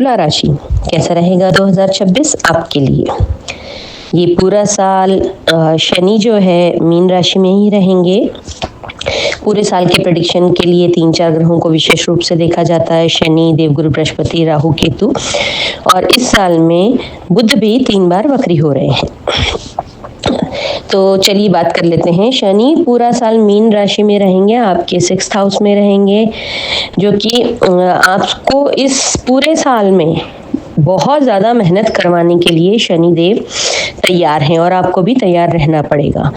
तुला राशि कैसा रहेगा 2026 आपके लिए। ये पूरा साल शनि जो है मीन राशि में ही रहेंगे। पूरे साल के प्रेडिक्शन के लिए 3-4 ग्रहों को विशेष रूप से देखा जाता है, शनि, देवगुरु बृहस्पति, राहु, केतु। और इस साल में बुध भी 3 बार वक्री हो रहे हैं। तो चलिए बात कर लेते हैं। शनि पूरा साल मीन राशि में रहेंगे, आपके 6th हाउस में रहेंगे, जो कि आपको इस पूरे साल में बहुत ज़्यादा मेहनत करवाने के लिए शनि देव तैयार हैं और आपको भी तैयार रहना पड़ेगा।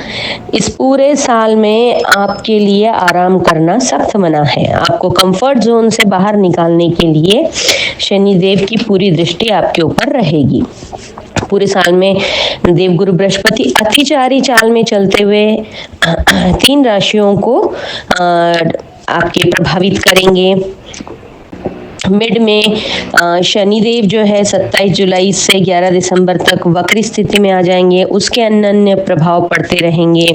इस पूरे साल में आपके लिए आराम करना सख्त मना है। आपको कंफर्ट जोन से बाहर निकालने के लिए शनि देव की पूरी दृष्टि आपके ऊपर रहेगी। पूरे साल में देवगुरु बृहस्पति अतिचारी चाल में चलते हुए 3 राशियों को आपके प्रभावित करेंगे। मिड में शनिदेव जो है 27 जुलाई से 11 दिसंबर तक वक्री स्थिति में आ जाएंगे, उसके अन्य प्रभाव पड़ते रहेंगे।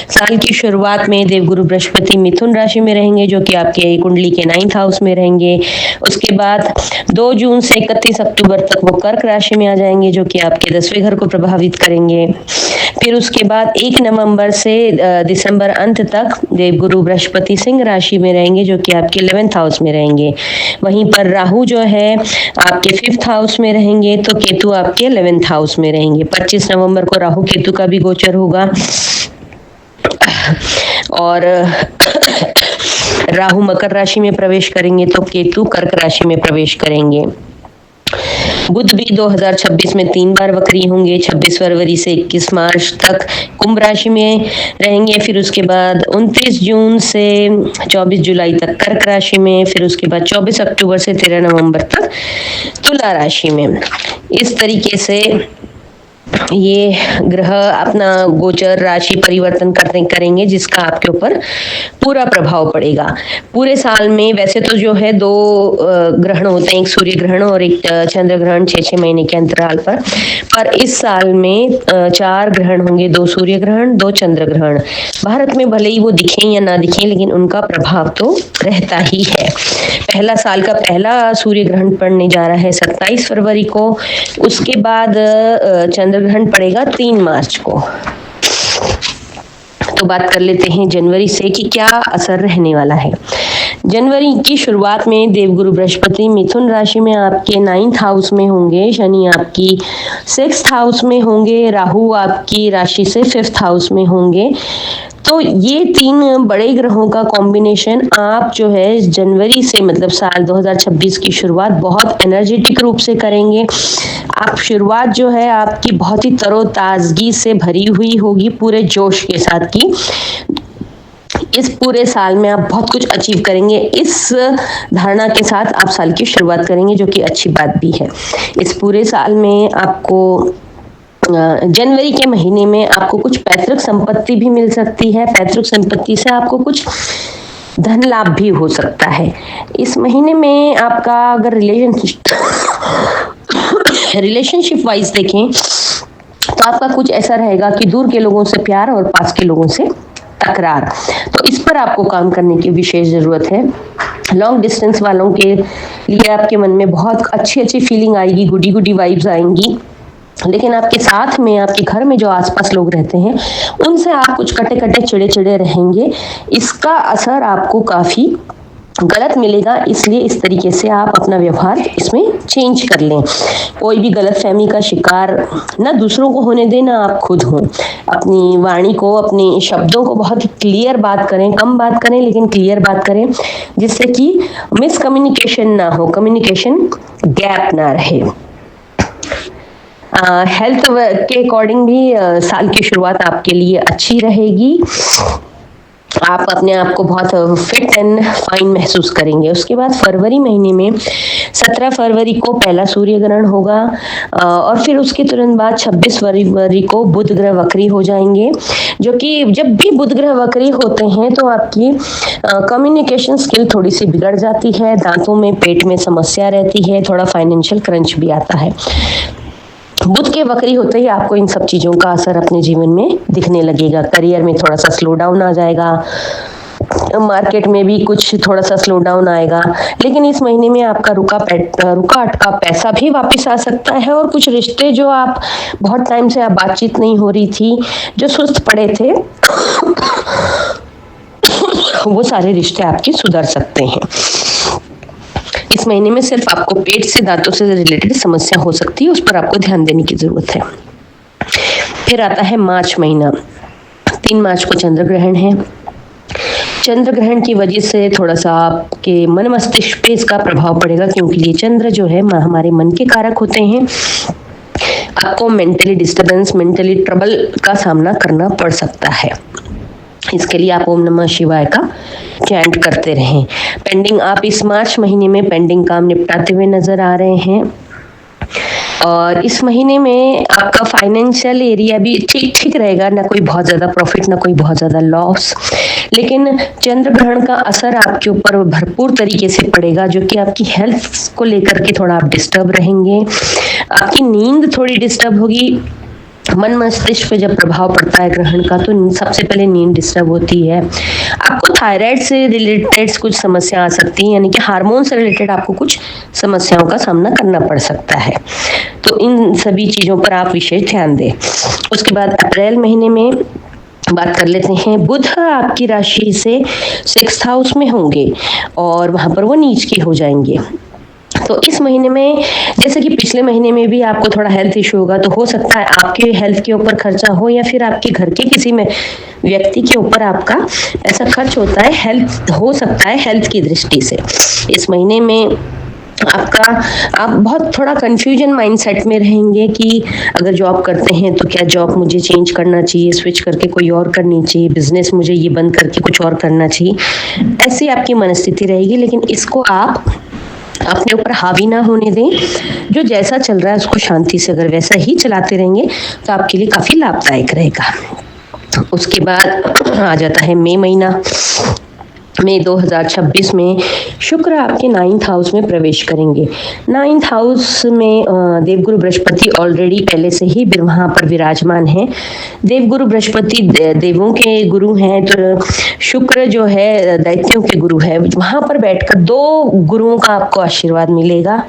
साल की शुरुआत में देवगुरु बृहस्पति मिथुन राशि में रहेंगे, जो कि आपके कुंडली के 9th हाउस में रहेंगे। उसके बाद 2 जून से 31 अक्टूबर तक वो कर्क राशि में आ जाएंगे, जो कि आपके 10वें घर को प्रभावित करेंगे। फिर उसके बाद 1 नवंबर से दिसंबर अंत तक देवगुरु बृहस्पति सिंह राशि में रहेंगे, जो कि आपके 11th हाउस में रहेंगे। वहीं पर राहु जो है आपके 5th हाउस में रहेंगे, तो केतु आपके 11th हाउस में रहेंगे। 25 नवंबर को राहु केतु का भी गोचर होगा और राहु मकर राशि में प्रवेश करेंगे तो केतु कर्क राशि में प्रवेश करेंगे। बुध भी 2026 में 3 बार वक्री होंगे, 26 फरवरी से 21 मार्च तक कुंभ राशि में रहेंगे। फिर उसके बाद 29 जून से 24 जुलाई तक कर्क राशि में, फिर उसके बाद 24 अक्टूबर से 13 नवंबर तक तुला राशि में। इस तरीके से ये ग्रह अपना गोचर राशि परिवर्तन करेंगे, जिसका आपके ऊपर पूरा प्रभाव पड़ेगा। पूरे साल में वैसे तो जो है 2 ग्रहण होते हैं, एक सूर्य ग्रहण और एक चंद्र ग्रहण 6-6 महीने के अंतराल पर इस साल में 4 ग्रहण होंगे, 2 सूर्य ग्रहण, 2 चंद्र ग्रहण। भारत में भले ही वो दिखें या ना दिखें, लेकिन उनका प्रभाव तो रहता ही है। साल का पहला सूर्य ग्रहण पड़ने जा रहा है 27 फरवरी को, उसके बाद चंद्र ग्रहण पड़ेगा 3 मार्च को। तो बात कर लेते हैं जनवरी से कि क्या असर रहने वाला है। जनवरी की शुरुआत में देवगुरु बृहस्पति मिथुन राशि में आपके 9th हाउस में होंगे, शनि आपकी 6th हाउस में होंगे, राहु आपकी राशि से 5th हाउस में होंगे। तो ये 3 बड़े ग्रहों का कॉम्बिनेशन आप जो है जनवरी से मतलब साल 2026 की शुरुआत बहुत एनर्जेटिक रूप से करेंगे। आप शुरुआत जो है आपकी बहुत ही तरोताजगी से भरी हुई होगी, पूरे जोश के साथ की इस पूरे साल में आप बहुत कुछ अचीव करेंगे। इस धारणा के साथ आप साल की शुरुआत करेंगे, जो कि अच्छी बात भी है। इस पूरे साल में आपको जनवरी के महीने में आपको कुछ पैतृक संपत्ति भी मिल सकती है। पैतृक संपत्ति से आपको कुछ धन लाभ भी हो सकता है। इस महीने में आपका अगर रिलेशनशिप वाइज देखें तो आपका कुछ ऐसा रहेगा कि दूर के लोगों से प्यार और पास के लोगों से तकरार, तो इस पर आपको काम करने की विशेष जरूरत है। लॉन्ग डिस्टेंस वालों के लिए आपके मन में बहुत अच्छी फीलिंग आएगी, गुडी वाइब्स आएंगी, लेकिन आपके साथ में आपके घर में जो आसपास लोग रहते हैं उनसे आप कुछ कटे चिड़े रहेंगे। इसका असर आपको काफी गलत मिलेगा, इसलिए इस तरीके से आप अपना व्यवहार इसमें चेंज कर लें। कोई भी गलतफहमी का शिकार ना दूसरों को होने दें, ना आप खुद हों। अपनी वाणी को, अपने शब्दों को बहुत क्लियर बात करें, कम बात करें लेकिन क्लियर बात करें, जिससे कि मिसकम्युनिकेशन ना हो, कम्युनिकेशन गैप ना रहे। हेल्थ के अकॉर्डिंग भी साल की शुरुआत आपके लिए अच्छी रहेगी। आप अपने आप को बहुत फिट एंड फाइन महसूस करेंगे। उसके बाद फरवरी महीने में 17 फरवरी को पहला सूर्य ग्रहण होगा और फिर उसके तुरंत बाद 26 फरवरी को बुध ग्रह वक्री हो जाएंगे, जो कि जब भी बुध ग्रह वक्री होते हैं तो आपकी कम्युनिकेशन स्किल थोड़ी सी बिगड़ जाती है, दांतों में, पेट में समस्या रहती है, थोड़ा फाइनेंशियल क्रंच भी आता है। बुध के वक्री होते ही आपको इन सब चीजों का असर अपने जीवन में दिखने लगेगा। करियर में थोड़ा सा स्लो डाउन आ जाएगा, मार्केट में भी कुछ थोड़ा सा स्लो डाउन आएगा, लेकिन इस महीने में आपका रुका अटका पैसा भी वापस आ सकता है, और कुछ रिश्ते जो आप बहुत टाइम से आप बातचीत नहीं हो रही थी, जो सुस्त पड़े थे, वो सारे रिश्ते आपके सुधर सकते हैं। इस महीने में सिर्फ आपको पेट से, दांतों से रिलेटेड समस्या हो सकती है, उस पर आपको ध्यान देने की जरूरत है। फिर आता है मार्च महीना। 3 मार्च को चंद्र ग्रहण है। चंद्र ग्रहण की वजह से थोड़ा सा आपके मन मस्तिष्क पे इसका प्रभाव पड़ेगा, क्योंकि ये चंद्र जो है हमारे मन के कारक होते हैं। आपको मेंटली डिस्टर्बेंस, मेंटली ट्रबल का सामना करना पड़ सकता है। इसके लिए आप ओम नमः शिवाय का चैंट करते रहें। पेंडिंग, आप इस मार्च महीने में पेंडिंग काम निपटाते हुए नजर आ रहे हैं, और इस महीने में आपका फाइनेंशियल एरिया भी ठीक ठीक रहेगा, ना कोई बहुत ज़्यादा प्रॉफिट, ना कोई बहुत ज़्यादा लॉस। लेकिन चंद्र ग्रहण का असर आपके ऊपर भरपूर तरीके से पड़ेगा, जो कि आपकी हेल्थ को लेकर के थोड़ा आप डिस्टर्ब रहेंगे। आपकी नींद थोड़ी डिस्टर्ब होगी। मन मस्तिष्क पे जब प्रभाव पड़ता है ग्रहण का, तो सबसे पहले नींद डिस्टर्ब होती है। आपको थायराइड से रिलेटेड कुछ समस्या आ सकती है, यानी कि हार्मोन से रिलेटेड आपको कुछ समस्याओं का सामना करना पड़ सकता है। तो इन सभी चीज़ों पर आप विशेष ध्यान दें। उसके बाद अप्रैल महीने में बात कर लेते हैं। बुध आपकी राशि से 6th हाउस में होंगे, और वहां पर वो नीच के हो जाएंगे। तो इस महीने में, जैसे कि पिछले महीने में भी आपको थोड़ा हेल्थ इशू होगा, तो हो सकता है आपके हेल्थ के ऊपर खर्चा हो, या फिर आपके घर के किसी में व्यक्ति के ऊपर आपका ऐसा खर्च होता है, हेल्थ हो सकता है हेल्थ की दृष्टि से। इस महीने में आप बहुत थोड़ा कंफ्यूजन माइंडसेट में रहेंगे कि अगर जॉब करते हैं तो क्या जॉब मुझे चेंज करना चाहिए, स्विच करके कोई और करनी चाहिए, बिजनेस मुझे ये बंद करके कुछ और करना चाहिए, ऐसी आपकी मनस्थिति रहेगी। लेकिन इसको आप अपने ऊपर हावी ना होने दें। जो जैसा चल रहा है उसको शांति से अगर वैसा ही चलाते रहेंगे तो आपके लिए काफी लाभदायक रहेगा। उसके बाद आ जाता है मई महीना। मई 2026 में शुक्र आपके 9th हाउस में प्रवेश करेंगे। 9th हाउस में देवगुरु बृहस्पति ऑलरेडी पहले से ही वहां पर विराजमान है। देवगुरु बृहस्पति देवों के गुरु हैं, तो शुक्र जो है दैत्यों के गुरु है। वहां पर बैठकर 2 गुरुओं का आपको आशीर्वाद मिलेगा।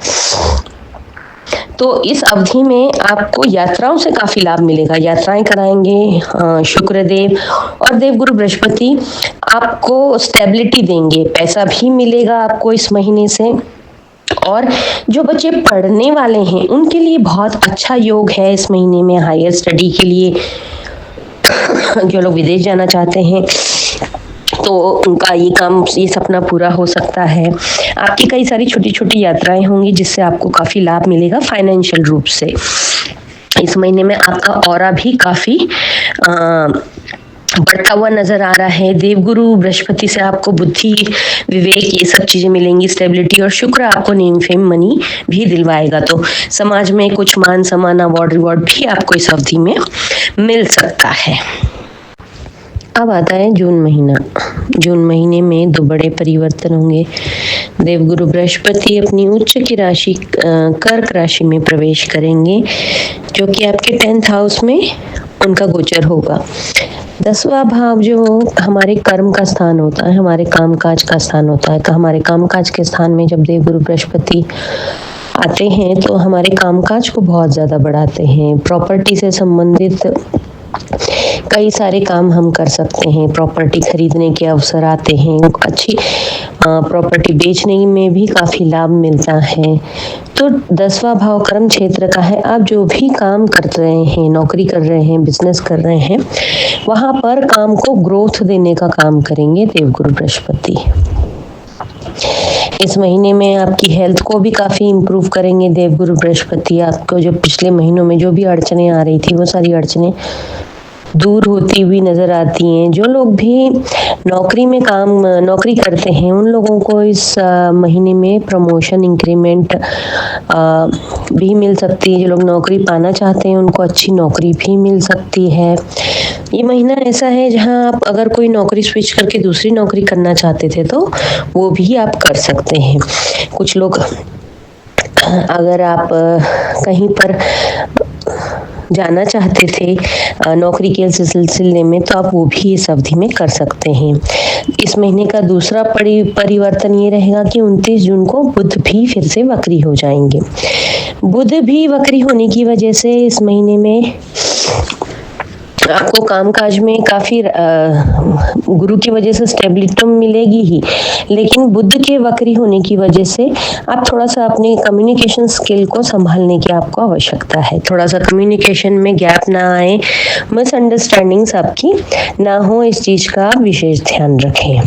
तो इस अवधि में आपको यात्राओं से काफी लाभ मिलेगा। यात्राएं कराएंगे शुक्रदेव, और देवगुरु बृहस्पति आपको स्टेबिलिटी देंगे। पैसा भी मिलेगा आपको इस महीने से। और जो बच्चे पढ़ने वाले हैं उनके लिए बहुत अच्छा योग है इस महीने में, हायर स्टडी के लिए। जो लोग विदेश जाना चाहते हैं तो उनका ये सपना पूरा हो सकता है। आपकी कई सारी छोटी छोटी यात्राएं होंगी जिससे आपको काफी लाभ मिलेगा फाइनेंशियल रूप से। इस महीने में आपका ऑरा भी काफी बढ़ता हुआ नजर आ रहा है। देवगुरु बृहस्पति से आपको बुद्धि, विवेक, ये सब चीजें मिलेंगी, स्टेबिलिटी। और शुक्र आपको नेम फेम मनी भी दिलवाएगा। तो समाज में कुछ मान सम्मान, अवार्ड रिवॉर्ड भी आपको इस अवधि में मिल सकता है। अब आता है जून महीना। जून महीने में 2 बड़े परिवर्तन होंगे। देवगुरु बृहस्पति अपनी उच्च की राशि कर्क राशि में प्रवेश करेंगे, जो कि आपके 10th हाउस में उनका गोचर होगा। 10वां भाव जो हमारे कर्म का स्थान होता है, हमारे कामकाज का स्थान होता है। तो हमारे कामकाज के स्थान में जब देवगुरु बृहस्पति आते हैं तो हमारे कामकाज को बहुत ज्यादा बढ़ाते हैं। प्रॉपर्टी से संबंधित कई सारे काम हम कर सकते हैं। प्रॉपर्टी खरीदने के अवसर आते हैं, अच्छी प्रॉपर्टी बेचने में भी काफी लाभ मिलता है। तो 10वां भाव कर्म क्षेत्र का है। आप जो भी काम कर रहे हैं, नौकरी कर रहे हैं, बिजनेस कर रहे हैं, वहां पर काम को ग्रोथ देने का काम करेंगे देवगुरु बृहस्पति। इस महीने में आपकी हेल्थ को भी काफी इम्प्रूव करेंगे देवगुरु बृहस्पति। आपको जो पिछले महीनों में जो भी अड़चने आ रही थी वो सारी अड़चने दूर होती हुई नजर आती हैं। जो लोग भी नौकरी करते हैं उन लोगों को इस महीने में प्रमोशन, इंक्रीमेंट भी मिल सकती है। जो लोग नौकरी पाना चाहते हैं उनको अच्छी नौकरी भी मिल सकती है। ये महीना ऐसा है जहां आप अगर कोई नौकरी स्विच करके दूसरी नौकरी करना चाहते थे तो वो भी आप कर सकते हैं। कुछ लोग, अगर आप कहीं पर जाना चाहते थे नौकरी के सिलसिले में, तो आप वो भी इस अवधि में कर सकते हैं। इस महीने का दूसरा परिवर्तन ये रहेगा कि 29 जून को बुध भी फिर से वक्री हो जाएंगे। बुध भी वक्री होने की वजह से इस महीने में आपको कामकाज में काफी गुरु की वजह से स्टेबिलिटी तो मिलेगी ही, लेकिन बुध के वक्री होने की वजह से आप थोड़ा सा अपने कम्युनिकेशन स्किल को संभालने की आपको आवश्यकता है। थोड़ा सा कम्युनिकेशन में गैप ना आए, मिसअंडरस्टैंडिंग्स आपकी ना हो, इस चीज का विशेष ध्यान रखें।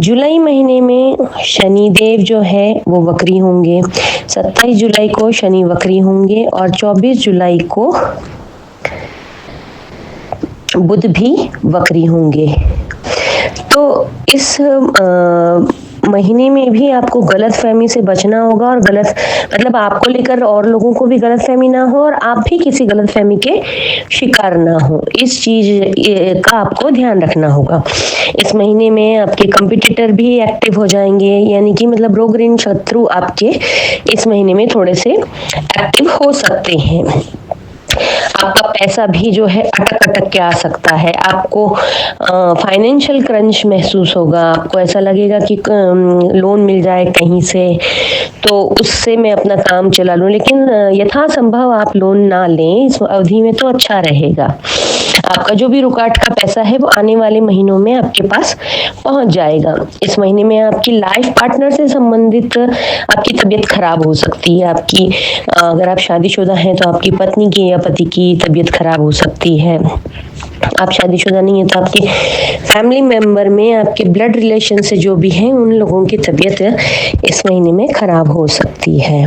जुलाई महीने में शनि देव जो है वो वक्री होंगे। 27 जुलाई को शनि वक्री होंगे और 24 जुलाई को बुध भी वक्री होंगे। तो इस महीने में भी आपको गलतफहमी से बचना होगा, और मतलब आपको लेकर और लोगों को भी गलतफहमी ना हो और आप भी किसी गलतफहमी के शिकार ना हो, इस चीज का आपको ध्यान रखना होगा। इस महीने में आपके कंपटीटर भी एक्टिव हो जाएंगे, यानी कि मतलब रोग ऋण शत्रु आपके इस महीने में थोड़े से एक्टिव हो सकते हैं। आपका पैसा भी जो है अटक के आ सकता है। आपको फाइनेंशियल क्रंच महसूस होगा, आपको ऐसा लगेगा कि लोन मिल जाए कहीं से तो उससे मैं अपना काम चला लूं, लेकिन यथासंभव आप लोन ना लें इस अवधि में, तो अच्छा रहेगा। आपका जो भी रुकावट का पैसा है वो आने वाले महीनों में आपके पास पहुंच जाएगा। इस महीने में आपकी लाइफ पार्टनर से संबंधित आपकी तबीयत खराब हो सकती है। आपकी अगर आप शादीशुदा हैं तो आपकी पत्नी की या पति की तबीयत खराब हो सकती है। आप शादीशुदा नहीं है तो आपकी फैमिली मेंबर में आपके ब्लड रिलेशन से जो भी हैं उन लोगों की तबीयत इस महीने में खराब हो सकती है।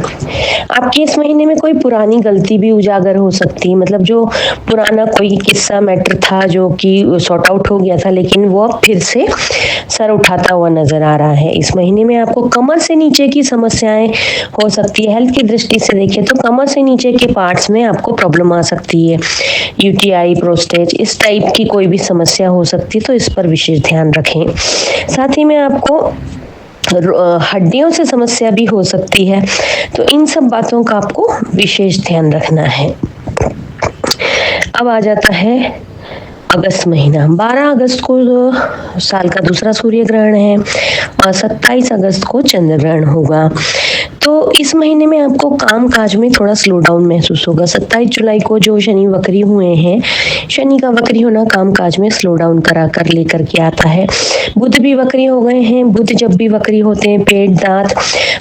आपकी इस महीने में कोई पुरानी गलती भी उजागर हो सकती है, मतलब जो पुराना कोई किस्सा मैटर था जो कि सॉर्ट आउट हो गया था, लेकिन वो अब फिर से सर उठाता हुआ नजर आ रहा है। इस महीने में आपको कमर से नीचे की समस्याएं हो सकती है। हेल्थ की दृष्टि से देखें तो कमर से नीचे के पार्ट्स में आपको प्रॉब्लम आ सकती है। यूटीआई, प्रोस्टेट, इस टाइप की कोई भी समस्या हो सकती है, तो इस पर विशेष ध्यान रखें। साथ ही में आपको हड्डियों से समस्या भी हो सकती है, तो इन सब बातों का आपको विशेष ध्यान रखना है। अब आ जाता है अगस्त महीना। 12 अगस्त को साल का दूसरा सूर्य ग्रहण है और 27 अगस्त को चंद्र ग्रहण होगा। तो इस महीने में आपको काम काज में थोड़ा स्लो डाउन महसूस होगा। 27 जुलाई को जो शनि वक्री हुए हैं, शनि का वक्री होना काम काज में स्लो डाउन करा कर लेकर के आता है। बुध भी वक्री हो गए हैं। बुध जब भी वक्री होते हैं पेट, दांत,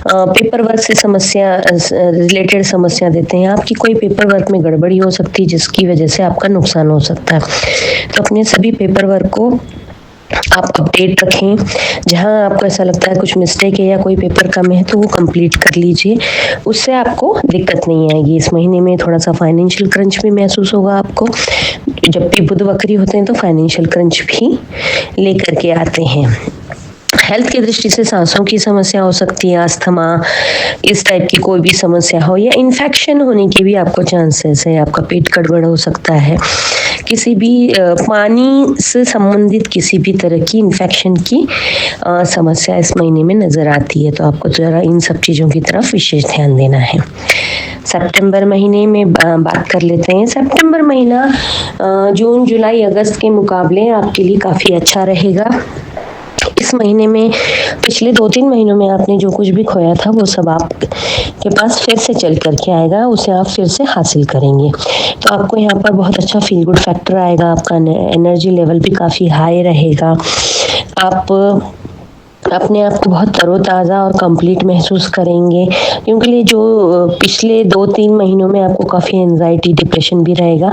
पेपर वर्क से समस्या रिलेटेड समस्या देते हैं। आपकी कोई पेपर वर्क में गड़बड़ी हो सकती है जिसकी वजह से आपका नुकसान हो सकता है। तो अपने सभी पेपर वर्क को आप अपडेट रखें। जहां आपको ऐसा लगता है कुछ मिस्टेक है या कोई पेपर कम है तो वो कंप्लीट कर लीजिए, उससे आपको दिक्कत नहीं आएगी। इस महीने में थोड़ा सा फाइनेंशियल क्रंच भी महसूस होगा आपको। जब भी बुध वक्री होते हैं तो फाइनेंशियल क्रंच भी लेकर के आते हैं। हेल्थ की दृष्टि से सांसों की समस्या हो सकती है, अस्थमा, इस टाइप की कोई भी समस्या हो, या इन्फेक्शन होने के भी आपको चांसेस है। आपका पेट गड़बड़ हो सकता है। किसी भी पानी से संबंधित किसी भी तरह की इन्फेक्शन की समस्या इस महीने में नजर आती है, तो आपको जरा इन सब चीज़ों की तरफ विशेष ध्यान देना है। सितंबर महीने में बात कर लेते हैं। सितंबर महीना जून, जुलाई, अगस्त के मुकाबले आपके लिए काफ़ी अच्छा रहेगा। इस महीने में पिछले 2-3 महीनों में आपने जो कुछ भी खोया था वो सब आपके पास फिर से चल करके आएगा, उसे आप फिर से हासिल करेंगे। तो आपको यहाँ पर बहुत अच्छा फील गुड फैक्टर आएगा। आपका एनर्जी लेवल भी काफ़ी हाई रहेगा। आप अपने आप को बहुत तरोताज़ा और कंप्लीट महसूस करेंगे, क्योंकि जो पिछले 2-3 महीनों में आपको काफ़ी एंजाइटी, डिप्रेशन भी रहेगा,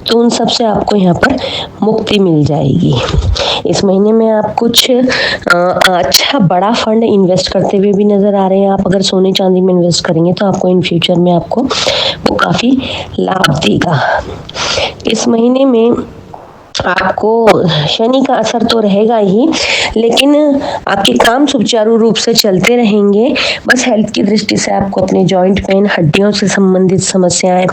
तो उन सब से आपको यहाँ पर मुक्ति मिल जाएगी। इस महीने में आप कुछ अच्छा बड़ा फंड इन्वेस्ट करते हुए भी नज़र आ रहे हैं। आप अगर सोने चांदी में इन्वेस्ट करेंगे तो आपको इन फ्यूचर में आपको वो काफ़ी लाभ देगा। इस महीने में आपको शनि का असर तो रहेगा ही, लेकिन आपके काम सुचारू रूप से चलते रहेंगे। बस हेल्थ की दृष्टि से आपको अपने जॉइंट पेन, हड्डियों से संबंधित समस्याएं,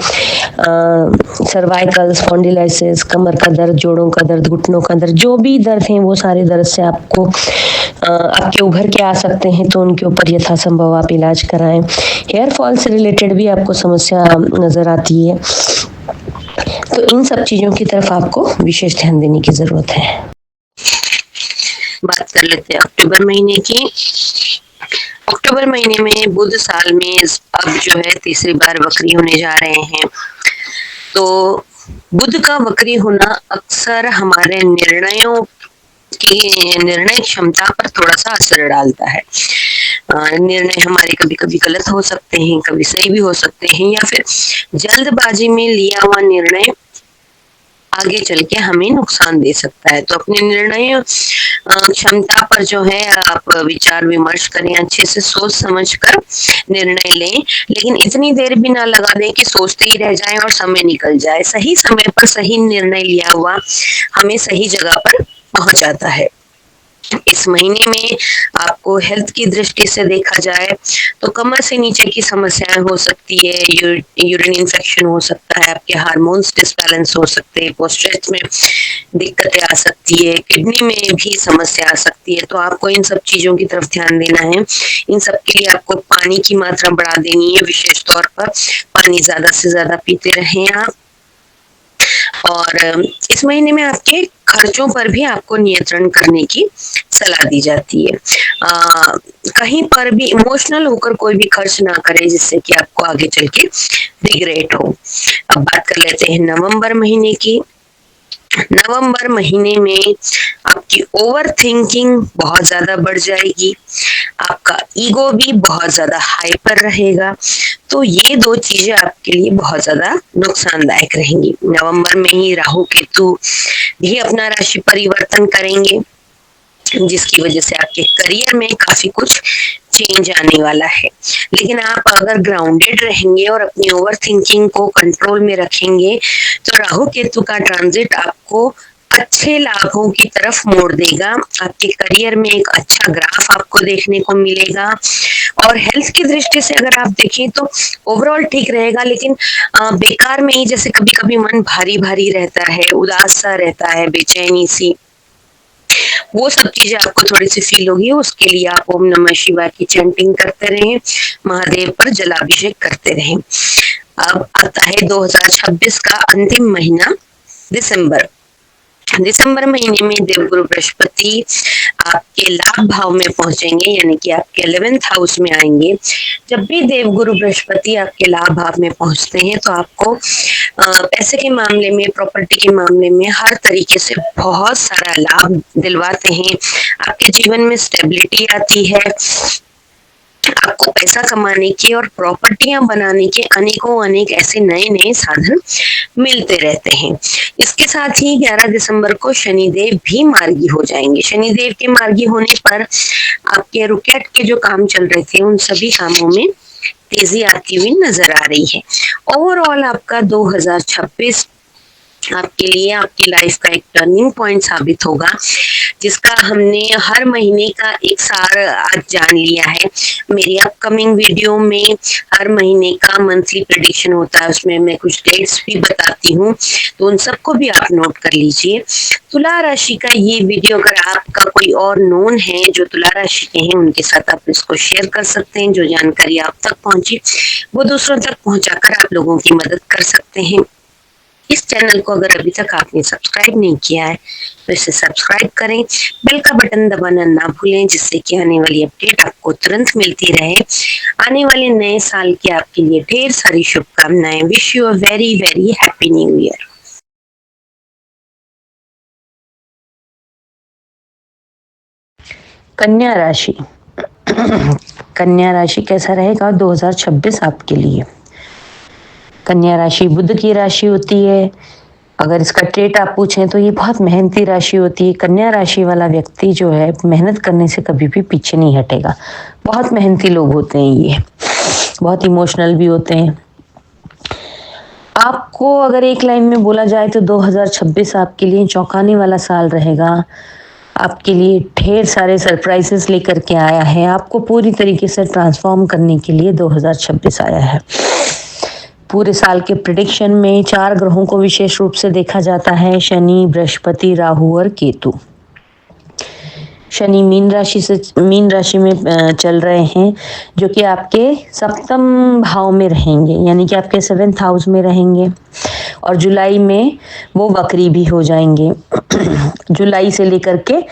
सर्वाइकल, स्पॉन्डिलाइसिस, कमर का दर्द, जोड़ों का दर्द, घुटनों का दर्द, जो भी दर्द हैं वो सारे दर्द से आपको आपके उभर के आ सकते हैं, तो उनके ऊपर यथासंभव आप इलाज कराएं। हेयर फॉल से रिलेटेड भी आपको समस्या नजर आती है तो इन सब चीजों की तरफ आपको विशेष ध्यान देने की जरूरत है। बात कर लेते हैं अक्टूबर महीने की। अक्टूबर महीने में बुध साल में अब जो है तीसरी बार वक्री होने जा रहे हैं। तो बुध का वक्री होना अक्सर हमारे निर्णयों की निर्णय क्षमता पर थोड़ा सा असर डालता है। निर्णय हमारे कभी कभी गलत हो सकते हैं, कभी सही भी हो सकते हैं, या फिर जल्दबाजी में लिया हुआ निर्णय आगे चल के हमें नुकसान दे सकता है। तो अपने निर्णय क्षमता पर जो है आप विचार विमर्श करें, अच्छे से सोच समझ कर निर्णय लें, लेकिन इतनी देर भी ना लगा दें कि सोचते ही रह जाएं और समय निकल जाए। सही समय पर सही निर्णय लिया हुआ हमें सही जगह पर पहुंच जाता है। इस महीने में आपको हेल्थ की दृष्टि से देखा जाए तो कमर से नीचे की समस्याएं हो सकती है, यूरिन इन्फेक्शन हो सकता है, आपके हार्मोन्स डिसबैलेंस हो सकते हैं, पोस्ट स्ट्रेच में दिक्कतें आ सकती है, किडनी में भी समस्या आ सकती है। तो आपको इन सब चीजों की तरफ ध्यान देना है। इन सब के लिए आपको पानी की मात्रा बढ़ा देनी है, विशेष तौर पर पानी ज्यादा से ज्यादा पीते रहें आप। और इस महीने में आपके खर्चों पर भी आपको नियंत्रण करने की सलाह दी जाती है। कहीं पर भी इमोशनल होकर कोई भी खर्च ना करें जिससे कि आपको आगे चल के रिग्रेट हो। अब बात कर लेते हैं नवंबर महीने की। नवंबर महीने में आपकी ओवर थिंकिंग बहुत ज्यादा बढ़ जाएगी, आपका ईगो भी बहुत ज्यादा हाइपर रहेगा। तो ये दो चीजें आपके लिए बहुत ज्यादा नुकसानदायक रहेंगी। नवंबर में ही राहु केतु भी अपना राशि परिवर्तन करेंगे, जिसकी वजह से आपके करियर में काफी कुछ चेंज आने वाला है। लेकिन आप अगर ग्राउंडेड रहेंगे और अपनी ओवर थिंकिंग को कंट्रोल में रखेंगे तो राहु केतु का ट्रांजिट आपको अच्छे लाभों की तरफ मोड़ देगा। आपके करियर में एक अच्छा ग्राफ आपको देखने को मिलेगा। और हेल्थ की दृष्टि से अगर आप देखें तो ओवरऑल ठीक रहेगा, लेकिन बेकार में ही जैसे कभी कभी मन भारी भारी रहता है, उदास सा रहता है, बेचैनी सी, वो सब चीजें आपको थोड़ी सी फील होगी। उसके लिए आप ओम नमः शिवाय की चैंटिंग करते रहें, महादेव पर जलाभिषेक करते रहें। अब आता है 2026 का अंतिम महीना दिसंबर। दिसंबर महीने में देवगुरु बृहस्पति आपके लाभ भाव में पहुंचेंगे, यानी कि आपके 11th हाउस में आएंगे। जब भी देवगुरु बृहस्पति आपके लाभ भाव में पहुंचते हैं तो आपको पैसे के मामले में, प्रॉपर्टी के मामले में हर तरीके से बहुत सारा लाभ दिलवाते हैं। आपके जीवन में स्टेबिलिटी आती है, आपको पैसा कमाने के और प्रॉपर्टियां बनाने के अनेक ऐसे नए नए साधन मिलते रहते हैं। इसके साथ ही 11 दिसंबर को शनिदेव भी मार्गी हो जाएंगे। शनिदेव के मार्गी होने पर आपके रुकेट के जो काम चल रहे थे उन सभी कामों में तेजी आती हुई नजर आ रही है। ओवरऑल आपका 2026 आपके लिए आपकी लाइफ का एक टर्निंग पॉइंट साबित होगा, जिसका हमने हर महीने का एक सार आज जान लिया है। मेरी अपकमिंग वीडियो में हर महीने का मंथली प्रेडिक्शन होता है, उसमें मैं कुछ डेट्स भी बताती हूँ, तो उन सबको भी आप नोट कर लीजिए। तुला राशि का ये वीडियो अगर आपका कोई और नोन है जो तुला राशि के हैं, उनके साथ आप इसको शेयर कर सकते हैं। जो जानकारी आप तक पहुंची वो दूसरों तक पहुंचाकर आप लोगों की मदद कर सकते हैं। इस चैनल को अगर अभी तक आपने सब्सक्राइब नहीं किया है तो इसे सब्सक्राइब करें, बेल का बटन दबाना ना भूलें, जिससे कि आने वाली अपडेट आपको तुरंत मिलती रहे। आने वाले नए साल की आपके लिए ढेर सारी शुभकामनाएं। Wish you a very very happy new year. कन्या राशि। कन्या राशि कैसा रहेगा 2026 आपके लिए? कन्या राशि बुध की राशि होती है। अगर इसका ट्रेट आप पूछें तो ये बहुत मेहनती राशि होती है। कन्या राशि वाला व्यक्ति जो है मेहनत करने से कभी भी पीछे नहीं हटेगा। बहुत मेहनती लोग होते हैं, ये बहुत इमोशनल भी होते हैं। आपको अगर एक लाइन में बोला जाए तो 2026 आपके लिए चौंकाने वाला साल रहेगा। आपके लिए ढेर सारे सरप्राइजेस लेकर के आया है। आपको पूरी तरीके से ट्रांसफॉर्म करने के लिए 2026 आया है। पूरे साल के प्रेडिक्शन में 4 ग्रहों को विशेष रूप से देखा जाता है, शनि, बृहस्पति, राहु और केतु। शनि मीन राशि में चल रहे हैं, जो कि आपके 7वें भाव में रहेंगे, यानी कि आपके 7th हाउस में रहेंगे। और जुलाई में वो वक्री भी हो जाएंगे। जुलाई से लेकर के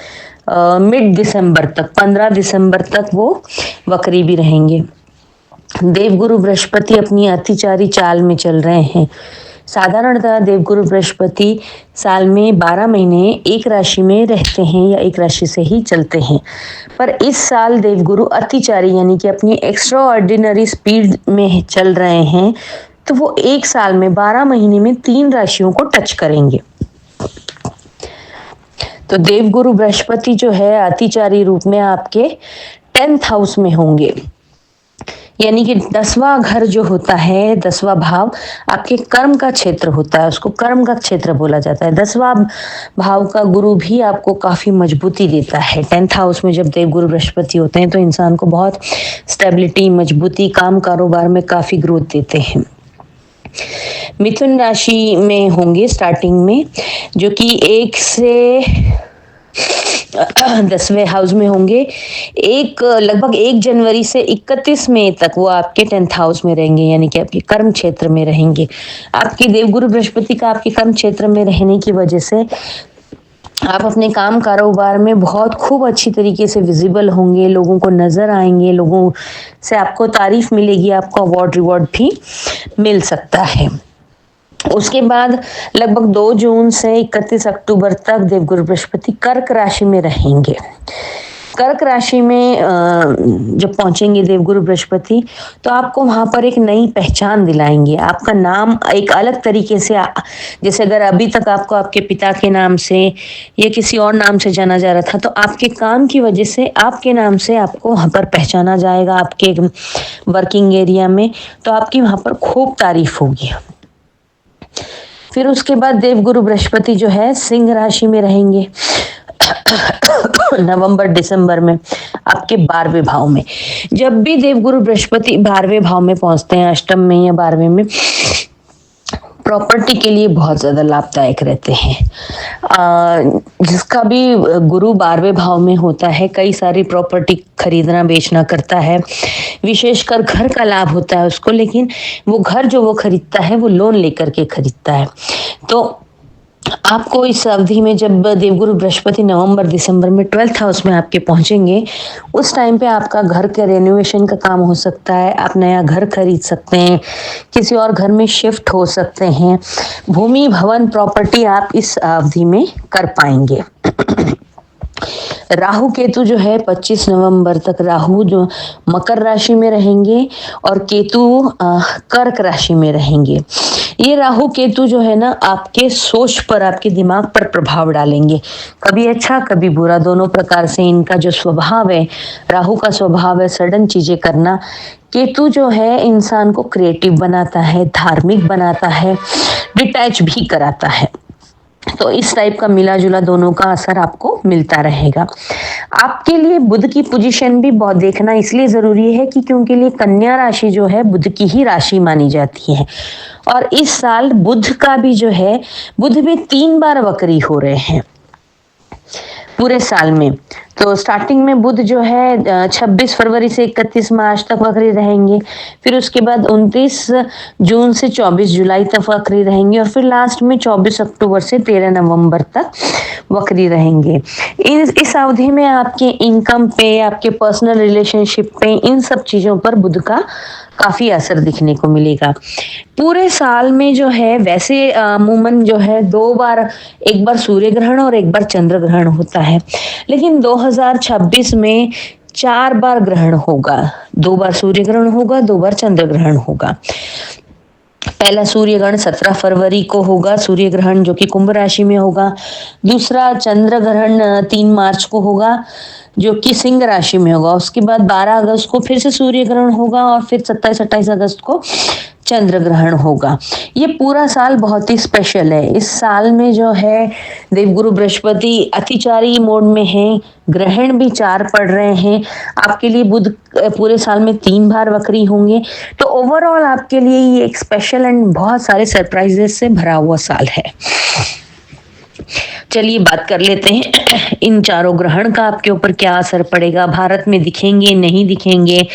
मिड दिसंबर तक, 15 दिसंबर तक वो वक्री भी रहेंगे। देवगुरु बृहस्पति अपनी अतिचारी चाल में चल रहे हैं। साधारणतः देवगुरु बृहस्पति साल में 12 महीने एक राशि में रहते हैं या एक राशि से ही चलते हैं, पर इस साल देवगुरु अतिचारी यानी कि अपनी एक्स्ट्रा ऑर्डिनरी स्पीड में चल रहे हैं, तो वो एक साल में 12 महीने में 3 राशियों को टच करेंगे। तो देवगुरु बृहस्पति जो है अतिचारी रूप में आपके 10th हाउस में होंगे, यानी कि 10वां घर जो होता है, 10वां भाव आपके कर्म का क्षेत्र होता है, उसको कर्म का क्षेत्र बोला जाता है। 10वां भाव का गुरु भी आपको काफी मजबूती देता है। 10th हाउस में जब देवगुरु बृहस्पति होते हैं तो इंसान को बहुत स्टेबिलिटी, मजबूती, काम कारोबार में काफी ग्रोथ देते हैं। मिथुन राशि में होंगे स्टार्टिंग में, जो कि 1 से 10वें हाउस में होंगे। लगभग 1 जनवरी से 31 मई तक वो आपके 10th हाउस में रहेंगे, यानी कि आपके कर्म क्षेत्र में रहेंगे। आपके देवगुरु बृहस्पति का आपके कर्म क्षेत्र में रहने की वजह से आप अपने काम कारोबार में बहुत खूब अच्छी तरीके से विजिबल होंगे, लोगों को नजर आएंगे, लोगों से आपको तारीफ मिलेगी, आपको अवार्ड रिवॉर्ड भी मिल सकता है। उसके बाद लगभग 2 जून से 31 अक्टूबर तक देवगुरु बृहस्पति कर्क राशि में रहेंगे। कर्क राशि में जब पहुंचेंगे देवगुरु बृहस्पति, तो आपको वहां पर एक नई पहचान दिलाएंगे। आपका नाम एक अलग तरीके से, जैसे अगर अभी तक आपको आपके पिता के नाम से या किसी और नाम से जाना जा रहा था, तो आपके काम की वजह से आपके नाम से आपको वहां पर पहचाना जाएगा। आपके वर्किंग एरिया में तो आपकी वहां पर खूब तारीफ होगी। फिर उसके बाद देवगुरु बृहस्पति जो है सिंह राशि में रहेंगे नवंबर दिसंबर में आपके 12वें भाव में। जब भी देवगुरु बृहस्पति 12वें भाव में पहुंचते हैं, अष्टम में या 12वें में, प्रॉपर्टी के लिए बहुत ज्यादा लाभदायक रहते हैं। जिसका भी गुरु 12वें भाव में होता है, कई सारी प्रॉपर्टी खरीदना बेचना करता है, विशेषकर घर का लाभ होता है उसको, लेकिन वो घर जो वो खरीदता है वो लोन लेकर के खरीदता है। तो आपको इस अवधि में जब देवगुरु बृहस्पति नवंबर दिसंबर में 12th हाउस में आपके पहुंचेंगे, उस टाइम पे आपका घर के रेनोवेशन का काम हो सकता है, आप नया घर खरीद सकते हैं, किसी और घर में शिफ्ट हो सकते हैं, भूमि भवन प्रॉपर्टी आप इस अवधि में कर पाएंगे। राहु केतु जो है 25 नवंबर तक राहु जो मकर राशि में रहेंगे और केतु कर्क राशि में रहेंगे। ये राहु केतु जो है ना, आपके सोच पर, आपके दिमाग पर प्रभाव डालेंगे, कभी अच्छा कभी बुरा, दोनों प्रकार से। इनका जो स्वभाव है, राहु का स्वभाव है सडन चीजें करना, केतु जो है इंसान को क्रिएटिव बनाता है, धार्मिक बनाता है, डिटैच भी कराता है। तो इस टाइप का मिला जुला दोनों का असर आपको मिलता रहेगा। आपके लिए बुध की पोजीशन भी बहुत देखना इसलिए जरूरी है कि क्योंकि लिए कन्या राशि जो है बुध की ही राशि मानी जाती है, और इस साल बुध का भी जो है, बुध भी 3 बार वक्री हो रहे हैं पूरे साल में। तो स्टार्टिंग में बुध जो है 26 फरवरी से 31 मार्च तक वक्री रहेंगे, फिर उसके बाद 29 जून से 24 जुलाई तक वक्री रहेंगे, और फिर लास्ट में 24 अक्टूबर से 13 नवंबर तक वक्री रहेंगे। इस अवधि में आपके इनकम पे, आपके पर्सनल रिलेशनशिप पे, इन सब चीजों पर बुध का काफी असर दिखने को मिलेगा। पूरे साल में जो है वैसे अमूमन जो है 2 बार, एक बार सूर्य ग्रहण और एक बार चंद्र ग्रहण होता है, लेकिन 2026 में 4 बार ग्रहण होगा। 2 बार सूर्य ग्रहण होगा, 2 बार चंद्र ग्रहण होगा। पहला सूर्य ग्रहण 17 फरवरी को होगा, सूर्य ग्रहण जो कि कुंभ राशि में होगा। दूसरा चंद्र ग्रहण 3 मार्च को होगा, जो कि सिंह राशि में होगा। उसके बाद 12 अगस्त को फिर से सूर्य ग्रहण होगा, और फिर 27-28 अगस्त को चंद्र ग्रहण होगा। ये पूरा साल बहुत ही स्पेशल है। इस साल में जो है देवगुरु बृहस्पति अतिचारी मोड में है, ग्रहण भी 4 पड़ रहे हैं। आपके लिए बुध पूरे साल में 3 बार वक्री होंगे। तो ओवरऑल आपके लिए ये एक स्पेशल एंड बहुत सारे सरप्राइजेस से भरा हुआ साल है। चलिए बात कर लेते हैं इन चारों ग्रहण का आपके ऊपर क्या असर पड़ेगा, भारत में दिखेंगे नहीं दिखेंगे,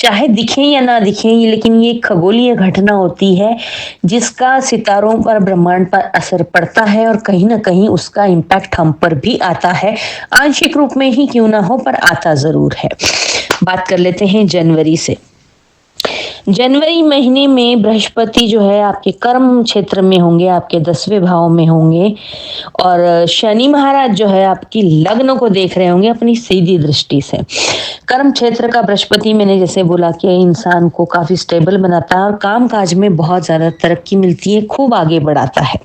चाहे दिखे या ना दिखे, ये लेकिन ये खगोलीय घटना होती है जिसका सितारों पर, ब्रह्मांड पर असर पड़ता है और कहीं ना कहीं उसका इम्पैक्ट हम पर भी आता है, आंशिक रूप में ही क्यों ना हो पर आता जरूर है। बात कर लेते हैं जनवरी से। जनवरी महीने में बृहस्पति जो है आपके कर्म क्षेत्र में होंगे, आपके 10वें भाव में होंगे, और शनि महाराज जो है आपकी लग्न को देख रहे होंगे अपनी सीधी दृष्टि से। कर्म क्षेत्र का बृहस्पति, मैंने जैसे बोला कि इंसान को काफी स्टेबल बनाता है और काम काज में बहुत ज्यादा तरक्की मिलती है, खूब आगे बढ़ाता है।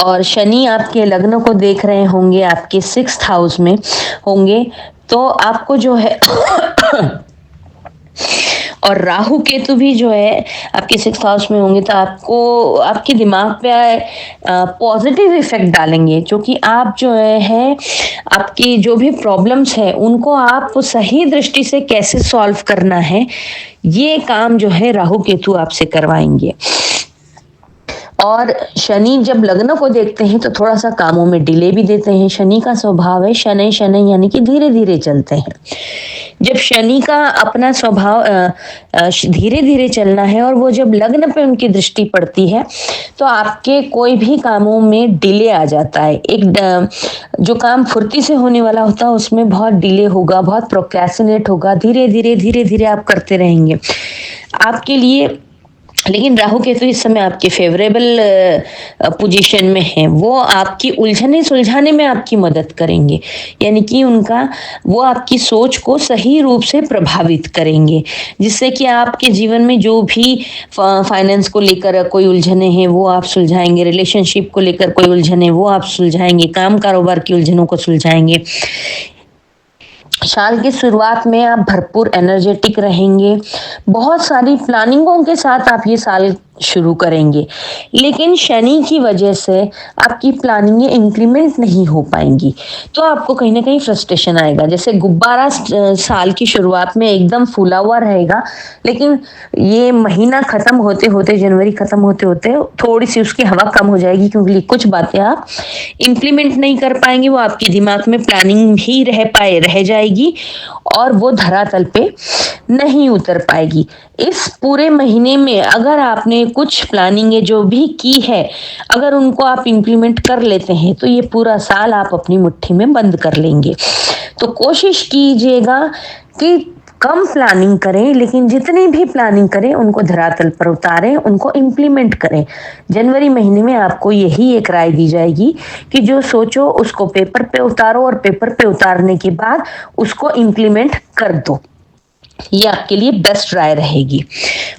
और शनि आपके लग्न को देख रहे होंगे, आपके 6th हाउस में होंगे, तो आपको जो है और राहु केतु भी जो है आपके 6th हाउस में होंगे, तो आपको आपके दिमाग पे पॉजिटिव इफेक्ट डालेंगे, जो कि आप जो है आपकी जो भी प्रॉब्लम्स है उनको आप सही दृष्टि से कैसे सॉल्व करना है, ये काम जो है राहु केतु आपसे करवाएंगे। और शनि जब लग्न को देखते हैं तो थोड़ा सा कामों में डिले भी देते हैं। शनि का स्वभाव है शनै शनै, यानी कि धीरे धीरे चलते हैं। जब शनि का अपना स्वभाव धीरे धीरे चलना है और वो जब लग्न पे उनकी दृष्टि पड़ती है तो आपके कोई भी कामों में डिले आ जाता है। एक जो काम फुर्ती से होने वाला होता है उसमें बहुत डिले होगा, बहुत प्रोक्रेस्टिनेट होगा, धीरे धीरे आप करते रहेंगे आपके लिए। लेकिन राहु केतु इस समय आपके फेवरेबल पोजीशन में है, वो आपकी उलझने सुलझाने में आपकी मदद करेंगे, यानी कि वो आपकी सोच को सही रूप से प्रभावित करेंगे, जिससे कि आपके जीवन में जो भी फाइनेंस को लेकर कोई उलझने हैं वो आप सुलझाएंगे, रिलेशनशिप को लेकर कोई उलझने वो आप सुलझाएंगे, काम कारोबार की उलझनों को सुलझाएंगे। साल की शुरुआत में आप भरपूर एनर्जेटिक रहेंगे, बहुत सारी प्लानिंगों के साथ आप ये साल शुरू करेंगे, लेकिन शनि की वजह से आपकी प्लानिंगें इंक्रीमेंट नहीं हो पाएंगी, तो आपको कहीं ना कहीं फ्रस्ट्रेशन आएगा। जैसे गुब्बारा साल की शुरुआत में एकदम फूला हुआ रहेगा, लेकिन ये महीना खत्म होते होते, जनवरी खत्म होते होते थोड़ी सी उसकी हवा कम हो जाएगी, क्योंकि कुछ बातें आप इंप्लीमेंट नहीं कर पाएंगे, वो आपके दिमाग में प्लानिंग ही रह जाएगी और वो धरातल पे नहीं उतर पाएगी। इस पूरे महीने में अगर आपने कुछ प्लानिंग जो भी की है, अगर उनको आप इंप्लीमेंट कर लेते हैं तो ये पूरा साल आप अपनी मुट्ठी में बंद कर लेंगे। तो कोशिश कीजिएगा कि कम प्लानिंग करें, लेकिन जितनी भी प्लानिंग करें उनको धरातल पर उतारें, उनको इंप्लीमेंट करें। जनवरी महीने में आपको यही एक राय दी जाएगी कि जो सोचो उसको पेपर पे उतारो और पेपर पे उतारने के बाद उसको इंप्लीमेंट कर दो, ये आपके लिए बेस्ट राय रहेगी।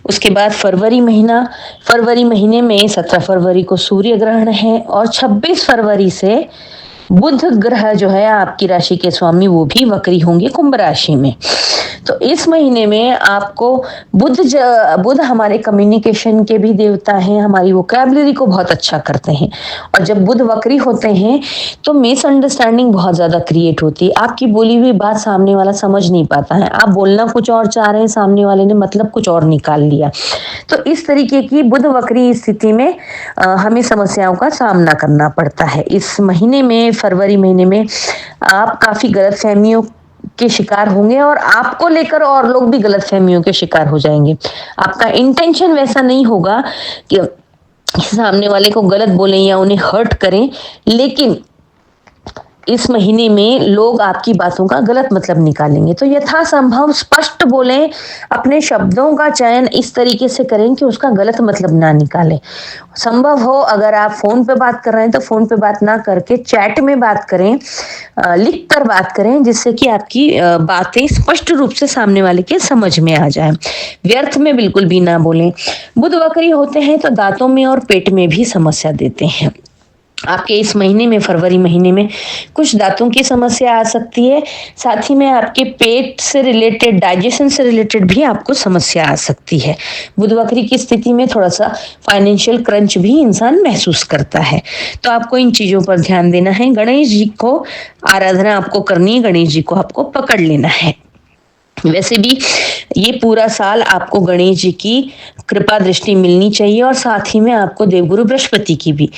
उसके बाद फरवरी महीने में 17 फरवरी को सूर्य ग्रहण है और 26 फरवरी से बुध ग्रह जो है आपकी राशि के स्वामी वो भी वक्री होंगे कुंभ राशि में। तो इस महीने में आपको बुध हमारे कम्युनिकेशन के भी देवता हैं, हमारी वोकैबुलरी को बहुत अच्छा करते हैं, और जब बुध वक्री होते हैं तो मिसअंडरस्टैंडिंग बहुत ज्यादा क्रिएट होती है। आपकी बोली हुई बात सामने वाला समझ नहीं पाता है, आप बोलना कुछ और चाह रहे हैं, सामने वाले ने मतलब कुछ और निकाल लिया। तो इस तरीके की बुध वक्री स्थिति में हमें समस्याओं का सामना करना पड़ता है। इस महीने में, फरवरी महीने में, आप काफी गलतफहमियों के शिकार होंगे और आपको लेकर और लोग भी गलतफहमियों के शिकार हो जाएंगे। आपका इंटेंशन वैसा नहीं होगा कि सामने वाले को गलत बोलें या उन्हें हर्ट करें, लेकिन इस महीने में लोग आपकी बातों का गलत मतलब निकालेंगे। तो यथासंभव स्पष्ट बोलें, अपने शब्दों का चयन इस तरीके से करें कि उसका गलत मतलब ना निकालें। संभव हो अगर आप फोन पे बात कर रहे हैं तो फोन पे बात ना करके चैट में बात करें, लिख कर बात करें, जिससे कि आपकी बातें स्पष्ट रूप से सामने वाले के समझ में आ जाए। व्यर्थ में बिल्कुल भी ना बोलें। बुध वक्री होते हैं तो दांतों में और पेट में भी समस्या देते हैं। आपके इस महीने में, फरवरी महीने में, कुछ दांतों की समस्या आ सकती है, साथ ही में आपके पेट से रिलेटेड, डाइजेशन से रिलेटेड भी आपको समस्या आ सकती है। बुध वक्री की स्थिति में थोड़ा सा फाइनेंशियल क्रंच भी इंसान महसूस करता है, तो आपको इन चीजों पर ध्यान देना है। गणेश जी को आराधना आपको करनी है, गणेश जी को आपको पकड़ लेना है। वैसे भी ये पूरा साल आपको गणेश जी की कृपा दृष्टि मिलनी चाहिए और साथ ही में आपको देवगुरु बृहस्पति की भी।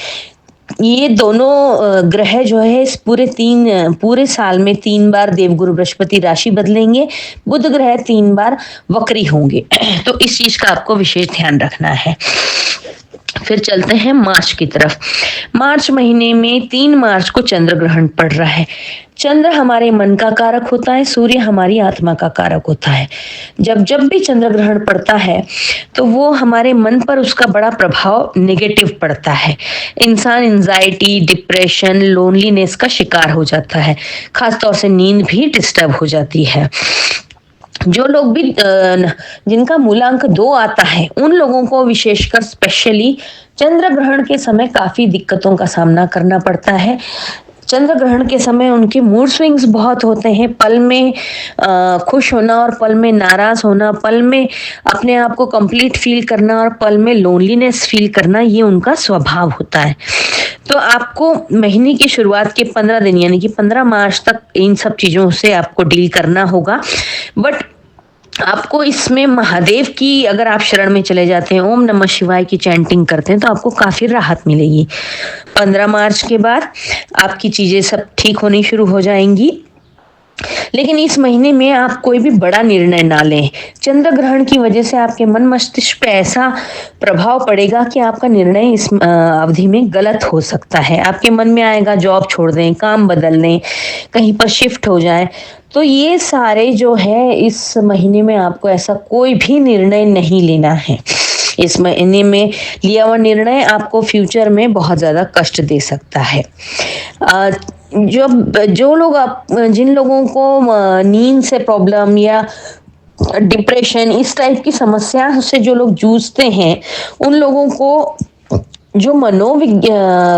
ये दोनों ग्रह जो है इस पूरे साल में 3 बार देवगुरु बृहस्पति राशि बदलेंगे, बुध ग्रह 3 बार वक्री होंगे। तो इस चीज का आपको विशेष ध्यान रखना है। फिर चलते हैं मार्च की तरफ। मार्च महीने में 3 मार्च को चंद्र ग्रहण पड़ रहा है। चंद्र हमारे मन का कारक होता है, सूर्य हमारी आत्मा का कारक होता है। जब भी चंद्र ग्रहण पड़ता है तो वो हमारे मन पर उसका बड़ा प्रभाव नेगेटिव पड़ता है। इंसान एंजाइटी, डिप्रेशन, लोनलीनेस का शिकार हो जाता है। खासतौर से नींद भी डिस्टर्ब हो जाती है। जो लोग भी जिनका मूलांक 2 आता है उन लोगों को विशेषकर स्पेशली चंद्र ग्रहण के समय काफी दिक्कतों का सामना करना पड़ता है। चंद्र ग्रहण के समय उनके मूड स्विंग्स बहुत होते हैं। पल में खुश होना और पल में नाराज होना, पल में अपने आप को कंप्लीट फील करना और पल में लोनलीनेस फील करना, ये उनका स्वभाव होता है। तो आपको महीने की शुरुआत के 15 दिन यानी कि 15 मार्च तक इन सब चीजों से आपको डील करना होगा। बट आपको इसमें महादेव की अगर आप शरण में चले जाते हैं, ओम नमः शिवाय की चैंटिंग करते हैं, तो आपको काफी राहत मिलेगी। 15 मार्च के बाद आपकी चीजें सब ठीक होनी शुरू हो जाएंगी। लेकिन इस महीने में आप कोई भी बड़ा निर्णय ना लें। चंद्र ग्रहण की वजह से आपके मन मस्तिष्क पे ऐसा प्रभाव पड़ेगा कि आपका निर्णय इस अवधि में गलत हो सकता है। आपके मन में आएगा जॉब छोड़ दें, काम बदल दें, कहीं पर शिफ्ट हो जाए। तो ये सारे जो है इस महीने में आपको ऐसा कोई भी निर्णय नहीं लेना है। इस महीने में लिया हुआ निर्णय आपको फ्यूचर में बहुत ज्यादा कष्ट दे सकता है। जिन लोगों को नींद से प्रॉब्लम या डिप्रेशन इस टाइप की समस्या से जो लोग जूझते हैं, उन लोगों को, जो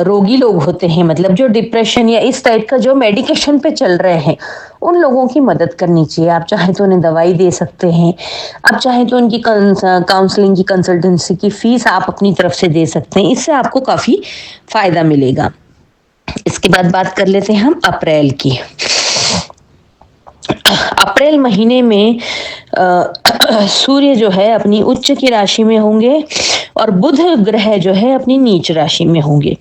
रोगी लोग होते हैं, मतलब जो डिप्रेशन या इस टाइप का जो मेडिकेशन पे चल रहे हैं, उन लोगों की मदद करनी चाहिए। आप चाहे तो उन्हें दवाई दे सकते हैं, आप चाहे तो उनकी काउंसलिंग की, कंसल्टेंसी की फीस आप अपनी तरफ से दे सकते हैं। इससे आपको काफी फायदा मिलेगा। इसके बाद बात कर लेते हैं हम अप्रैल की। अप्रैल महीने में सूर्य जो है अपनी उच्च की राशि में होंगे और बुध ग्रह जो है अपनी नीच राशि में होंगे।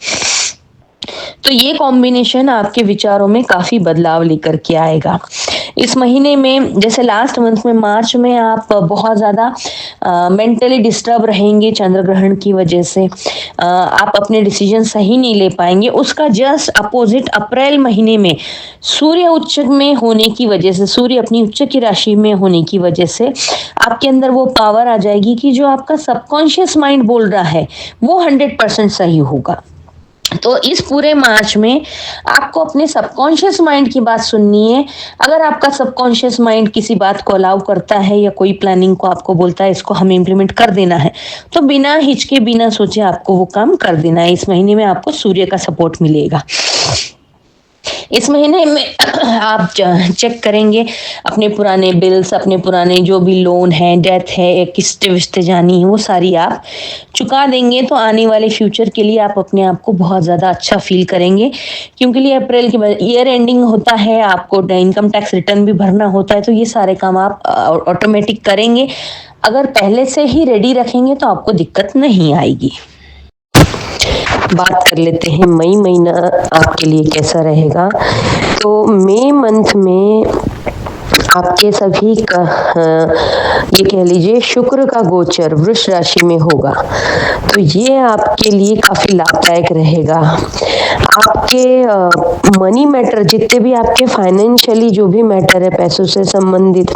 तो ये कॉम्बिनेशन आपके विचारों में काफी बदलाव लेकर के आएगा। इस महीने में, जैसे लास्ट मंथ में मार्च में आप बहुत ज्यादा मेंटली डिस्टर्ब रहेंगे चंद्र ग्रहण की वजह से, आप अपने डिसीजन सही नहीं ले पाएंगे। उसका जस्ट अपोजिट अप्रैल महीने में सूर्य उच्च में होने की वजह से, सूर्य अपनी उच्च की राशि में होने की वजह से आपके अंदर वो पावर आ जाएगी कि जो आपका सबकॉन्शियस माइंड बोल रहा है वो 100% सही होगा। तो इस पूरे मार्च में आपको अपने सबकॉन्शियस माइंड की बात सुननी है। अगर आपका सबकॉन्शियस माइंड किसी बात को अलाउ करता है या कोई प्लानिंग को आपको बोलता है इसको हमें इम्प्लीमेंट कर देना है, तो बिना हिचके, बिना सोचे आपको वो काम कर देना है। इस महीने में आपको सूर्य का सपोर्ट मिलेगा। इस महीने में आप चेक करेंगे अपने पुराने बिल्स, अपने पुराने जो भी लोन है, डेथ है, किस्तें विस्तें जानी है, वो सारी आप चुका देंगे। तो आने वाले फ्यूचर के लिए आप अपने आप को बहुत ज़्यादा अच्छा फील करेंगे। क्योंकि ये अप्रैल के बाद ईयर एंडिंग होता है, आपको इनकम टैक्स रिटर्न भी भरना होता है, तो ये सारे काम आप ऑटोमेटिक करेंगे। अगर पहले से ही रेडी रखेंगे तो आपको दिक्कत नहीं आएगी। बात कर लेते हैं मई महीना आपके लिए कैसा रहेगा। तो मई मंथ में आपके सभी का ये कह लीजिए शुक्र का गोचर वृष राशि में होगा, तो ये आपके लिए काफी लाभदायक रहेगा। आपके मनी मैटर, जितने भी आपके फाइनेंशियली जो भी मैटर है पैसों से संबंधित,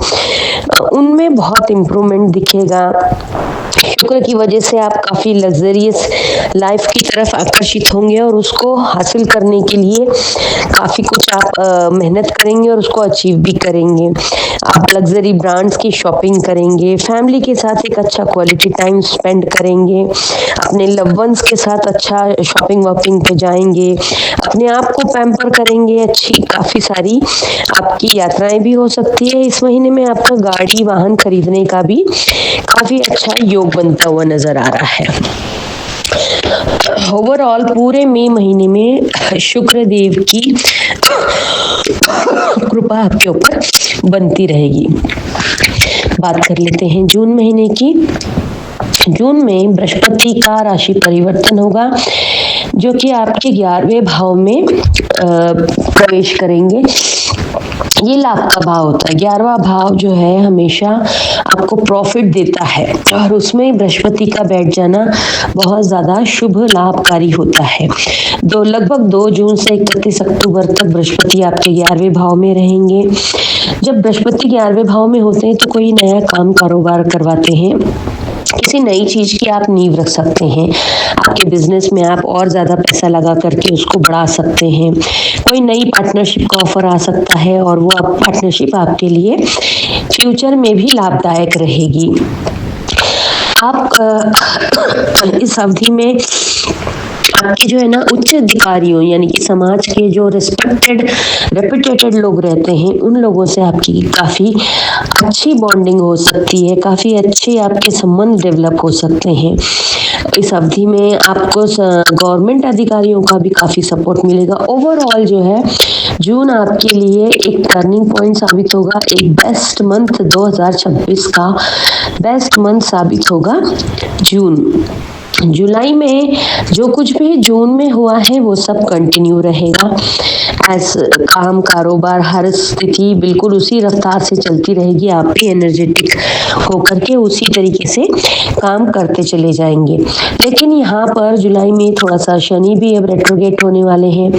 उनमें बहुत इम्प्रूवमेंट दिखेगा। शुक्र की वजह से आप काफी लग्जरियस लाइफ की तरफ आकर्षित होंगे और उसको हासिल करने के लिए काफी कुछ आप मेहनत करेंगे और उसको अचीव भी करेंगे। आप लग्जरी ब्रांड्स की शॉपिंग करेंगे, फैमिली के साथ एक अच्छा क्वालिटी टाइम स्पेंड करेंगे, अपने लव वंस के साथ अच्छा शॉपिंग वॉपिंग पे जाएंगे, अपने आप को पैम्पर करेंगे। अच्छी काफी सारी आपकी यात्राएं भी हो सकती है। इस महीने में आपका गाड़ी वाहन खरीदने का भी काफी अच्छा योग बनता हुआ नजर आ रहा है। ओवरऑल पूरे मई महीने में शुक्र देव की कृपा आपके ऊपर बनती रहेगी। बात कर लेते हैं जून महीने की। जून में बृहस्पति का राशि परिवर्तन होगा। जो कि आपके 11वें भाव में प्रवेश करेंगे। ये लाभ का भाव होता है। 11वां भाव जो है हमेशा आपको प्रॉफिट देता है और उसमें बृहस्पति का बैठ जाना बहुत ज्यादा शुभ लाभकारी होता है। लगभग 2 जून से 31 अक्टूबर तक बृहस्पति आपके 11वें भाव में रहेंगे। जब बृहस्पति 11वें भाव में होते हैं तो कोई नया काम कारोबार करवाते हैं, किसी नई चीज की आप नींव रख सकते हैं, आपके बिजनेस में आप और ज्यादा पैसा लगा करके उसको बढ़ा सकते हैं। कोई नई पार्टनरशिप का ऑफर आ सकता है और वो पार्टनरशिप आपके लिए फ्यूचर में भी लाभदायक रहेगी। आप इस अवधि में आपके जो है ना उच्च अधिकारियों यानी कि समाज के जो रेपुटेटेड लोग रहते हैं उन लोगों से आपकी काफी अच्छी बॉन्डिंग हो सकती है, काफी अच्छे आपके संबंध डेवलप हो सकते हैं। इस अवधि में आपको गवर्नमेंट अधिकारियों का भी काफी सपोर्ट मिलेगा। ओवरऑल जो है जून आपके लिए एक टर्निंग पॉइंट साबित होगा, एक बेस्ट मंथ 2026 का बेस्ट मंथ साबित होगा जून। जुलाई में जो कुछ भी जून में हुआ है वो सब कंटिन्यू रहेगा। काम कारोबार हर स्थिति बिल्कुल उसी रफ्तार से चलती रहेगी। आप भी एनर्जेटिक होकर के उसी तरीके से काम करते चले जाएंगे। लेकिन यहाँ पर जुलाई में थोड़ा सा शनि भी अब रेट्रोगेट होने वाले हैं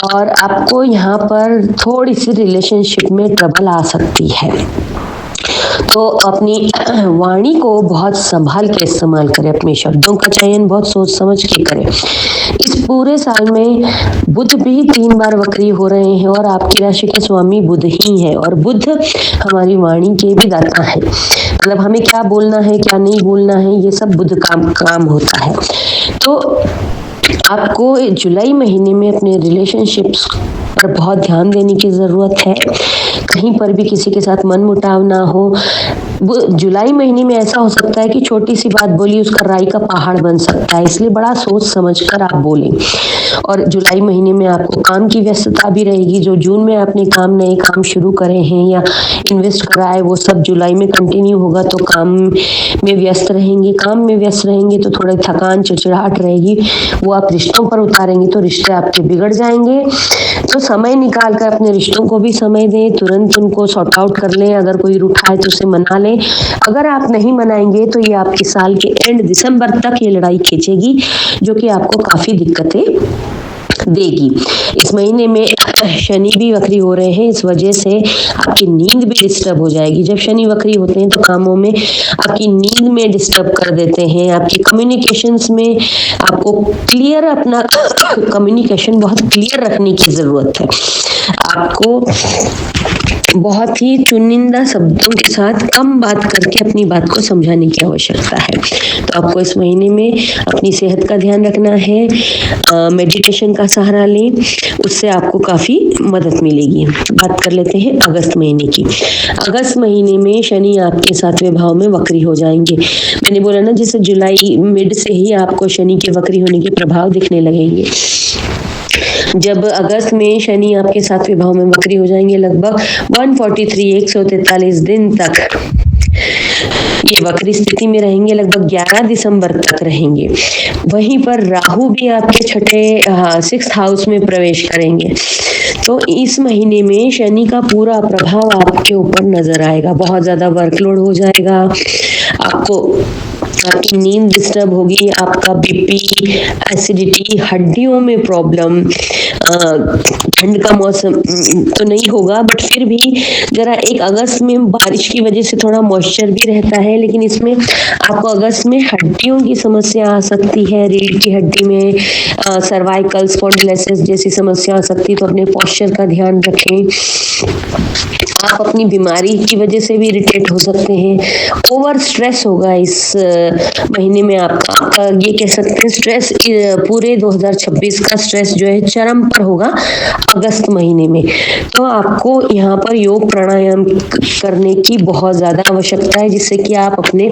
और आपको यहाँ पर थोड़ी सी रिलेशनशिप में ट्रबल आ सकती है, तो अपनी वाणी को बहुत संभाल के इस्तेमाल करें, अपने शब्दों का चयन बहुत सोच समझ के करें। इस पूरे साल में बुध भी 3 बार वक्री हो रहे हैं और आपकी राशि के स्वामी बुध ही है और बुध हमारी वाणी के भी दाता है। मतलब हमें क्या बोलना है क्या नहीं बोलना है ये सब बुध काम होता है। तो आपको जुलाई महीने में अपने रिलेशनशिप्स पर बहुत ध्यान देने की जरूरत है, कहीं पर भी किसी के साथ मनमुटाव ना हो। जुलाई महीने में ऐसा हो सकता है कि छोटी सी बात बोली उसका राई का पहाड़ बन सकता है, इसलिए बड़ा सोच समझकर आप बोलें। और जुलाई महीने में आपको काम की व्यस्तता भी रहेगी। जो जून में आपने नए काम शुरू करे हैं या इन्वेस्ट करा है वो सब जुलाई में कंटिन्यू होगा, तो काम में व्यस्त रहेंगे। काम में व्यस्त रहेंगे तो थोड़ा थकान चिड़चिड़ाहट रहेगी, वो आप रिश्तों पर उतारेंगे तो रिश्ते आपके बिगड़ जाएंगे। तो समय निकाल कर अपने रिश्तों को भी समय दें, तुरंत उनको सॉर्ट आउट कर लें। अगर कोई रूठा है तो उसे मना लें। अगर आप नहीं मनाएंगे तो ये आपके साल के एंड दिसंबर तक ये लड़ाई खींचेगी, जो कि आपको काफी दिक्कतें देगी। इस महीने में शनि भी वक्री हो रहे हैं, इस वजह से आपकी नींद भी डिस्टर्ब हो जाएगी। जब शनि वक्री होते हैं तो कामों में आपकी नींद में डिस्टर्ब कर देते हैं। आपकी कम्युनिकेशंस में आपको क्लियर अपना कम्युनिकेशन बहुत क्लियर रखने की जरूरत है। आपको बहुत ही चुनिंदा शब्दों के साथ कम बात करके अपनी बात को समझाने की आवश्यकता है। तो आपको इस महीने में अपनी सेहत का ध्यान रखना है, मेडिटेशन का सहारा लें, उससे आपको काफी मदद मिलेगी। बात कर लेते हैं अगस्त महीने की। अगस्त महीने में शनि आपके 7वें भाव में वक्री हो जाएंगे। मैंने बोला ना जैसे जुलाई मिड से ही आपको शनि के वक्री होने के प्रभाव दिखने लगेंगे। जब अगस्त में शनि आपके 7वें भाव में वक्री हो जाएंगे, लगभग 143 दिन तक ये वक्री स्थिति में रहेंगे, लगभग 11 दिसंबर तक रहेंगे। वहीं पर राहु भी आपके 6th हाउस में प्रवेश करेंगे। तो इस महीने में शनि का पूरा प्रभाव आपके ऊपर नजर आएगा। बहुत ज्यादा वर्कलोड हो जाएगा, आपकी नींद डिस्टर्ब होगी, आपका बीपी, एसिडिटी, हड्डियों में प्रॉब्लम। ठंड का मौसम तो नहीं होगा बट फिर भी जरा एक अगस्त में बारिश की वजह से थोड़ा मॉइस्चर भी रहता है, लेकिन इसमें आपको अगस्त में हड्डियों की समस्या आ सकती है। रीढ़ की हड्डी में सर्वाइकल स्पॉन्डिलोसिस जैसी समस्या आ सकती है, तो अपने पोस्चर का ध्यान रखें। आप अपनी बीमारी की वजह से भी इरिटेट हो सकते हैं। ओवर स्ट्रेस होगा इस महीने में आपका ये कह सकते हैं स्ट्रेस पूरे 2026 का स्ट्रेस जो है चरम पर होगा अगस्त महीने में। तो आपको यहाँ पर योग प्राणायाम करने की बहुत ज्यादा आवश्यकता है, जिससे कि आप अपने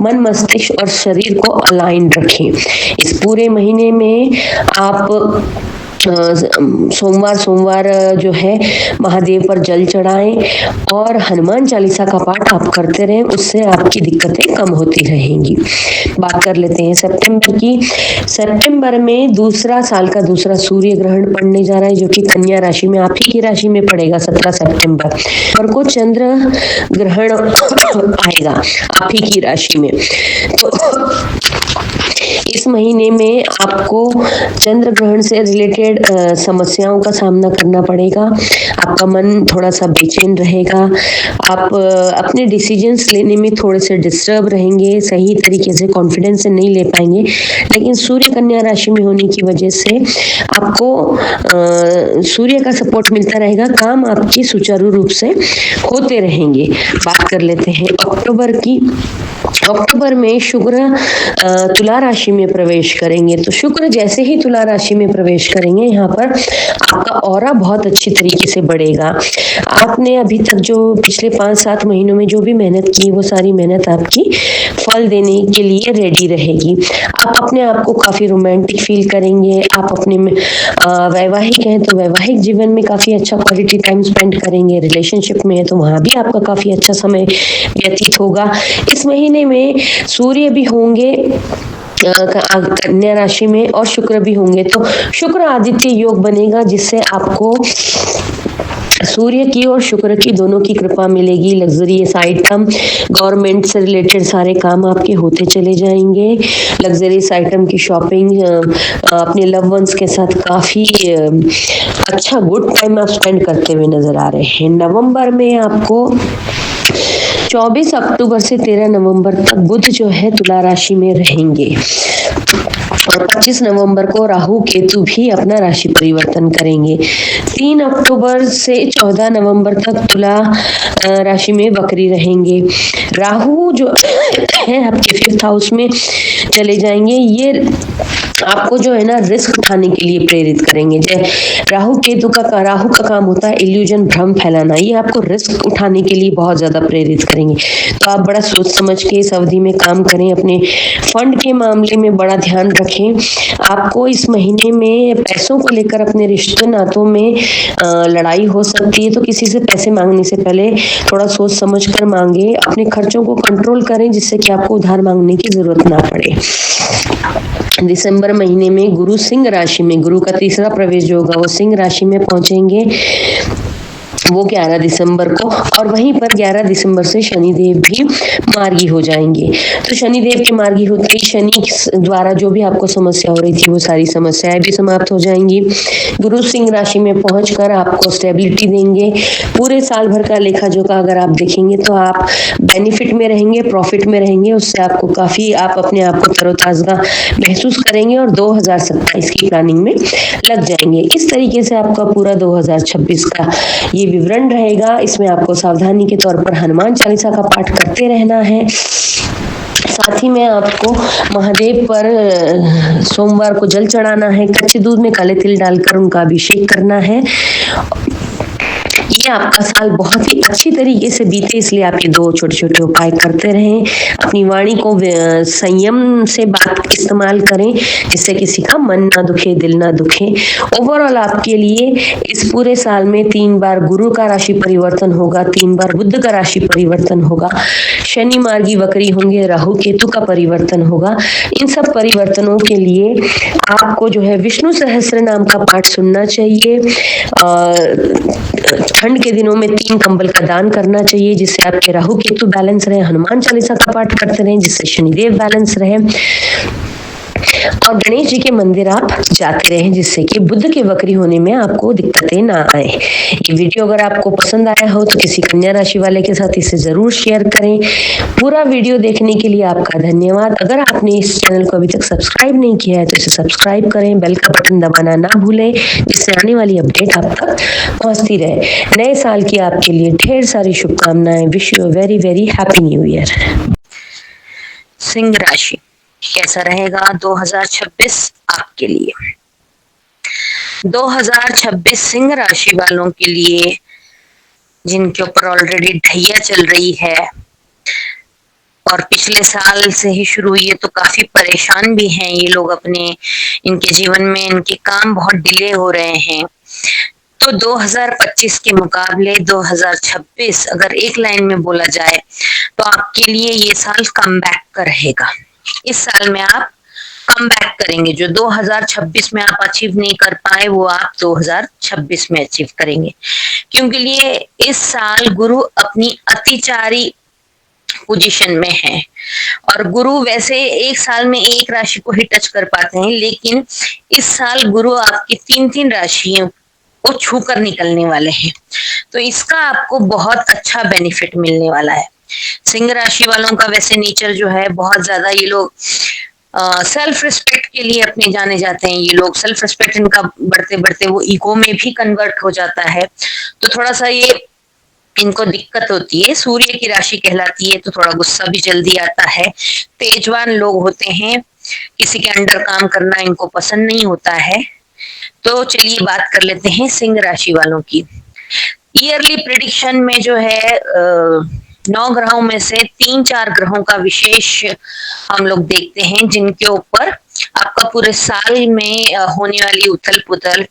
मन, मस्तिष्क और शरीर को अलाइन रखें। इस पूरे महीने में आप सोमवार जो है महादेव पर जल चढ़ाएं और हनुमान चालीसा का पाठ आप करते रहें, उससे आपकी दिक्कतें कम होती रहेंगी। बात कर लेते हैं सितंबर की। सितंबर में साल का दूसरा सूर्य ग्रहण पड़ने जा रहा है, जो कि कन्या राशि में, आप ही की राशि में पड़ेगा 17 सितंबर और को चंद्र ग्रहण आएगा आप ही की राशि में। तो इस महीने में आपको चंद्र ग्रहण से रिलेटेड समस्याओं का सामना करना पड़ेगा। आपका मन थोड़ा सा बेचैन रहेगा, आप अपने डिसीजंस लेने में थोड़े से डिस्टर्ब रहेंगे, सही तरीके से कॉन्फिडेंस से नहीं ले पाएंगे। लेकिन सूर्य कन्या राशि में होने की वजह से आपको सूर्य का सपोर्ट मिलता रहेगा, काम आपकी सुचारू रूप से होते रहेंगे। बात कर लेते हैं अक्टूबर की। अक्टूबर में शुक्र तुला राशि में प्रवेश करेंगे। तो शुक्र जैसे ही तुला राशि में प्रवेश करेंगे, यहाँ पर आपका ऑरा बहुत अच्छी तरीके से बढ़ेगा। आपने अभी तक जो पिछले 5-7 महीनों में जो भी मेहनत की, वो सारी मेहनत आपकी फल देने के लिए रेडी रहेगी। आप अपने आप को काफी रोमांटिक फील करेंगे। आप अपने वैवाहिक हैं तो वैवाहिक जीवन में काफी अच्छा क्वालिटी टाइम स्पेंड करेंगे। रिलेशनशिप में है तो वहां भी आपका काफी अच्छा समय व्यतीत होगा। इस महीने में सूर्य भी होंगे कन्या राशि में और शुक्र भी होंगे, तो शुक्र आदित्य योग बनेगा, जिससे आपको सूर्य की और शुक्र की दोनों की कृपा मिलेगी। लग्जरियस आइटम, गवर्नमेंट से रिलेटेड सारे काम आपके होते चले जाएंगे। लग्जरियस आइटम की शॉपिंग, अपने लव वंस के साथ काफी अच्छा गुड टाइम आप स्पेंड करते हुए नजर आ रहे हैं। नवंबर में आपको 24 अक्टूबर से 13 नवंबर तक बुध जो है तुला राशि में रहेंगे और 25 नवंबर को राहु केतु भी अपना राशि परिवर्तन करेंगे। 3 अक्टूबर से 14 नवंबर तक तुला राशि में वक्री रहेंगे। राहु जो है आपके 5th हाउस में चले जाएंगे। ये आपको जो है ना रिस्क उठाने के लिए प्रेरित करेंगे। राहु का काम होता है इल्यूजन, भ्रम फैलाना। ये आपको रिस्क उठाने के लिए बहुत ज्यादा प्रेरित करेंगे। तो आप बड़ा सोच समझ के इस अवधि में काम करें। अपने फंड के मामले में बड़ा ध्यान रखें। आपको इस महीने में पैसों को लेकर अपने रिश्ते नातों में लड़ाई हो सकती है, तो किसी से पैसे मांगने से पहले थोड़ा सोच समझ कर मांगे। अपने खर्चों को कंट्रोल करें, जिससे कि आपको उधार मांगने की जरूरत ना पड़े। दिसंबर महीने में गुरु सिंह राशि में, गुरु का तीसरा प्रवेश जो होगा वो सिंह राशि में पहुंचेंगे, वो 11 दिसंबर को। और वहीं पर 11 दिसंबर से शनिदेव भी मार्गी हो जाएंगे। तो शनिदेव के मार्गी होते ही शनि द्वारा जो भी आपको समस्या हो रही थी, वो सारी समस्याएं भी समाप्त हो जाएंगी। गुरु सिंह राशि में पहुंचकर आपको स्टेबिलिटी देंगे। पूरे साल भर का लेखा जोखा अगर आप देखेंगे तो आप बेनिफिट में रहेंगे, प्रॉफिट में रहेंगे। उससे आपको काफी, आप अपने आप को तरोताजा महसूस करेंगे और 2027 की प्लानिंग में लग जाएंगे। इस तरीके से आपका पूरा 2026 का ये विवरण रहेगा। इसमें आपको सावधानी के तौर पर हनुमान चालीसा का पाठ करते रहना है। साथ ही में आपको महादेव पर सोमवार को जल चढ़ाना है। कच्चे दूध में काले तिल डालकर उनका अभिषेक करना है। ये आपका साल बहुत ही अच्छी तरीके से बीते, इसलिए आप ये 2 छोटे-छोटे उपाय करते रहें। अपनी वाणी को संयम से बात इस्तेमाल करें, जिससे किसी का मन ना दुखे, दिल ना दुखे। ओवरऑल आपके लिए इस पूरे साल में 3 बार गुरु का राशि परिवर्तन होगा, 3 बार बुध का राशि परिवर्तन होगा, शनि मार्गी वक्री होंगे, राहु केतु का परिवर्तन होगा। इन सब परिवर्तनों के लिए आपको जो है विष्णु सहस्त्र नाम का पाठ सुनना चाहिए। ठंड के दिनों में 3 कंबल का दान करना चाहिए, जिससे आपके राहु केतु बैलेंस रहे। हनुमान चालीसा का पाठ करते रहें, जिससे शनिदेव बैलेंस रहे। और गणेश जी के मंदिर आप जाते रहें, जिससे कि बुध के वक्री होने में आपको दिक्कतें ना आए। ये वीडियो अगर आपको पसंद आया हो तो किसी कन्या राशि वाले के साथ इसे जरूर शेयर करें। पूरा वीडियो देखने के लिए आपका धन्यवाद। अगर आपने इस चैनल को अभी तक सब्सक्राइब नहीं किया है तो इसे सब्सक्राइब करें, बेल का बटन दबाना ना भूलें, जिससे आने वाली अपडेट आप तक पहुंचती रहे। नए साल की आपके लिए ढेर सारी शुभकामनाएं। Wish you a very very happy new year. Singh राशि कैसा रहेगा 2026 आपके लिए? 2026 सिंह राशि वालों के लिए, जिनके ऊपर ऑलरेडी ढैया चल रही है और पिछले साल से ही शुरू हुई है, तो काफी परेशान भी हैं ये लोग अपने, इनके जीवन में इनके काम बहुत डिले हो रहे हैं। तो 2025 के मुकाबले 2026 अगर एक लाइन में बोला जाए तो आपके लिए ये साल कमबैक का रहेगा। इस साल में आप कम बैक करेंगे, जो 2026 में आप अचीव नहीं कर पाए वो आप 2026 में अचीव करेंगे, क्योंकि लिए इस साल गुरु अपनी अतिचारी पोजीशन में है। और गुरु वैसे एक साल में एक राशि को ही टच कर पाते हैं, लेकिन इस साल गुरु आपकी 3-3 राशियों को छू कर निकलने वाले हैं, तो इसका आपको बहुत अच्छा बेनिफिट मिलने वाला है। सिंह राशि वालों का वैसे नेचर जो है बहुत ज्यादा, ये लोग सेल्फ रिस्पेक्ट के लिए अपने जाने जाते हैं। ये लोग सेल्फ रिस्पेक्ट इनका बढ़ते बढ़ते वो ईगो में भी कन्वर्ट हो जाता है, तो थोड़ा सा ये इनको दिक्कत होती है। सूर्य की राशि कहलाती है, तो थोड़ा गुस्सा भी जल्दी आता है। तेजवान लोग होते हैं, किसी के अंडर काम करना इनको पसंद नहीं होता है। तो चलिए बात कर लेते हैं सिंह राशि वालों की। ईयरली प्रेडिक्शन में जो है 9 ग्रहों में से 3-4 ग्रहों का विशेष हम लोग देखते हैं, जिनके ऊपर आपका पूरे साल में होने वाली उथल पुथल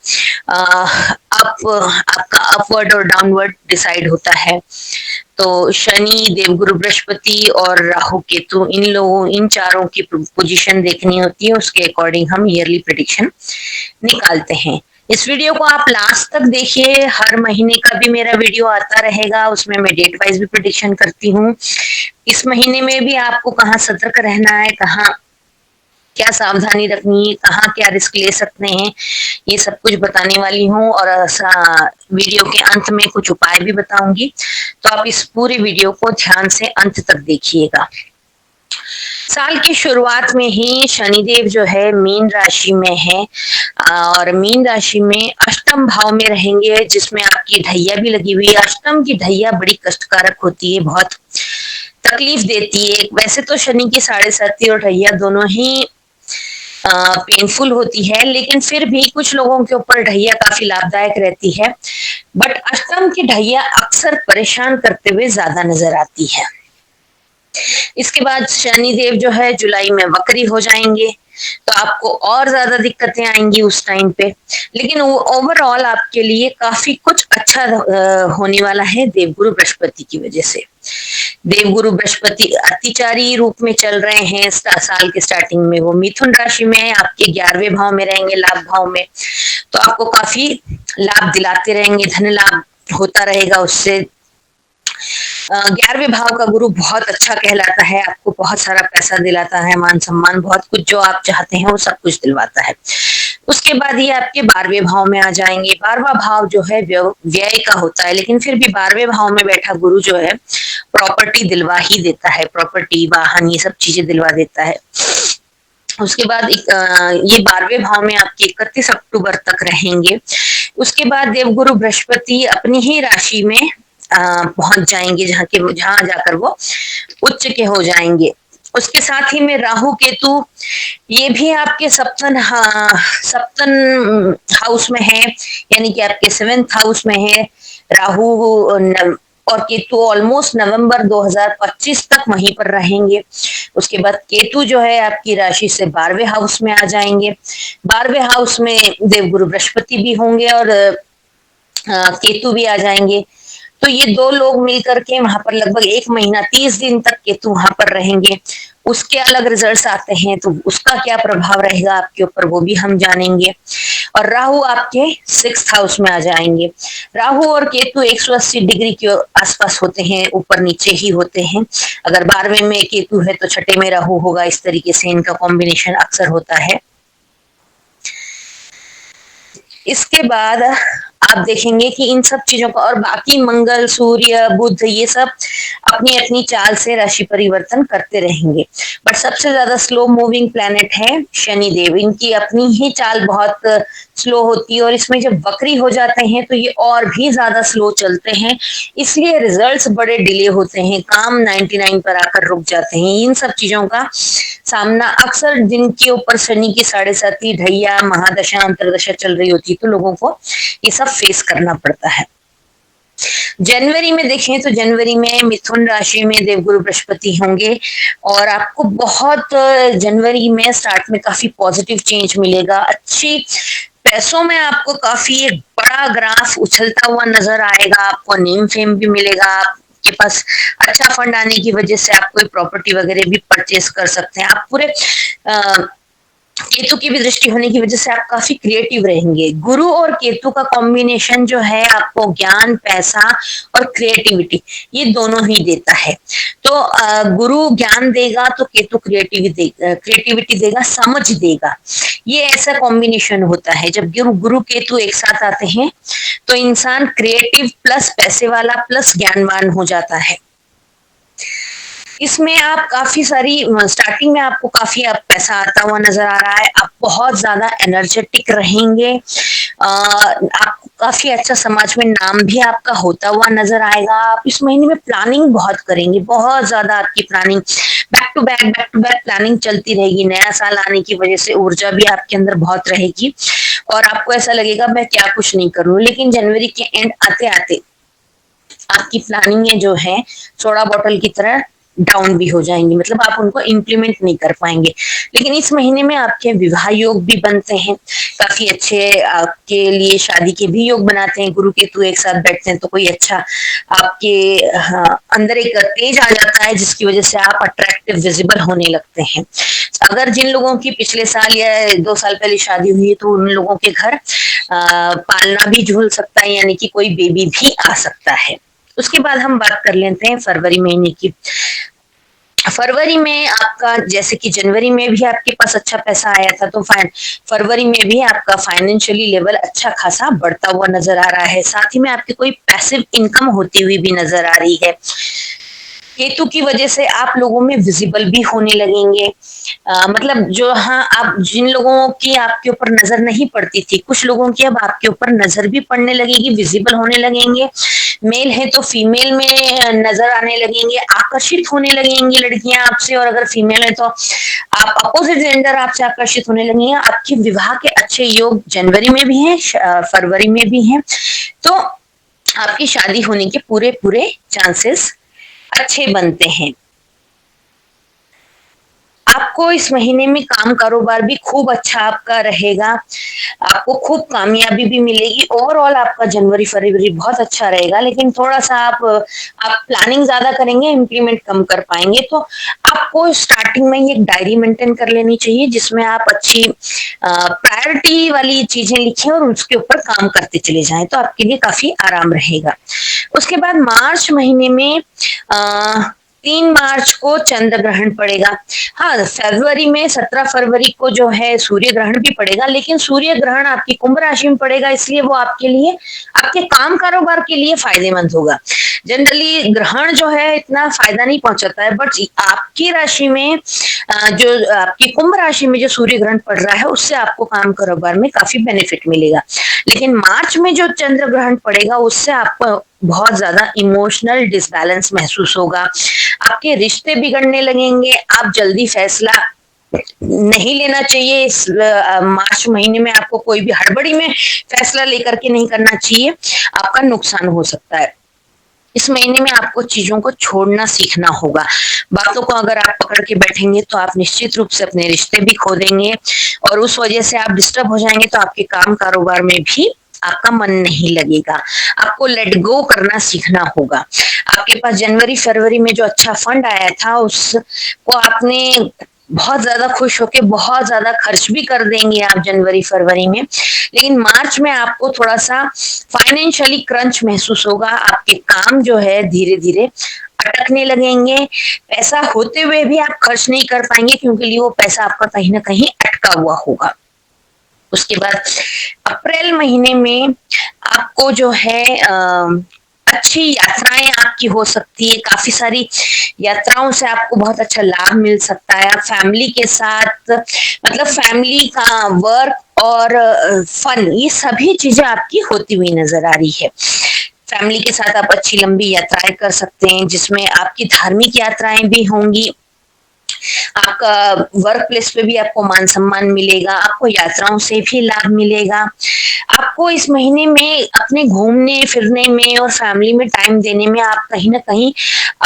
आपका अपवर्ड और डाउनवर्ड डिसाइड होता है। तो शनि, देवगुरु बृहस्पति और राहु केतु, इन चारों की पोजीशन देखनी होती है, उसके अकॉर्डिंग हम ईयरली प्रेडिक्शन निकालते हैं। इस वीडियो को आप लास्ट तक देखिए, हर महीने का भी मेरा वीडियो आता रहेगा, उसमें मैं डेट वाइज भी प्रेडिक्शन करती हूँ। इस महीने में भी आपको कहाँ सतर्क रहना है, कहाँ क्या सावधानी रखनी है, कहाँ क्या रिस्क ले सकते हैं, ये सब कुछ बताने वाली हूँ। और वीडियो के अंत में कुछ उपाय भी बताऊंगी, तो आप इस पूरे वीडियो को ध्यान से अंत तक देखिएगा। साल की शुरुआत में ही शनिदेव जो है मीन राशि में है, और मीन राशि में अष्टम भाव में रहेंगे, जिसमें आपकी ढैया भी लगी हुई है। अष्टम की ढैया बड़ी कष्टकारक होती है, बहुत तकलीफ देती है। वैसे तो शनि की 7.5 और ढैया दोनों ही पेनफुल होती है, लेकिन फिर भी कुछ लोगों के ऊपर ढैया काफी लाभदायक रहती है। बट अष्टम की ढैया अक्सर परेशान करते हुए ज्यादा नजर आती है। इसके बाद शनिदेव जो है जुलाई में वक्री हो जाएंगे, तो आपको और ज्यादा दिक्कतें आएंगी उस टाइम पे, लेकिन ओवरऑल आपके लिए काफी कुछ अच्छा होने वाला है देवगुरु बृहस्पति की वजह से। देवगुरु बृहस्पति अतिचारी रूप में चल रहे हैं साल के स्टार्टिंग में। वो मिथुन राशि में है, आपके 11वें भाव में रहेंगे, लाभ भाव में, तो आपको काफी लाभ दिलाते रहेंगे, धन लाभ होता रहेगा उससे। 11वें भाव का गुरु बहुत अच्छा कहलाता है, आपको बहुत सारा पैसा दिलाता है, मान सम्मान, बहुत कुछ जो आप चाहते हैं वो सब कुछ दिलवाता है। उसके बाद ये आपके 12वें भाव में आ जाएंगे। 12वां भाव जो है व्यय का होता है, लेकिन फिर भी 12वें भाव में बैठा गुरु जो है प्रॉपर्टी दिलवा ही देता है, प्रॉपर्टी, वाहन, ये सब चीजें दिलवा देता है। उसके बाद ये 12वें भाव में आपके 31 अक्टूबर तक रहेंगे। उसके बाद देवगुरु बृहस्पति अपनी ही राशि में पहुंच जाएंगे, जहां जाकर वो उच्च के हो जाएंगे। उसके साथ ही में राहु केतु, ये भी आपके सप्तम हाउस में है, यानी कि आपके 7th हाउस में है। राहु और केतु ऑलमोस्ट नवंबर 2025 तक वहीं पर रहेंगे। उसके बाद केतु जो है आपकी राशि से 12वें हाउस में आ जाएंगे। 12वें हाउस में देवगुरु बृहस्पति भी होंगे और केतु भी आ जाएंगे। तो ये 2 लोग मिलकर के वहां पर लगभग 1 महीना 30 दिन तक केतु वहां पर रहेंगे। उसके अलग रिजल्ट्स आते हैं, तो उसका क्या प्रभाव रहेगा आपके ऊपर वो भी हम जानेंगे। और राहु आपके 6th हाउस में आ जाएंगे। राहु और केतु 180 डिग्री के आसपास होते हैं, ऊपर नीचे ही होते हैं। अगर 12वें में केतु है तो 6ठे में राहु होगा, इस तरीके से इनका कॉम्बिनेशन अक्सर होता है। इसके बाद आप देखेंगे कि इन सब चीजों का, और बाकी मंगल, सूर्य, बुध, ये सब अपनी अपनी चाल से राशि परिवर्तन करते रहेंगे। बट सबसे ज्यादा स्लो मूविंग प्लैनेट है शनि देव, इनकी अपनी ही चाल बहुत स्लो होती है, और इसमें जब वक्री हो जाते हैं तो ये और भी ज्यादा स्लो चलते हैं, इसलिए रिजल्ट्स बड़े डिले होते हैं, काम 99 पर आकर रुक जाते हैं। इन सब चीजों का सामना अक्सर जिनके ऊपर शनि की 7.5 ढैया, महादशा, अंतरदशा चल रही होती है, तो लोगों को ये सब फेस करना पड़ता है। जनवरी में देखें तो जनवरी में मिथुन राशि में देवगुरु बृहस्पति होंगे और आपको बहुत जनवरी में स्टार्ट में काफी पॉजिटिव चेंज मिलेगा। अच्छी पैसों में आपको काफी एक बड़ा ग्राफ उछलता हुआ नजर आएगा। आपको नेम फेम भी मिलेगा। आपके पास अच्छा फंड आने की वजह से आप कोई प्रॉपर्टी वगैरह भी परचेस कर सकते हैं। आप पूरे केतु की भी दृष्टि होने की वजह से आप काफी क्रिएटिव रहेंगे। गुरु और केतु का कॉम्बिनेशन जो है आपको ज्ञान, पैसा और क्रिएटिविटी ये दोनों ही देता है। तो गुरु ज्ञान देगा तो केतु क्रिएटिविटी देगा, समझ देगा। ये ऐसा कॉम्बिनेशन होता है। जब गुरु केतु एक साथ आते हैं तो इंसान क्रिएटिव प्लस पैसे वाला प्लस ज्ञानवान हो जाता है। इसमें आप काफी सारी स्टार्टिंग में आपको काफी पैसा आता हुआ नजर आ रहा है। आप बहुत ज्यादा एनर्जेटिक रहेंगे। आपको काफी अच्छा समाज में नाम भी आपका होता हुआ नजर आएगा। आप इस महीने में प्लानिंग बहुत करेंगे, बहुत ज्यादा आपकी planning back to back planning चलती रहेगी। नया साल आने की वजह से ऊर्जा भी आपके अंदर बहुत रहेगी और आपको ऐसा लगेगा मैं क्या कुछ नहीं करूं। लेकिन जनवरी के एंड आते आते आपकी प्लानिंग जो है सोडा बॉटल की तरह डाउन भी हो जाएंगे, मतलब आप उनको इम्प्लीमेंट नहीं कर पाएंगे। लेकिन इस महीने में आपके विवाह योग भी बनते हैं, काफी अच्छे आपके लिए शादी के भी योग बनाते हैं। गुरु केतु एक साथ बैठते हैं तो कोई अच्छा आपके अंदर एक तेज आ जाता है जिसकी वजह से आप अट्रैक्टिव विजिबल होने लगते हैं। अगर जिन लोगों की पिछले साल या 2 साल पहले शादी हुई है तो उन लोगों के घर पालना भी झूल सकता है, यानी कि कोई बेबी भी आ सकता है। उसके बाद हम बात कर लेते हैं फरवरी महीने की। फरवरी में आपका, जैसे कि जनवरी में भी आपके पास अच्छा पैसा आया था तो फरवरी में भी आपका फाइनेंशियली लेवल अच्छा खासा बढ़ता हुआ नजर आ रहा है। साथ ही में आपकी कोई पैसिव इनकम होती हुई भी नजर आ रही है। केतु की वजह से आप लोगों में विजिबल भी होने लगेंगे। मतलब जो आप जिन लोगों की आपके ऊपर नजर नहीं पड़ती थी, कुछ लोगों की अब आपके ऊपर नजर भी पड़ने लगेगी, विजिबल होने लगेंगे। मेल है तो फीमेल में नजर आने लगेंगे, आकर्षित होने लगेंगी लड़कियां आपसे, और अगर फीमेल है तो आप अपोजिट जेंडर आपसे आकर्षित होने लगेंगे। आपके विवाह के अच्छे योग जनवरी में भी हैं, फरवरी में भी हैं, तो आपकी शादी होने के पूरे चांसेस अच्छे बनते हैं। आपको इस महीने में काम कारोबार भी खूब अच्छा आपका रहेगा। आपको खूब कामयाबी भी मिलेगी। ओवरऑल आपका जनवरी फरवरी बहुत अच्छा रहेगा। लेकिन थोड़ा सा आप प्लानिंग ज्यादा करेंगे, इम्प्लीमेंट कम कर पाएंगे। तो आपको स्टार्टिंग में एक डायरी मेंटेन कर लेनी चाहिए जिसमें आप अच्छी प्रायोरिटी वाली चीजें लिखें और उसके ऊपर काम करते चले जाएं, तो आपके लिए काफी आराम रहेगा। उसके बाद मार्च महीने में 3 मार्च को चंद्र ग्रहण पड़ेगा। हाँ, फरवरी में 17 फरवरी को जो है सूर्य ग्रहण भी पड़ेगा, लेकिन सूर्य ग्रहण आपकी कुंभ राशि में पड़ेगा, इसलिए वो आपके लिए, आपके काम कारोबार के लिए फायदेमंद होगा। जनरली ग्रहण जो है इतना फायदा नहीं पहुंचाता है, बट आपकी राशि में जो आपकी कुंभ राशि में जो सूर्य ग्रहण पड़ रहा है उससे आपको काम कारोबार में काफी बेनिफिट मिलेगा। लेकिन मार्च में जो चंद्र ग्रहण पड़ेगा उससे आपको बहुत ज्यादा इमोशनल डिसबैलेंस महसूस होगा। आपके रिश्ते बिगड़ने लगेंगे। आप जल्दी फैसला नहीं लेना चाहिए। इस मार्च महीने में आपको कोई भी हड़बड़ी में फैसला लेकर के नहीं करना चाहिए, आपका नुकसान हो सकता है। इस महीने में आपको चीजों को छोड़ना सीखना होगा। बातों को अगर आप पकड़ के बैठेंगे तो आप निश्चित रूप से अपने रिश्ते भी खो देंगे और उस वजह से आप डिस्टर्ब हो जाएंगे, तो आपके काम कारोबार में भी आपका मन नहीं लगेगा। आपको लेट गो करना सीखना होगा। आपके पास जनवरी फरवरी में जो अच्छा फंड आया था उसको आपने बहुत ज्यादा खुश होके बहुत ज्यादा खर्च भी कर देंगे आप जनवरी फरवरी में। लेकिन मार्च में आपको थोड़ा सा फाइनेंशियली क्रंच महसूस होगा। आपके काम जो है धीरे धीरे अटकने लगेंगे। पैसा होते हुए भी आप खर्च नहीं कर पाएंगे क्योंकि वो पैसा आपका कहीं ना कहीं अटका हुआ होगा। उसके बाद अप्रैल महीने में आपको जो है अच्छी यात्राएं आपकी हो सकती है। काफी सारी यात्राओं से आपको बहुत अच्छा लाभ मिल सकता है। आप फैमिली के साथ, मतलब फैमिली का वर्क और फन, ये सभी चीजें आपकी होती हुई नजर आ रही है। फैमिली के साथ आप अच्छी लंबी यात्राएं कर सकते हैं जिसमें आपकी धार्मिक यात्राएं भी होंगी। आपका वर्क प्लेस पे भी आपको मान सम्मान मिलेगा, आपको यात्राओं से भी लाभ मिलेगा। आपको इस महीने में अपने घूमने फिरने में और फैमिली में टाइम देने में आप कहीं ना कहीं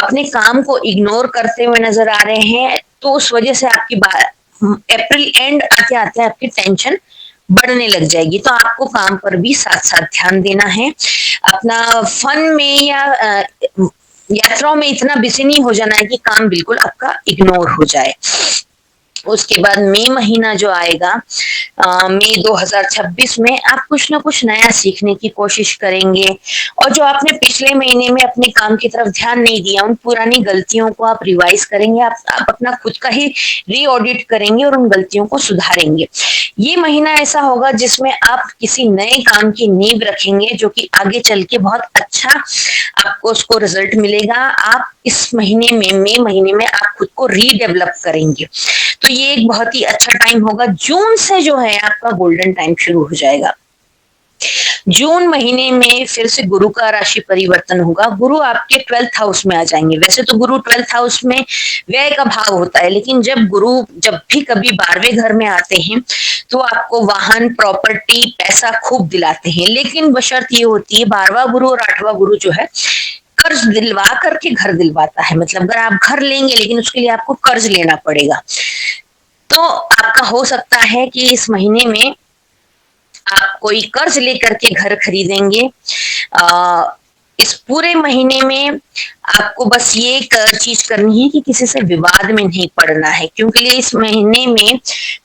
अपने काम को इग्नोर करते हुए नजर आ रहे हैं, तो उस वजह से आपकी अप्रैल एंड आते आते आपकी टेंशन बढ़ने लग जाएगी। तो आपको काम पर भी साथ साथ ध्यान देना है। अपना फन में या यात्राओं में इतना बिजी नहीं हो जाना है कि काम बिल्कुल आपका इग्नोर हो जाए। उसके बाद मई महीना जो आएगा, मई 2026 में आप कुछ ना कुछ नया सीखने की कोशिश करेंगे, और जो आपने पिछले महीने में अपने काम की तरफ ध्यान नहीं दिया, उन पुरानी गलतियों को आप रिवाइज करेंगे, आप अपना खुद का ही री ऑडिट करेंगे और उन गलतियों को सुधारेंगे। ये महीना ऐसा होगा जिसमें आप किसी नए काम की नींव रखेंगे, जो कि आगे चल के बहुत अच्छा आपको उसको रिजल्ट मिलेगा। आप इस महीने में, मई महीने में आप खुद को रीडेवलप करेंगे, तो ये एक बहुत ही अच्छा टाइम होगा। जून से जो है आपका गोल्डन टाइम शुरू हो जाएगा। जून महीने में फिर से गुरु का राशि परिवर्तन होगा। गुरु आपके 12th हाउस में आ जाएंगे। वैसे तो गुरु 12th हाउस में व्यय का भाव होता है, लेकिन जब गुरु जब भी कभी 12वें घर में आते हैं तो आपको वाहन, प्रॉपर्टी, पैसा खूब दिलाते हैं, लेकिन बशर्त ये होती है 12वां गुरु और 8वां गुरु जो है कर्ज दिलवा करके घर दिलवाता है। मतलब अगर आप घर लेंगे लेकिन उसके लिए आपको कर्ज लेना पड़ेगा। तो आपका हो सकता है कि इस महीने में आप कोई कर्ज लेकर के घर खरीदेंगे। इस पूरे महीने में आपको बस ये चीज करनी है कि किसी से विवाद में नहीं पड़ना है, क्योंकि इस महीने में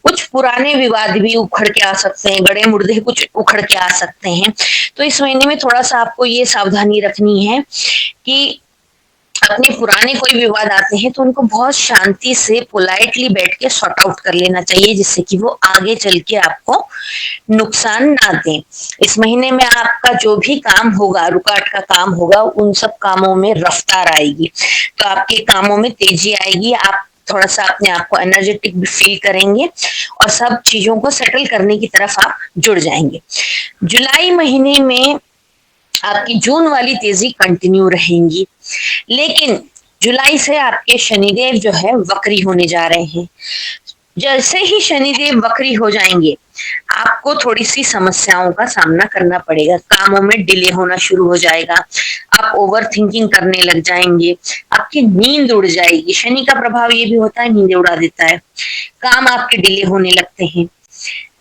कुछ पुराने विवाद भी उखड़ के आ सकते हैं, बड़े मुर्दे कुछ उखड़ के आ सकते हैं। तो इस महीने में थोड़ा सा आपको ये सावधानी रखनी है कि अपने पुराने कोई विवाद आते हैं तो उनको बहुत शांति से पोलाइटली बैठ के सॉर्ट आउट कर लेना चाहिए, जिससे कि वो आगे चल के आपको नुकसान ना दें। इस महीने में आपका जो भी काम होगा, रुकावट का काम होगा, उन सब कामों में रफ्तार आएगी, तो आपके कामों में तेजी आएगी। आप थोड़ा सा अपने आप को एनर्जेटिक भी फील करेंगे और सब चीजों को सेटल करने की तरफ आप जुड़ जाएंगे। जुलाई महीने में आपकी जून वाली तेजी कंटिन्यू रहेंगी, लेकिन जुलाई से आपके शनिदेव जो है वक्री होने जा रहे हैं। जैसे ही शनिदेव वक्री हो जाएंगे, आपको थोड़ी सी समस्याओं का सामना करना पड़ेगा। कामों में डिले होना शुरू हो जाएगा, आप ओवर थिंकिंग करने लग जाएंगे, आपकी नींद उड़ जाएगी। शनि का प्रभाव ये भी होता है, नींद उड़ा देता है, काम आपके डिले होने लगते हैं।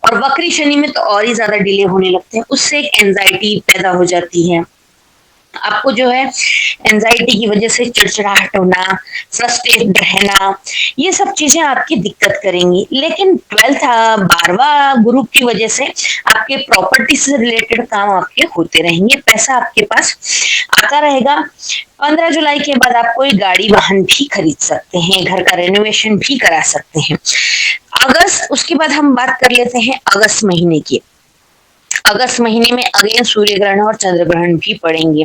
और वक्री शनि में तो और ही ज्यादा डिले होने लगते हैं, उससे एक एंजाइटी पैदा हो जाती है। आपको जो है एंजाइटी की वजह से चिड़चिड़ाहट होना, फ्रस्ट्रेट रहना, ये सब चीजें आपकी दिक्कत करेंगी। लेकिन 12वां गुरु की वजह से आपके प्रॉपर्टी से रिलेटेड काम आपके होते रहेंगे, पैसा आपके पास आता रहेगा। 15 जुलाई के बाद आप कोई गाड़ी वाहन भी खरीद सकते हैं, घर का रेनोवेशन भी करा सकते हैं। अगस्त, उसके बाद हम बात कर लेते हैं अगस्त महीने की। अगस्त महीने में अगेन सूर्य ग्रहण और चंद्र ग्रहण भी पड़ेंगे।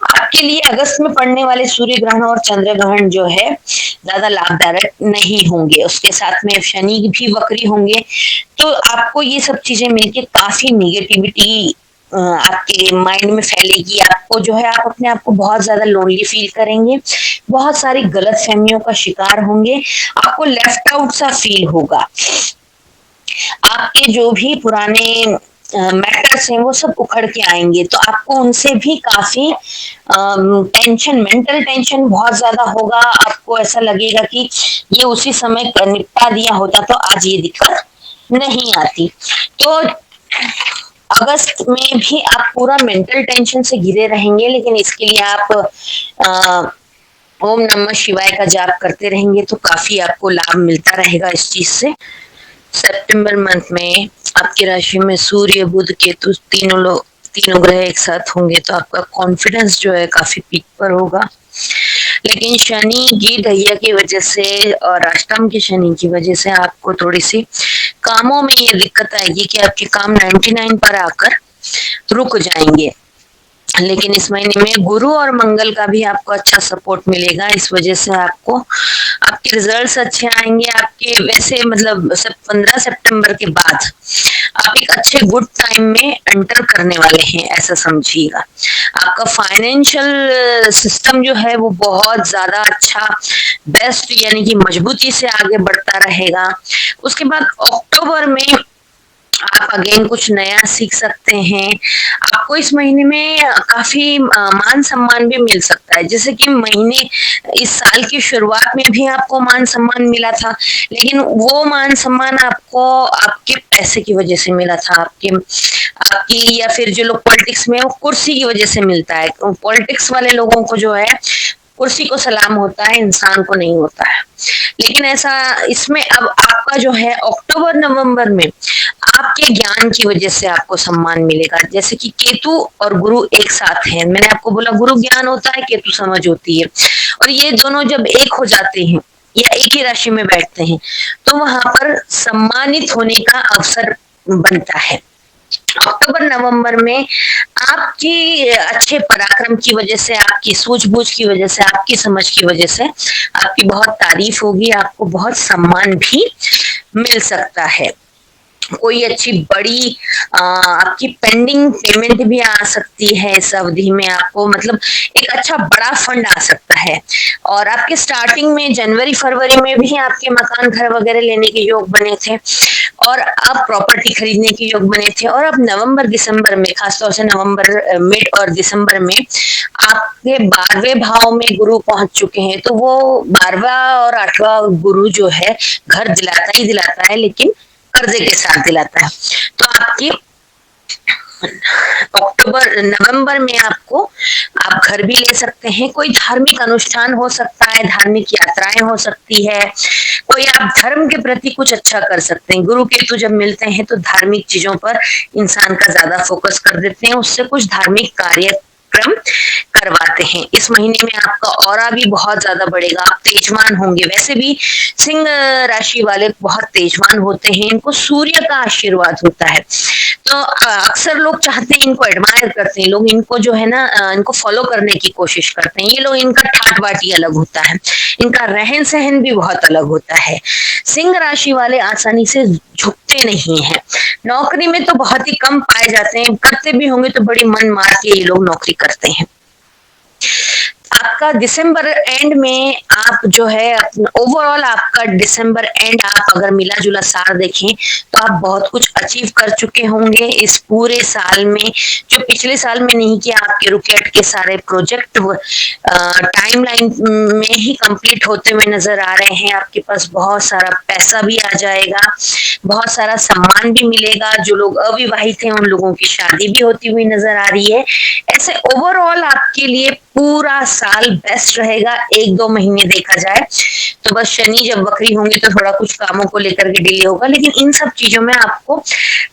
आपके लिए अगस्त में पड़ने वाले सूर्य ग्रहण और चंद्र ग्रहण जो है ज्यादा लाभदायक नहीं होंगे। उसके साथ में शनि भी वक्री होंगे, तो आपको ये सब चीजें मिलके काफी निगेटिविटी आपके माइंड में फैलेगी। आपको जो है आप अपने आप को बहुत ज्यादा लोनली फील करेंगे, बहुत सारी गलत फहमियों का शिकार होंगे, आपको लेफ्ट आउट सा फील होगा। आपके जो भी पुराने मैटर्स हैं वो सब उखड़ के आएंगे, तो आपको उनसे भी काफी टेंशन, मेंटल टेंशन बहुत ज्यादा होगा। आपको ऐसा लगेगा कि ये उसी समय निपटा दिया होता तो आज ये दिक्कत नहीं आती। तो अगस्त में भी आप पूरा मेंटल टेंशन से घिरे रहेंगे, लेकिन इसके लिए आप ओम नमः शिवाय का जाप करते रहेंगे तो काफी आपको लाभ मिलता रहेगा इस चीज से। सितंबर मंथ में आपकी राशि में सूर्य, बुध, केतु तीनों ग्रह एक साथ होंगे, तो आपका कॉन्फिडेंस जो है काफी पीक पर होगा। लेकिन शनि की ढैया की वजह से और अष्टम के शनि की वजह से आपको थोड़ी सी कामों में ये दिक्कत आएगी कि आपके काम 99 पर आकर रुक जाएंगे। लेकिन इस महीने में गुरु और मंगल का भी आपको अच्छा सपोर्ट मिलेगा, इस वजह से आपको आपके रिजल्ट्स अच्छे आएंगे। आपके वैसे मतलब 15 सितंबर के बाद आप एक अच्छे गुड टाइम में एंटर करने वाले हैं, ऐसा समझिएगा। आपका फाइनेंशियल सिस्टम जो है वो बहुत ज्यादा अच्छा, बेस्ट यानी कि मजबूती से आगे बढ़ता रहेगा। उसके बाद अक्टूबर में आप अगेन कुछ नया सीख सकते हैं। आपको इस महीने में काफी मान सम्मान भी मिल सकता है, जैसे कि महीने इस साल की शुरुआत में भी आपको मान सम्मान मिला था, लेकिन वो मान सम्मान आपको आपके पैसे की वजह से मिला था, आपकी या फिर जो लोग पॉलिटिक्स में, वो कुर्सी की वजह से मिलता है। पॉलिटिक्स वाले लोगों को जो है कुर्सी को सलाम होता है, इंसान को नहीं होता है। लेकिन ऐसा इसमें अब आपका जो है अक्टूबर नवंबर में आपके ज्ञान की वजह से आपको सम्मान मिलेगा। जैसे कि केतु और गुरु एक साथ हैं, मैंने आपको बोला गुरु ज्ञान होता है, केतु समझ होती है, और ये दोनों जब एक हो जाते हैं या एक ही राशि में बैठते हैं तो वहां पर सम्मानित होने का अवसर बनता है। अक्टूबर नवंबर में आपकी अच्छे पराक्रम की वजह से, आपकी सूझबूझ की वजह से, आपकी समझ की वजह से आपकी बहुत तारीफ होगी, आपको बहुत सम्मान भी मिल सकता है। कोई अच्छी बड़ी आपकी पेंडिंग पेमेंट भी आ सकती है इस अवधि में, आपको मतलब एक अच्छा बड़ा फंड आ सकता है। और आपके स्टार्टिंग में जनवरी फरवरी में भी आपके मकान घर वगैरह लेने के योग बने थे, और आप प्रॉपर्टी खरीदने के योग बने थे। और अब नवंबर दिसंबर में, खासतौर से नवंबर मिड और दिसंबर में आपके 12वें भाव में गुरु पहुंच चुके हैं, तो वो 12वां और 8वां गुरु जो है घर दिलाता ही दिलाता है, लेकिन कर्जे के साथ दिलाता है। तो आपकी अक्टूबर नवंबर में आपको आप घर भी ले सकते हैं, कोई धार्मिक अनुष्ठान हो सकता है, धार्मिक यात्राएं हो सकती है, कोई आप धर्म के प्रति कुछ अच्छा कर सकते हैं। गुरु केतु जब मिलते हैं तो धार्मिक चीजों पर इंसान का ज्यादा फोकस कर देते हैं, उससे कुछ धार्मिक कार्यक्रम करवाते हैं। इस महीने में आपका ऑरा भी बहुत ज्यादा बढ़ेगा, आप तेजवान होंगे। वैसे भी सिंह राशि वाले बहुत तेजवान होते हैं, इनको सूर्य का आशीर्वाद होता है, तो अक्सर लोग चाहते हैं, इनको एडमायर करते हैं लोग, इनको जो है ना इनको फॉलो करने की कोशिश करते हैं। ये लोग, इनका ठाट बाट ही अलग होता है, इनका रहन सहन भी बहुत अलग होता है। सिंह राशि वाले आसानी से झुकते नहीं हैं, नौकरी में तो बहुत ही कम पाए जाते हैं, करते भी होंगे तो बड़ी मन मार के ये लोग नौकरी करते हैं। आपका दिसंबर एंड में आप जो है ओवरऑल आपका दिसंबर एंड आप अगर मिला जुला सार देखें तो आप बहुत कुछ अचीव कर चुके होंगे इस पूरे साल में। जो पिछले साल में नहीं किया, आपके रुके अटके सारे प्रोजेक्ट टाइमलाइन में ही कंप्लीट होते हुए नजर आ रहे हैं। आपके पास बहुत सारा पैसा भी आ जाएगा, बहुत सारा सम्मान भी मिलेगा। जो लोग अविवाहित हैं उन लोगों की शादी भी होती हुई नजर आ रही है। ऐसे ओवरऑल आपके लिए पूरा साल बेस्ट रहेगा। 1-2 महीने देखा जाए तो बस शनि जब वक्री होंगे तो थोड़ा कुछ कामों को लेकर के डिले होगा, लेकिन इन सब चीजों में आपको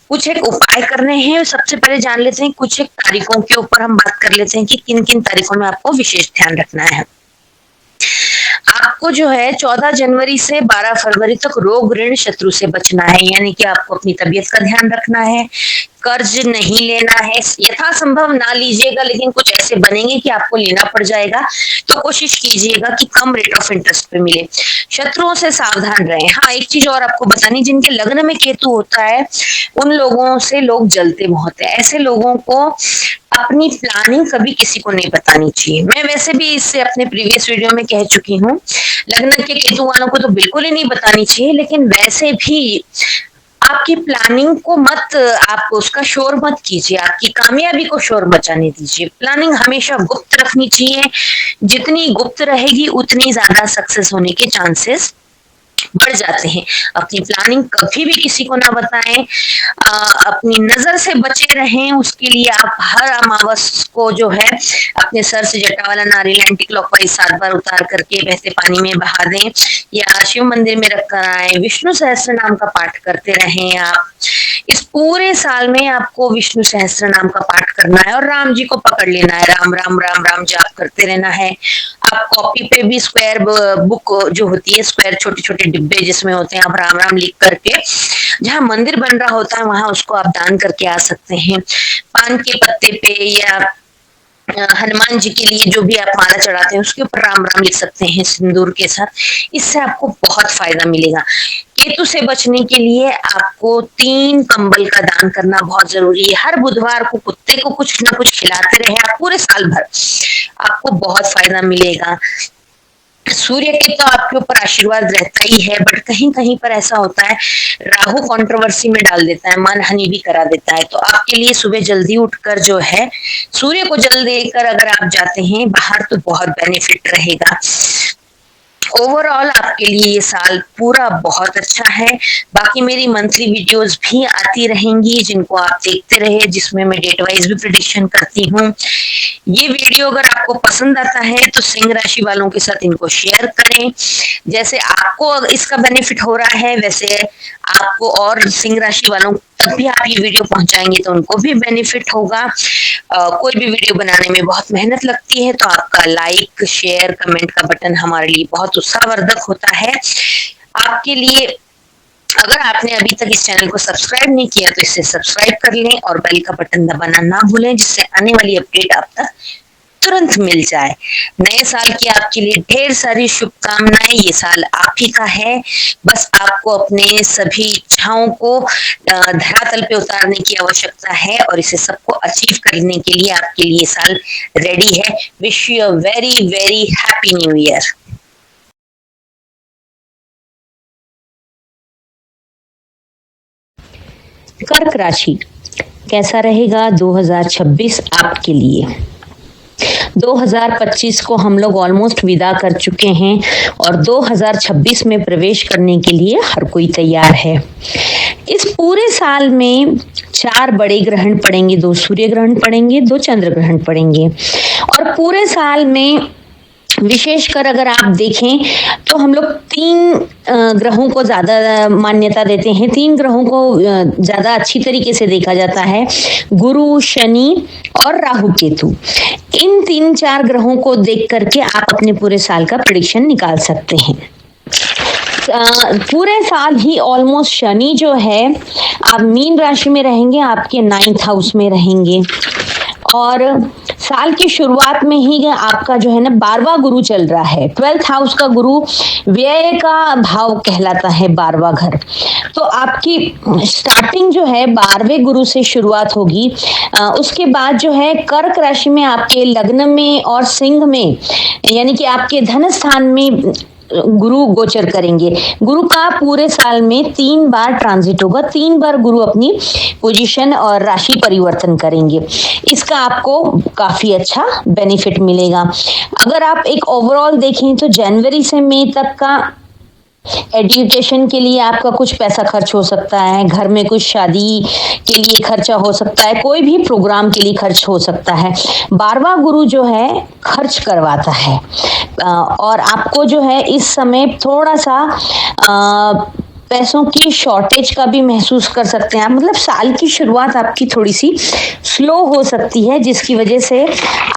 कुछ एक उपाय करने हैं। सबसे पहले जान लेते हैं, कुछ एक तारीखों के ऊपर हम बात कर लेते हैं कि किन किन तारीखों में आपको विशेष ध्यान रखना है। आपको जो है 14 जनवरी से 12 फरवरी तक रोग ऋण शत्रु से बचना है, यानी कि आपको अपनी तबीयत का ध्यान रखना है, कर्ज नहीं लेना है, यथासंभव ना लीजिएगा, लेकिन कुछ ऐसे बनेंगे कि आपको लेना पड़ जाएगा तो कोशिश कीजिएगा कि कम रेट ऑफ इंटरेस्ट पे मिले। शत्रुओं से सावधान रहें। हाँ, एक चीज और आपको बतानी, जिनके लग्न में केतु होता है उन लोगों से लोग जलते बहुत है। ऐसे लोगों को अपनी प्लानिंग कभी किसी को नहीं बतानी चाहिए। मैं वैसे भी इससे अपने प्रीवियस वीडियो में कह चुकी हूँ, लग्न के केतु वालों को तो बिल्कुल ही नहीं बतानी चाहिए, लेकिन वैसे भी आपकी प्लानिंग को मत, आप उसका शोर मत कीजिए, आपकी कामयाबी को शोर मचाने दीजिए। प्लानिंग हमेशा गुप्त रखनी चाहिए, जितनी गुप्त रहेगी उतनी ज्यादा सक्सेस होने के चांसेस बढ़ जाते हैं। अपनी प्लानिंग कभी भी किसी को ना बताएं, अपनी नजर से बचे रहें। उसके लिए आप हर अमावस को जो है अपने सर से जटा वाला नारियल एंटी क्लॉकवाइज 7 बार उतार करके बहते पानी में बहा दें या शिव मंदिर में रख कर आए। विष्णु सहस्त्र नाम का पाठ करते रहें। आप इस पूरे साल में आपको विष्णु सहस्त्र नाम का पाठ करना है और राम जी को पकड़ लेना है, राम राम राम राम जाप करते रहना है। आप कॉपी पे भी स्क्वायर बुक जो होती है, स्क्वायर छोटे छोटे डिब्बे जिसमें होते हैं, आप राम राम लिख करके जहाँ मंदिर बन रहा होता है वहां उसको आप दान करके आ सकते हैं। पान के पत्ते पे या हनुमान जी के लिए जो भी आप माला चढ़ाते हैं उसके ऊपर राम राम लिख सकते हैं सिंदूर के साथ। इससे आपको बहुत फायदा मिलेगा। केतु से बचने के लिए आपको 3 कंबल का दान करना बहुत जरूरी है। हर बुधवार को कुत्ते को कुछ ना कुछ खिलाते रहे आप पूरे साल भर, आपको बहुत फायदा मिलेगा। सूर्य के तो आपके ऊपर आशीर्वाद रहता ही है, बट कहीं कहीं पर ऐसा होता है राहु कंट्रोवर्सी में डाल देता है, मानहानि भी करा देता है। तो आपके लिए सुबह जल्दी उठकर जो है सूर्य को जल देकर अगर आप जाते हैं बाहर तो बहुत बेनिफिट रहेगा। ओवरऑल आपके लिए ये साल पूरा बहुत अच्छा है। बाकी मेरी मंथली वीडियोस भी आती रहेंगी जिनको आप देखते रहे, जिसमें मैं डेट वाइज भी प्रेडिक्शन करती हूँ। ये वीडियो अगर आपको पसंद आता है तो सिंह राशि वालों के साथ इनको शेयर करें। जैसे आपको इसका बेनिफिट हो रहा है वैसे आपको और सिंह राशि वालों तक भी आप ये वीडियो पहुंचाएंगे तो उनको भी बेनिफिट होगा। कोई भी वीडियो बनाने में बहुत मेहनत लगती है, तो आपका लाइक शेयर कमेंट का बटन हमारे लिए बहुत उत्साहवर्धक होता है। आपके लिए अगर आपने अभी तक इस चैनल को सब्सक्राइब नहीं किया तो इसे सब्सक्राइब कर लें और बेल का बटन दबाना ना भूलें, जिससे आने वाली अपडेट आप तक तुरंत मिल जाए। नए साल की आपके लिए ढेर सारी शुभकामनाएं। ये साल आप ही का है, बस आपको अपने सभी इच्छाओं को धरातल पे उतारने की आवश्यकता है और इसे सबको अचीव करने के लिए आपके लिए साल रेडी है। Wish you a very very happy new year. कर्क राशि कैसा रहेगा 2026 आपके लिए। 2025 को हम लोग ऑलमोस्ट विदा कर चुके हैं और 2026 में प्रवेश करने के लिए हर कोई तैयार है। इस पूरे साल में 4 बड़े ग्रहण पड़ेंगे, 2 सूर्य ग्रहण पड़ेंगे, 2 चंद्र ग्रहण पड़ेंगे और पूरे साल में विशेषकर अगर आप देखें तो हम लोग 3 ग्रहों को ज्यादा मान्यता देते हैं, 3 ग्रहों को ज्यादा अच्छी तरीके से देखा जाता है, गुरु, शनि और राहु केतु। इन 3-4 ग्रहों को देख करके आप अपने पूरे साल का प्रेडिक्शन निकाल सकते हैं। पूरे साल ही ऑलमोस्ट शनि जो है आप मीन राशि में रहेंगे, आपके 9th हाउस में रहेंगे और साल की शुरुआत में ही आपका जो है ना 12वां गुरु चल रहा है। 12th हाउस का गुरु व्यय का भाव कहलाता है, 12वां घर। तो आपकी स्टार्टिंग जो है 12वें गुरु से शुरुआत होगी। उसके बाद जो है कर्क राशि में आपके लग्न में और सिंह में यानी कि आपके धन स्थान में गुरु गोचर करेंगे। गुरु का पूरे साल में 3 बार ट्रांजिट होगा, 3 बार गुरु अपनी पोजीशन और राशि परिवर्तन करेंगे। इसका आपको काफी अच्छा बेनिफिट मिलेगा। अगर आप एक ओवरऑल देखें तो जनवरी से मई तक का एजुकेशन के लिए आपका कुछ पैसा खर्च हो सकता है, घर में कुछ शादी के लिए खर्चा हो सकता है, कोई भी प्रोग्राम के लिए खर्च हो सकता है। 12वां गुरु जो है खर्च करवाता है और आपको जो है इस समय थोड़ा सा पैसों की शॉर्टेज का भी महसूस कर सकते हैं आप। मतलब साल की शुरुआत आपकी थोड़ी सी स्लो हो सकती है, जिसकी वजह से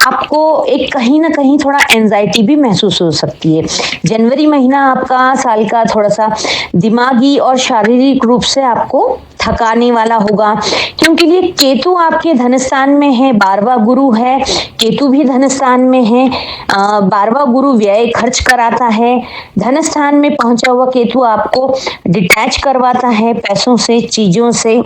आपको एक कहीं ना कहीं थोड़ा एंजाइटी भी महसूस हो सकती है। जनवरी महीना आपका साल का थोड़ा सा दिमागी और शारीरिक रूप से आपको थकाने वाला होगा, क्योंकि ये केतु आपके धनस्थान में है, 12वां गुरु है, केतु भी धनस्थान में है। 12वां गुरु व्यय खर्च कराता है, धनस्थान में पहुंचा हुआ केतु आपको डिटैच करवाता है पैसों से, चीजों से।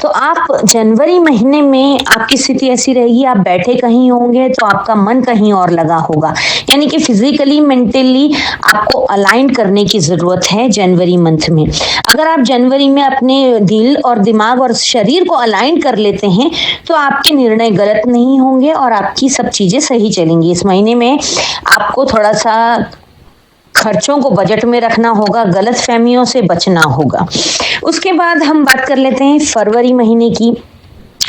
तो आप जनवरी महीने में आपकी स्थिति ऐसी रहेगी, आप बैठे कहीं होंगे तो आपका मन कहीं और लगा होगा, यानी कि फिजिकली मेंटली आपको अलाइन करने की जरूरत है जनवरी मंथ में। अगर आप जनवरी में अपने दिल और दिमाग और शरीर को अलाइन कर लेते हैं तो आपके निर्णय गलत नहीं होंगे और आपकी सब चीजें सही चलेंगी। इस महीने में आपको थोड़ा सा खर्चों को बजट में रखना होगा, गलत फहमियों से बचना होगा। उसके बाद हम बात कर लेते हैं फरवरी महीने की।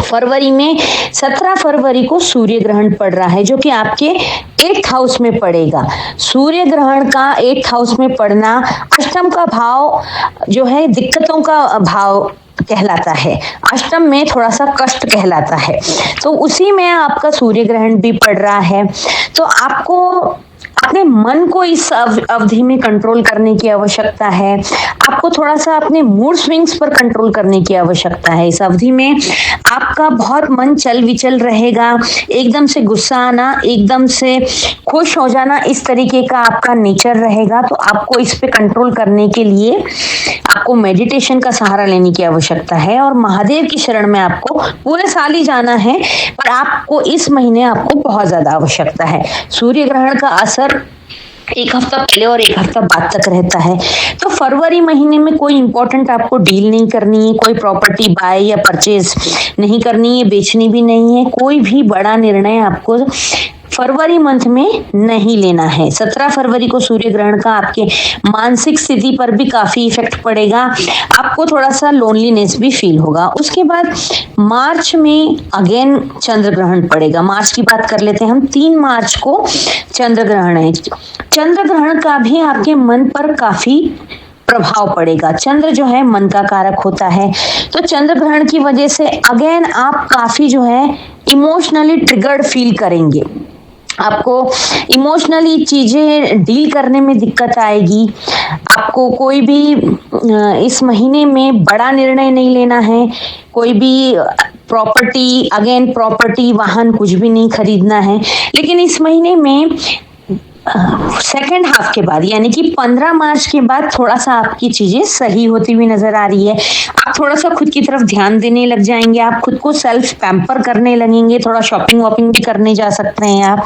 फरवरी में 17 फरवरी को सूर्य ग्रहण पड़ रहा है, जो कि आपके 8th हाउस में पड़ेगा। सूर्य ग्रहण का 8th हाउस में पड़ना अष्टम का भाव जो है दिक्कतों का भाव कहलाता है, अष्टम में थोड़ा सा कष्ट कहलाता है। तो उसी में आपका सूर्य ग्रहण भी पड़ रहा है। तो आपको अपने मन को इस अवधि में कंट्रोल करने की आवश्यकता है। आपको थोड़ा सा अपने मूड स्विंग्स पर कंट्रोल करने की आवश्यकता है। इस अवधि में आपका बहुत मन चल विचल रहेगा, एकदम से गुस्सा आना, एकदम से खुश हो जाना, इस तरीके का आपका नेचर रहेगा। तो आपको इस पे कंट्रोल करने के लिए आपको मेडिटेशन का सहारा लेने की आवश्यकता है और महादेव की शरण में आपको पूरे साल ही जाना है, पर आपको इस महीने आपको बहुत ज्यादा आवश्यकता है। सूर्य ग्रहण का असर एक हफ्ता पहले और एक हफ्ता बाद तक रहता है। तो फरवरी महीने में कोई इंपॉर्टेंट आपको डील नहीं करनी है, कोई प्रॉपर्टी बाय या परचेज नहीं करनी है, बेचनी भी नहीं है, कोई भी बड़ा निर्णय आपको फरवरी मंथ में नहीं लेना है। 17 फरवरी को सूर्य ग्रहण का आपके मानसिक स्थिति पर भी काफी इफेक्ट पड़ेगा, आपको थोड़ा सा लोनलीनेस भी फील होगा। उसके बाद मार्च में अगेन चंद्र ग्रहण पड़ेगा। मार्च की बात कर लेते हैं हम। 3 मार्च को चंद्र ग्रहण है। चंद्र ग्रहण का भी आपके मन पर काफी प्रभाव पड़ेगा। चंद्र जो है मन का कारक होता है, तो चंद्र ग्रहण की वजह से अगेन आप काफी जो है इमोशनली ट्रिगर्ड फील करेंगे। आपको इमोशनली चीजें डील करने में दिक्कत आएगी। आपको कोई भी इस महीने में बड़ा निर्णय नहीं लेना है, कोई भी प्रॉपर्टी वाहन कुछ भी नहीं खरीदना है। लेकिन इस महीने में सेकेंड हाफ के बाद यानी कि 15 मार्च के बाद थोड़ा सा आपकी चीजें सही होती हुई नजर आ रही है। आप थोड़ा सा खुद की तरफ ध्यान देने लग जाएंगे, आप खुद को सेल्फ पैम्पर करने लगेंगे, थोड़ा शॉपिंग वॉपिंग भी करने जा सकते हैं आप।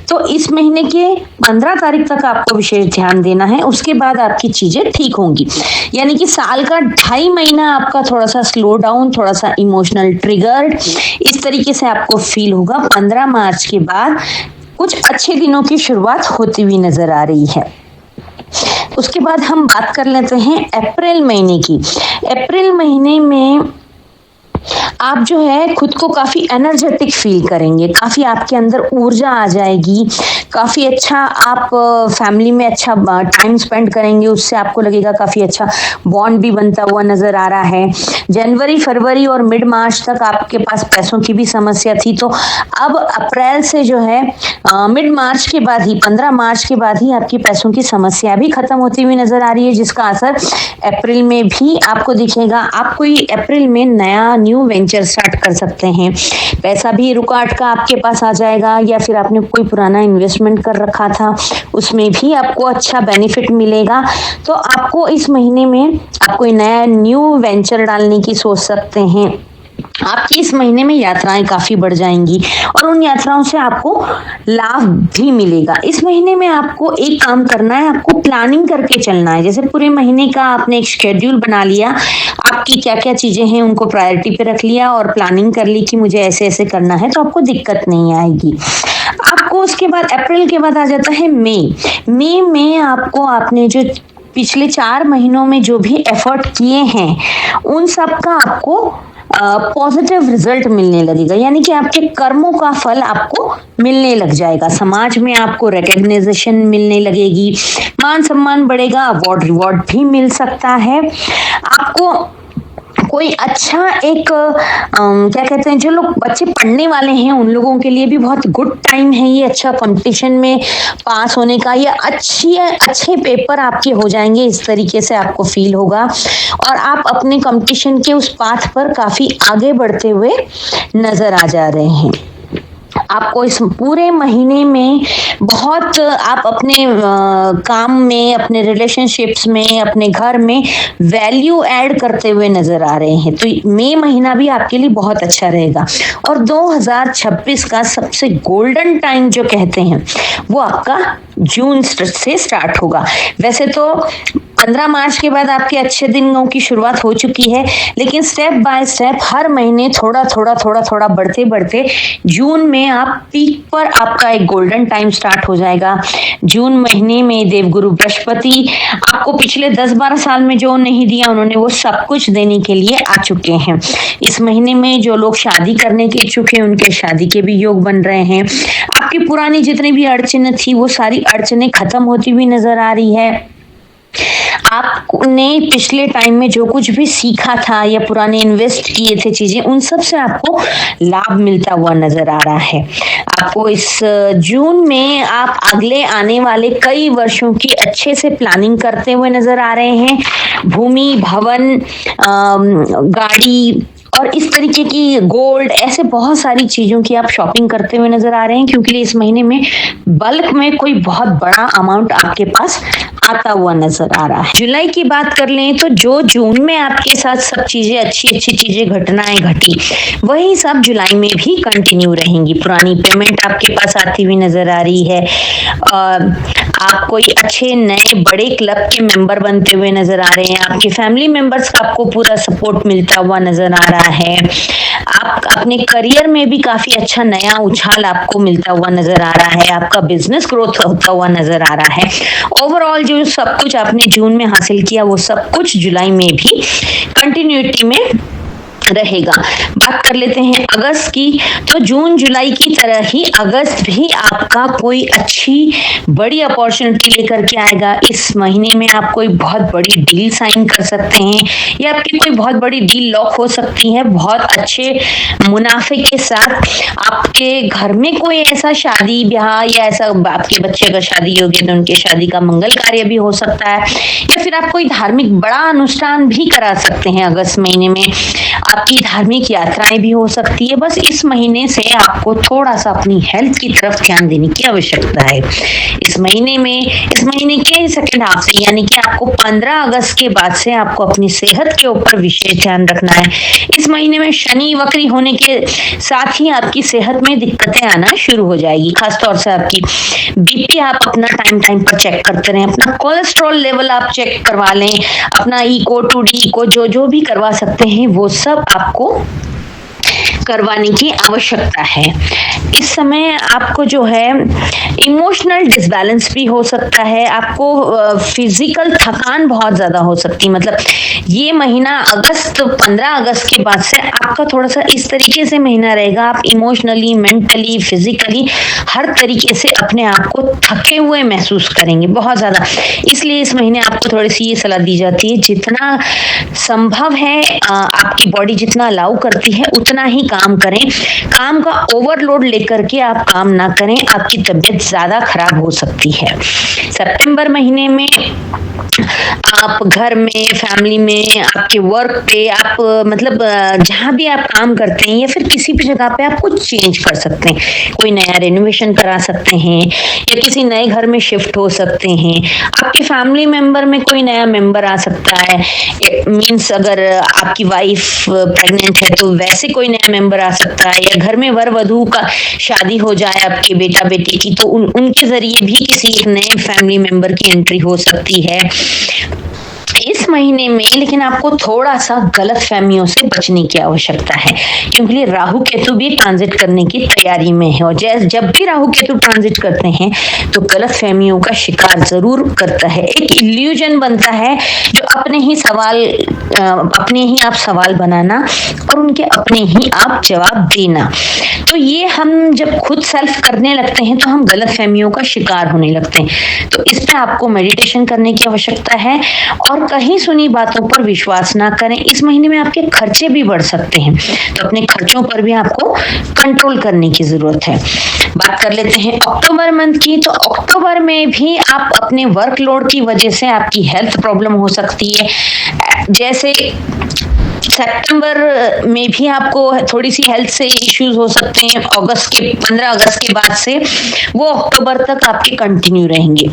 तो इस महीने के 15 तारीख तक आपको विशेष ध्यान देना है, उसके बाद आपकी चीजें ठीक होंगी। यानी कि साल का 2.5 महीना आपका थोड़ा सा स्लो डाउन, थोड़ा सा इमोशनल ट्रिगर्ड, इस तरीके से आपको फील होगा। 15 मार्च के बाद कुछ अच्छे दिनों की शुरुआत होती हुई नजर आ रही है। उसके बाद हम बात कर लेते हैं अप्रैल महीने की। अप्रैल महीने में आप जो है खुद को काफी एनर्जेटिक फील करेंगे, काफी आपके अंदर ऊर्जा आ जाएगी, काफी अच्छा आप फैमिली में अच्छा टाइम स्पेंड करेंगे, उससे आपको लगेगा काफी अच्छा बॉन्ड भी बनता हुआ नजर आ रहा है। जनवरी, फरवरी और मिड मार्च तक आपके पास पैसों की भी समस्या थी, तो अब अप्रैल से जो है मिड मार्च के बाद ही 15 मार्च के बाद ही आपकी पैसों की समस्या भी खत्म होती हुई नजर आ रही है, जिसका असर अप्रैल में भी आपको दिखेगा। आप कोई अप्रैल में नया न्यू वेंचर स्टार्ट कर सकते हैं, पैसा भी रुका अटका आपके पास आ जाएगा, या फिर आपने कोई पुराना इन्वेस्टमेंट कर रखा था उसमें भी आपको अच्छा बेनिफिट मिलेगा। तो आपको इस महीने में आप कोई नया न्यू वेंचर डालने की सोच सकते हैं। आपकी इस महीने में यात्राएं काफी बढ़ जाएंगी और उन यात्राओं से आपको लाभ भी मिलेगा। इस महीने में आपको एक काम करना है, आपको प्लानिंग करके चलना है। जैसे पूरे महीने का आपने एक शेड्यूल बना लिया, आपकी क्या क्या चीजें हैं उनको प्रायोरिटी पे रख लिया और प्लानिंग कर ली कि मुझे ऐसे ऐसे करना है, तो आपको दिक्कत नहीं आएगी। आपको उसके बाद अप्रैल के बाद आ जाता है मई में आपको आपने जो पिछले 4 महीनों में जो भी एफर्ट किए हैं उन सब का आपको पॉजिटिव रिजल्ट मिलने लगेगा। यानी कि आपके कर्मों का फल आपको मिलने लग जाएगा। समाज में आपको रिकॉग्निशन मिलने लगेगी, मान सम्मान बढ़ेगा, अवार्ड रिवॉर्ड भी मिल सकता है। आपको कोई अच्छा एक क्या कहते हैं, जो लोग बच्चे पढ़ने वाले हैं उन लोगों के लिए भी बहुत गुड टाइम है ये, अच्छा कंपटीशन में पास होने का, ये अच्छे पेपर आपके हो जाएंगे, इस तरीके से आपको फील होगा और आप अपने कंपटीशन के उस पाथ पर काफी आगे बढ़ते हुए नजर आ जा रहे हैं। आपको इस पूरे महीने में बहुत आप अपने काम में, अपने रिलेशनशिप्स में, अपने घर में वैल्यू ऐड करते हुए नजर आ रहे हैं। तो मई महीना भी आपके लिए बहुत अच्छा रहेगा और 2026 का सबसे गोल्डन टाइम जो कहते हैं वो आपका जून से स्टार्ट होगा। वैसे तो 15 मार्च के बाद आपके अच्छे दिनों की शुरुआत हो चुकी है, लेकिन स्टेप बाय स्टेप हर महीने थोड़ा बढ़ते बढ़ते जून में आप पीक पर आपका एक गोल्डन टाइम स्टार्ट हो जाएगा। जून महीने में देवगुरु बृहस्पति आपको पिछले 10-12 साल में जो नहीं दिया उन्होंने वो सब कुछ देने के लिए आ चुके हैं। इस महीने में जो लोग शादी करने के इच्छुक हैं उनके शादी के भी योग बन रहे हैं। आपकी पुरानी जितनी भी अड़चनें थी वो सारी अड़चनें खत्म होती हुई नजर आ रही है। आपने पिछले टाइम में जो कुछ भी सीखा था या पुराने इन्वेस्ट किए थे चीजें, उन सब से आपको लाभ मिलता हुआ नजर आ रहा है। आपको इस जून में आप अगले आने वाले कई वर्षों की अच्छे से प्लानिंग करते हुए नजर आ रहे हैं। भूमि, भवन, गाड़ी और इस तरीके की गोल्ड, ऐसे बहुत सारी चीजों की आप शॉपिंग करते हुए नजर आ रहे हैं, क्योंकि इस महीने में बल्क में कोई बहुत बड़ा अमाउंट आपके पास आता हुआ नजर आ रहा है। जुलाई की बात कर लें तो जो जून में आपके साथ सब चीजें अच्छी चीजें घटनाएं घटी, वही सब जुलाई में भी कंटिन्यू रहेंगी। पुरानी पेमेंट आपके पास आती हुई नजर आ रही है। आप कोई अच्छे नए बड़े क्लब के मेंबर बनते हुए नजर आ रहे हैं। आपके फैमिली मेंबर्स का आपको पूरा सपोर्ट मिलता हुआ नजर आ रहा है। आप अपने करियर में भी काफी अच्छा नया उछाल आपको मिलता हुआ नजर आ रहा है। आपका बिजनेस ग्रोथ होता हुआ नजर आ रहा है। ओवरऑल जो सब कुछ आपने जून में हासिल किया, वो सब कुछ जुलाई में भी कंटिन्यूटी में रहेगा। बात कर लेते हैं अगस्त की, तो जून जुलाई की तरह ही अगस्त भी आपका कोई अच्छी बड़ी अपॉर्चुनिटी लेकर के आएगा। इस महीने में आप कोई बहुत बड़ी डील साइन कर सकते हैं या आपकी कोई बहुत बड़ी डील लॉक हो सकती है। बहुत अच्छे मुनाफे के साथ आपके घर में कोई ऐसा शादी ब्याह या ऐसा आपके बच्चे का शादी हो गया तो उनके शादी का मंगल कार्य भी हो सकता है, या फिर आप कोई धार्मिक बड़ा अनुष्ठान भी करा सकते हैं। अगस्त महीने में आपकी धार्मिक यात्राएं भी हो सकती है। बस इस महीने से आपको थोड़ा सा अपनी हेल्थ की तरफ ध्यान देने की आवश्यकता है। इस महीने के सेकंड हाफ से, यानी कि आपको 15 अगस्त के बाद से आपको अपनी सेहत के ऊपर विशेष ध्यान रखना है। इस महीने में शनि वक्री होने के साथ ही आपकी सेहत में दिक्कतें आना शुरू हो जाएगी। खासतौर से आपकी बीपी आप अपना टाइम पर चेक करते रहें। अपना कोलेस्ट्रॉल लेवल आप चेक करवा लें। अपना इको 2D इको जो भी करवा सकते हैं वो सब आपको करवाने की आवश्यकता है। इस समय आपको जो है इमोशनल डिसबैलेंस भी हो सकता है। आपको फिजिकल थकान बहुत ज्यादा हो सकती है। मतलब ये महीना 15 अगस्त के बाद से आपका थोड़ा सा इस तरीके से महीना रहेगा। आप इमोशनली, मेंटली, फिजिकली हर तरीके से अपने आप को थके हुए महसूस करेंगे बहुत ज्यादा। इसलिए इस महीने आपको थोड़ी सी ये सलाह दी जाती है, जितना संभव है आपकी बॉडी जितना अलाउ करती है उतना ही काम करें। काम का ओवरलोड लेकर के आप काम ना करें, आपकी तबीयत ज्यादा खराब हो सकती है। सितंबर महीने में आप घर में, फैमिली में, आपके वर्क पे, आप मतलब जहां भी आप काम करते हैं या फिर किसी भी जगह पे आप कुछ चेंज कर सकते हैं। कोई नया रेनोवेशन करा सकते हैं या किसी नए घर में शिफ्ट हो सकते हैं। आपके फैमिली मेंबर में कोई नया मेंबर आ सकता है। मीन्स अगर आपकी वाइफ प्रेग्नेंट है तो वैसे कोई नया मेंबर आ सकता है, या घर में वर वधू का शादी हो जाए आपके बेटा बेटी की, तो उनके जरिए भी किसी एक नए फैमिली मेंबर की एंट्री हो सकती है इस महीने में। लेकिन आपको थोड़ा सा गलत फहमियों से बचने की आवश्यकता है, क्योंकि राहु केतु भी ट्रांजिट करने की तैयारी में है। और जब भी राहु केतु ट्रांजिट करते हैं तो गलत फहमियों का शिकार जरूर करता है। एक इल्यूजन बनता है जो अपने ही आप सवाल बनाना और उनके अपने ही आप जवाब देना। तो ये हम जब खुद सेल्फ करने लगते हैं तो हम गलत फहमियों का शिकार होने लगते हैं। तो इस पे आपको मेडिटेशन करने की आवश्यकता है और कहीं सुनी बातों पर विश्वास ना करें। इस महीने में आपके खर्चे भी बढ़ सकते हैं, तो अपने खर्चों पर भी आपको कंट्रोल करने की जरूरत है। बात कर लेते हैं अक्टूबर मंथ की, तो अक्टूबर में भी आप अपने वर्कलोड की वजह से आपकी हेल्थ प्रॉब्लम हो सकती है। जैसे सितंबर में भी आपको थोड़ी सी हेल्थ से इश्यूज हो सकते हैं। 15 अगस्त के बाद से वो अक्टूबर तक आपके कंटिन्यू रहेंगे।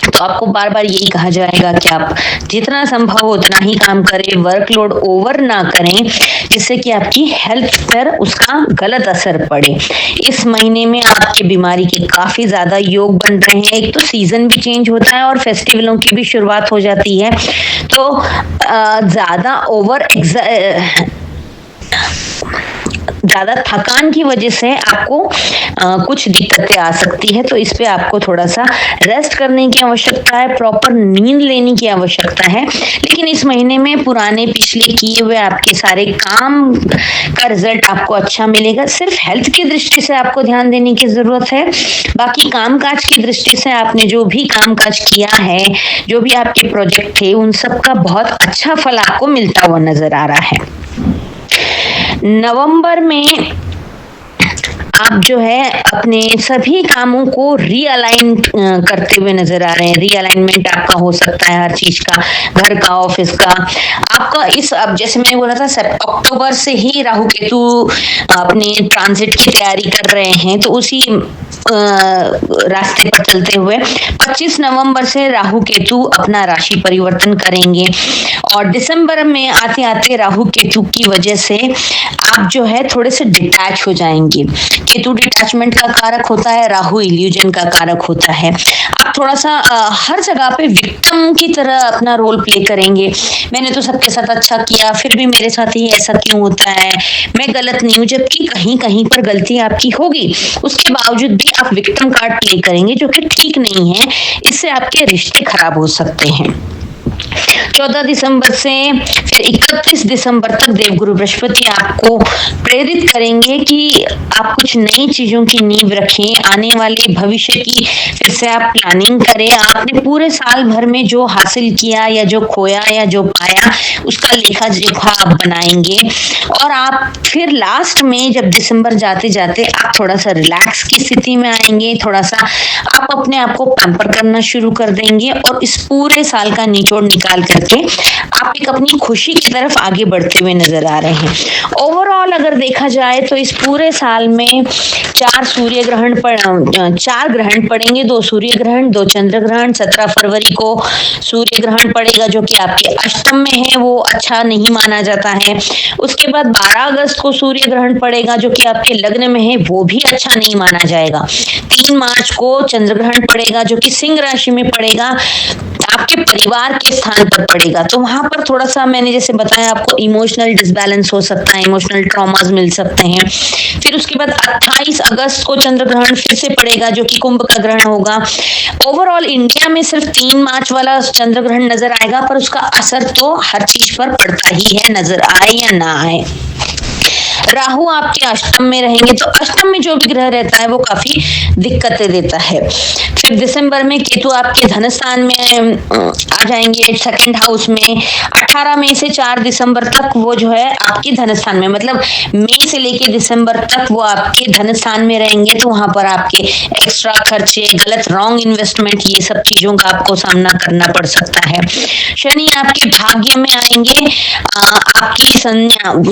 तो आपको बार बार यही कहा जाएगा कि आप जितना संभव हो उतना ही काम करें, वर्कलोड ओवर ना करें, जिससे कि आपकी हेल्थ पर उसका गलत असर पड़े। इस महीने में आपके बीमारी के काफी ज्यादा योग बन रहे हैं। एक तो सीजन भी चेंज होता है और फेस्टिवलों की भी शुरुआत हो जाती है, तो ज्यादा ज्यादा थकान की वजह से आपको कुछ दिक्कतें आ सकती है, तो इस पे आपको थोड़ा सा रेस्ट करने की आवश्यकता है, प्रॉपर नींद लेने की आवश्यकता है। लेकिन इस महीने में पुराने पिछले किए हुए आपके सारे काम का रिजल्ट आपको अच्छा मिलेगा। सिर्फ हेल्थ की दृष्टि से आपको ध्यान देने की जरूरत है, बाकी कामकाज की दृष्टि से आपने जो भी कामकाज किया है, जो भी आपके प्रोजेक्ट थे, उन सब का बहुत अच्छा फल आपको मिलता हुआ नजर आ रहा है। नवंबर में आप जो है अपने सभी कामों को रीअलाइन करते हुए नजर आ रहे हैं। रीअलाइनमेंट आपका हो सकता है हर चीज का, घर का, ऑफिस का। आपका इस, अब जैसे मैंने बोला था, अक्टूबर से ही राहु केतु अपने ट्रांजिट की तैयारी कर रहे हैं, तो उसी रास्ते पर चलते हुए 25 नवंबर से राहु केतु अपना राशि परिवर्तन करेंगे और दिसंबर में आते आते राहु केतु की वजह से आप जो है थोड़े से डिटैच हो जाएंगे। केतु डिटैचमेंट का कारक होता है, राहु इल्यूजन का कारक होता है। आप थोड़ा सा हर जगह पे विक्टिम की तरह अपना रोल प्ले करेंगे। मैंने तो सबके साथ अच्छा किया, फिर भी मेरे साथ ही ऐसा क्यों होता है, मैं गलत नहीं हूं, जबकि कहीं कहीं पर गलती आपकी होगी। उसके बावजूद भी आप विक्टिम कार्ड प्ले करेंगे, जो कि ठीक नहीं है। इससे आपके रिश्ते खराब हो सकते हैं। 14 दिसंबर से फिर 31 दिसंबर तक देवगुरु बृहस्पति आपको प्रेरित करेंगे कि आप कुछ नई चीजों की नींव रखें, आने वाले भविष्य की फिर से आप प्लानिंग करें। आपने पूरे साल भर में जो हासिल किया या जो खोया या जो पाया, उसका लेखा जोखा आप बनाएंगे और आप फिर लास्ट में जब दिसंबर जाते जाते आप थोड़ा सा रिलैक्स की स्थिति में आएंगे, थोड़ा सा आप अपने आप को पैम्पर करना शुरू कर देंगे और इस पूरे साल का निचोड़ निकाल करके आप एक अपनी खुशी की तरफ आगे बढ़ते हुए नजर आ रहे हैं। ओवरऑल अगर देखा जाए तो इस पूरे साल में 4 ग्रहण पड़ेंगे, 2 सूर्य ग्रहण, 2 चंद्र ग्रहण। 17 फरवरी को सूर्य ग्रहण पड़ेगा जो कि आपके अष्टम में है, वो अच्छा नहीं माना जाता है। उसके बाद 12 अगस्त को सूर्य ग्रहण पड़ेगा जो कि आपके लग्न में है, वो भी अच्छा नहीं माना जाएगा। 3 मार्च को चंद्र ग्रहण पड़ेगा जो कि सिंह राशि में पड़ेगा, आपके परिवार के स्थान पर पड़ेगा। तो वहां पर थोड़ा सा मैंने जैसे बताया आपको इमोशनल डिसबैलेंस हो सकता है, इमोशनल ट्रॉमास मिल सकते हैं। फिर उसके बाद 28 अगस्त को चंद्र ग्रहण फिर से पड़ेगा जो कि कुंभ का ग्रहण होगा। ओवरऑल इंडिया में सिर्फ 3 मार्च वाला चंद्र ग्रहण नजर आएगा, पर उसका असर तो हर चीज पर पड़ता ही है, नजर आए या ना आए। राहु आपके अष्टम में रहेंगे, तो अष्टम में जो भी ग्रह रहता है वो काफी दिक्कतें देता है। फिर दिसंबर में केतु आपके धन स्थान में आ जाएंगे, सेकंड हाउस में। 18 मई से 4 दिसंबर तक वो जो है आपके धन स्थान में, मतलब मई से लेके दिसंबर तक वो आपके धन स्थान में रहेंगे, तो वहां पर आपके एक्स्ट्रा खर्चे, गलत रॉन्ग इन्वेस्टमेंट, ये सब चीजों का आपको सामना करना पड़ सकता है। शनि आपके भाग्य में आएंगे,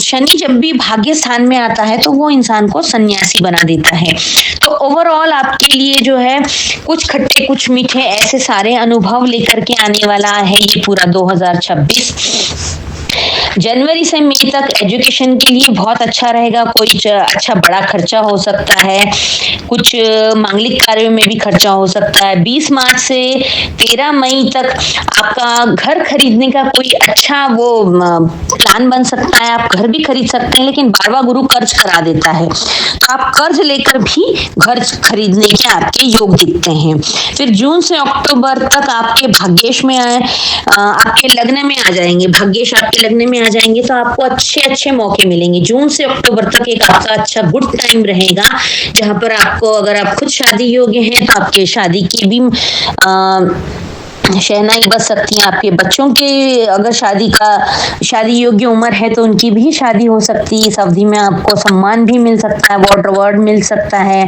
शनि जब भी भाग्य स्थान में आता है तो वो इंसान को सन्यासी बना देता है। तो ओवरऑल आपके लिए जो है कुछ खट्टे कुछ मीठे ऐसे सारे अनुभव लेकर के आने वाला है ये पूरा 2026। जनवरी से मई तक एजुकेशन के लिए बहुत अच्छा रहेगा। कोई अच्छा बड़ा खर्चा हो सकता है, कुछ मांगलिक कार्यों में भी खर्चा हो सकता है। 20 मार्च से 13 मई तक आपका घर खरीदने का कोई अच्छा वो प्लान बन सकता है, आप घर भी खरीद सकते हैं, लेकिन 12वां गुरु कर्ज करा देता है, तो आप कर्ज लेकर भी घर खरीदने के आपके योग दिखते हैं। फिर जून से अक्टूबर तक आपके भाग्येश में आपके लग्न में आ जाएंगे, भाग्येश आपके लग्न में आ जाएंगे, तो आपको अच्छे अच्छे मौके मिलेंगे। जून से अक्टूबर तक एक आपका अच्छा गुड टाइम रहेगा, जहां पर आपको, अगर आप खुद शादी योग्य हैं तो आपके शादी की भी शहनाई बज सकती है। आपके बच्चों के अगर शादी योग्य उम्र है तो उनकी भी शादी हो सकती है। इस अवधि में आपको सम्मान भी मिल सकता है, वाटर अवार्ड मिल सकता है,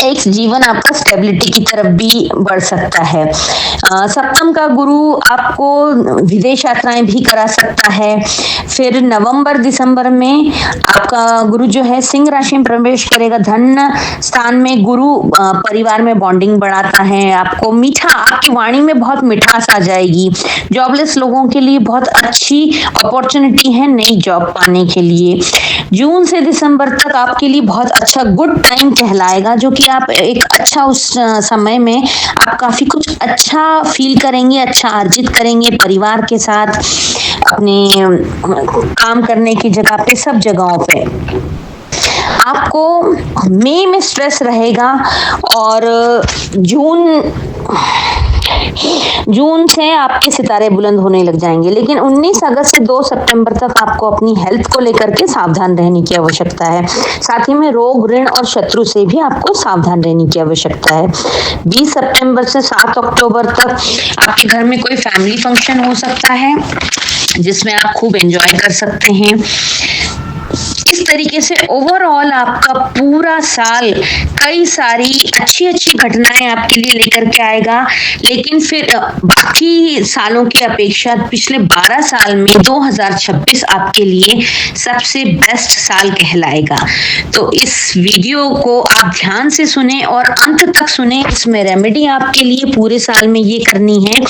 एक जीवन आपका स्टेबिलिटी की तरफ भी बढ़ सकता है। सप्तम का गुरु आपको विदेश यात्राएं भी करा सकता है। फिर नवंबर दिसंबर में आपका गुरु जो है सिंह राशि में प्रवेश करेगा। धन स्थान में गुरु परिवार में बॉन्डिंग बढ़ाता है, आपको आपकी वाणी में बहुत मिठास आ जाएगी। जॉबलेस लोगों के लिए बहुत अच्छी अपॉर्चुनिटी है नई जॉब पाने के लिए। जून से दिसंबर तक आपके लिए बहुत अच्छा गुड टाइम कहलाएगा, जो कि आप एक अच्छा उस समय में आप काफी कुछ अच्छा फील करेंगे, अच्छा अर्जित करेंगे परिवार के साथ, अपने काम करने की जगह पे, सब जगहों पे आपको मई में स्ट्रेस रहेगा और जून से आपके सितारे बुलंद होने लग जाएंगे। लेकिन 19 अगस्त से 2 सितंबर तक आपको अपनी हेल्थ को लेकर के सावधान रहने की आवश्यकता है। साथ ही में रोग, ऋण और शत्रु से भी आपको सावधान रहने की आवश्यकता है। 20 सितंबर से 7 अक्टूबर तक आपके घर में कोई फैमिली फंक्शन हो सकता है जिसमें आप खूब एंजॉय कर सकते हैं। इस तरीके से ओवरऑल आपका पूरा साल कई सारी अच्छी अच्छी घटनाएं आपके लिए लेकर के आएगा। लेकिन फिर बाकी सालों की अपेक्षा पिछले 12 साल में 2026 आपके लिए सबसे बेस्ट साल कहलाएगा। तो इस वीडियो को आप ध्यान से सुने और अंत तक सुने। इसमें रेमेडी आपके लिए पूरे साल में ये करनी है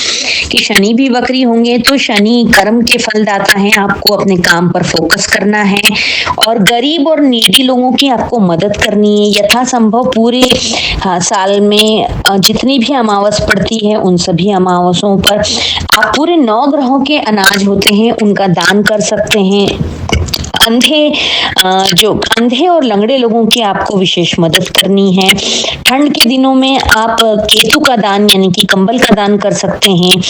कि शनि भी वक्री होंगे तो शनि कर्म के फलदाता है, आपको अपने काम पर फोकस करना है और गरीब और नीडी लोगों की आपको मदद करनी है। यथासंभव पूरे साल में जितनी भी अमावस पड़ती है उन सभी अमावसों पर आप पूरे 9 ग्रहों के अनाज होते हैं उनका दान कर सकते हैं। अंधे और लंगड़े लोगों की आपको विशेष मदद करनी है। ठंड के दिनों में आप केतु का दान यानी कि कंबल का दान कर सकते हैं।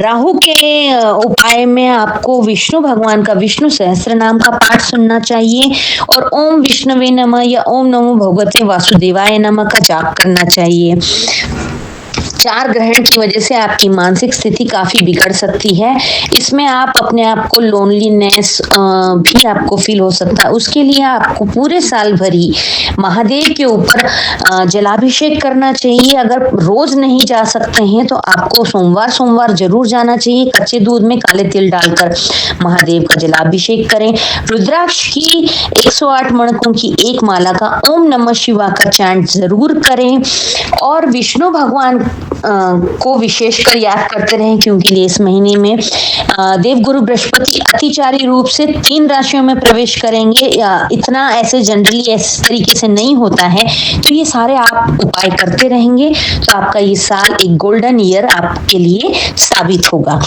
राहु के उपाय में आपको विष्णु भगवान का विष्णु सहस्त्र नाम का पाठ सुनना चाहिए और ओम विष्णवे नमः या ओम नमो भगवते वासुदेवाय नमः का जाप करना चाहिए। 4 ग्रहण की वजह से आपकी मानसिक स्थिति काफी बिगड़ सकती है। इसमें आप अपने आप को लोनलीनेस भी आपको फील हो सकता है। उसके लिए आपको पूरे साल भरी महादेव के ऊपर जलाभिषेक करना चाहिए। अगर रोज नहीं जा सकते हैं तो आपको सोमवार जरूर जाना चाहिए। कच्चे दूध में काले तिल डालकर महादेव का जलाभिषेक करें। रुद्राक्ष की 108 मणकों की एक माला का ओम नमः शिवाय का चैंट जरूर करें और विष्णु भगवान को विशेषकर याद करते रहें क्योंकि इस महीने में देवगुरु बृहस्पति अतिचारी रूप से 3 राशियों में प्रवेश करेंगे। इतना ऐसे जनरली इस तरीके से नहीं होता है, तो ये सारे आप उपाय करते रहेंगे तो आपका ये साल एक गोल्डन ईयर आपके लिए साबित होगा।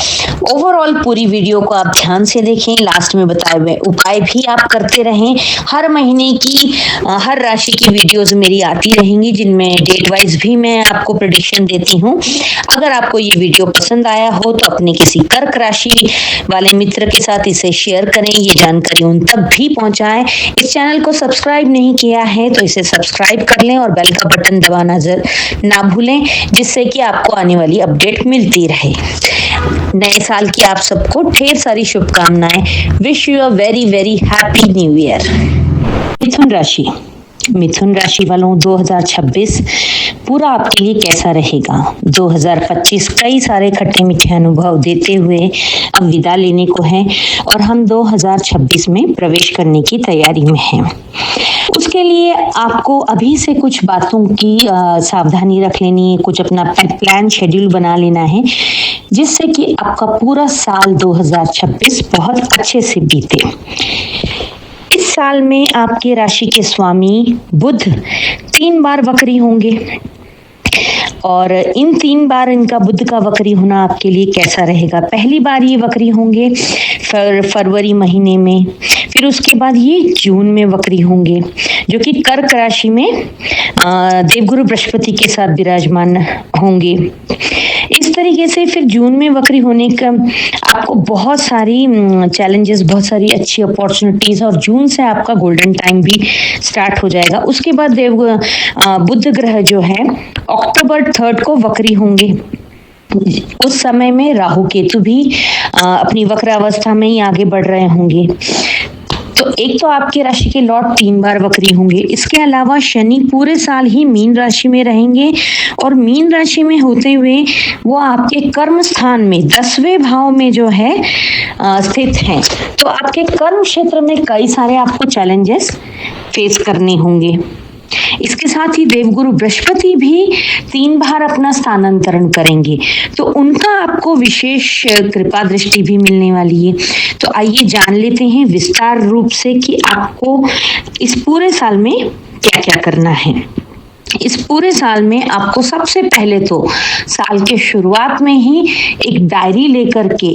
ओवरऑल पूरी वीडियो को आप ध्यान से देखें, लास्ट में बताए हुए उपाय भी आप करते रहें। हर महीने की हर राशि की वीडियोस मेरी आती रहेंगी जिनमें डेट वाइज भी मैं आपको प्रेडिक्शन देती हूँ। अगर आपको ये वीडियो पसंद आया हो तो अपने किसी कर्क राशि वाले मित्र के साथ इसे शेयर करें, ये जानकारी उन तक भी पहुंचाएं। इस चैनल को सब्सक्राइब नहीं किया है तो इसे सब्सक्राइब कर लें और बेल का बटन दबाना ना भूलें जिससे कि आपको आने वाली अपडेट मिलती रहे। नए साल की आप सबको ढेर सारी शुभकामनाएं। Wish you a very very happy new year. मिथुन राशि वालों 2026 पूरा आपके लिए कैसा रहेगा। 2025 कई सारे खट्टे मीठे अनुभव देते हुए अब विदा लेने को है और हम 2026 में प्रवेश करने की तैयारी में हैं। उसके लिए आपको अभी से कुछ बातों की सावधानी रख लेनी है, कुछ अपना प्लान शेड्यूल बना लेना है जिससे कि आपका पूरा साल 2026 बहुत अच्छे से बीते। इस साल में आपके राशि के स्वामी बुध 3 बार वक्री होंगे और इन 3 बार इनका बुध का वक्री होना आपके लिए कैसा रहेगा। पहली बार ये वक्री होंगे फरवरी महीने में, फिर उसके बाद ये जून में वक्री होंगे जो कि कर्क राशि में देवगुरु बृहस्पति के साथ विराजमान होंगे। इस तरीके से फिर जून में वक्री होने का आपको बहुत सारी चैलेंजेस, बहुत सारी अच्छी अपॉर्चुनिटीज और जून से आपका गोल्डन टाइम भी स्टार्ट हो जाएगा। उसके बाद बुध ग्रह जो है अक्टूबर 3 को वक्री होंगे। उस समय में राहु केतु भी अपनी वक्र अवस्था में ही आगे बढ़ रहे होंगे। तो एक तो आपके राशि के लॉर्ड 3 बार वक्री होंगे। इसके अलावा शनि पूरे साल ही मीन राशि में रहेंगे और मीन राशि में होते हुए वो आपके कर्म स्थान में 10वें भाव में जो है स्थित हैं। तो आपके कर्म क्षेत्र में कई सारे आपको चैलेंजेस फेस करने होंगे। इसके साथ ही देवगुरु बृहस्पति भी 3 बार अपना स्थानांतरण करेंगे तो उनका आपको विशेष कृपा दृष्टि भी मिलने वाली है। तो आइए जान लेते हैं विस्तार रूप से कि आपको इस पूरे साल में क्या क्या करना है। इस पूरे साल में आपको सबसे पहले तो साल के शुरुआत में ही एक डायरी लेकर के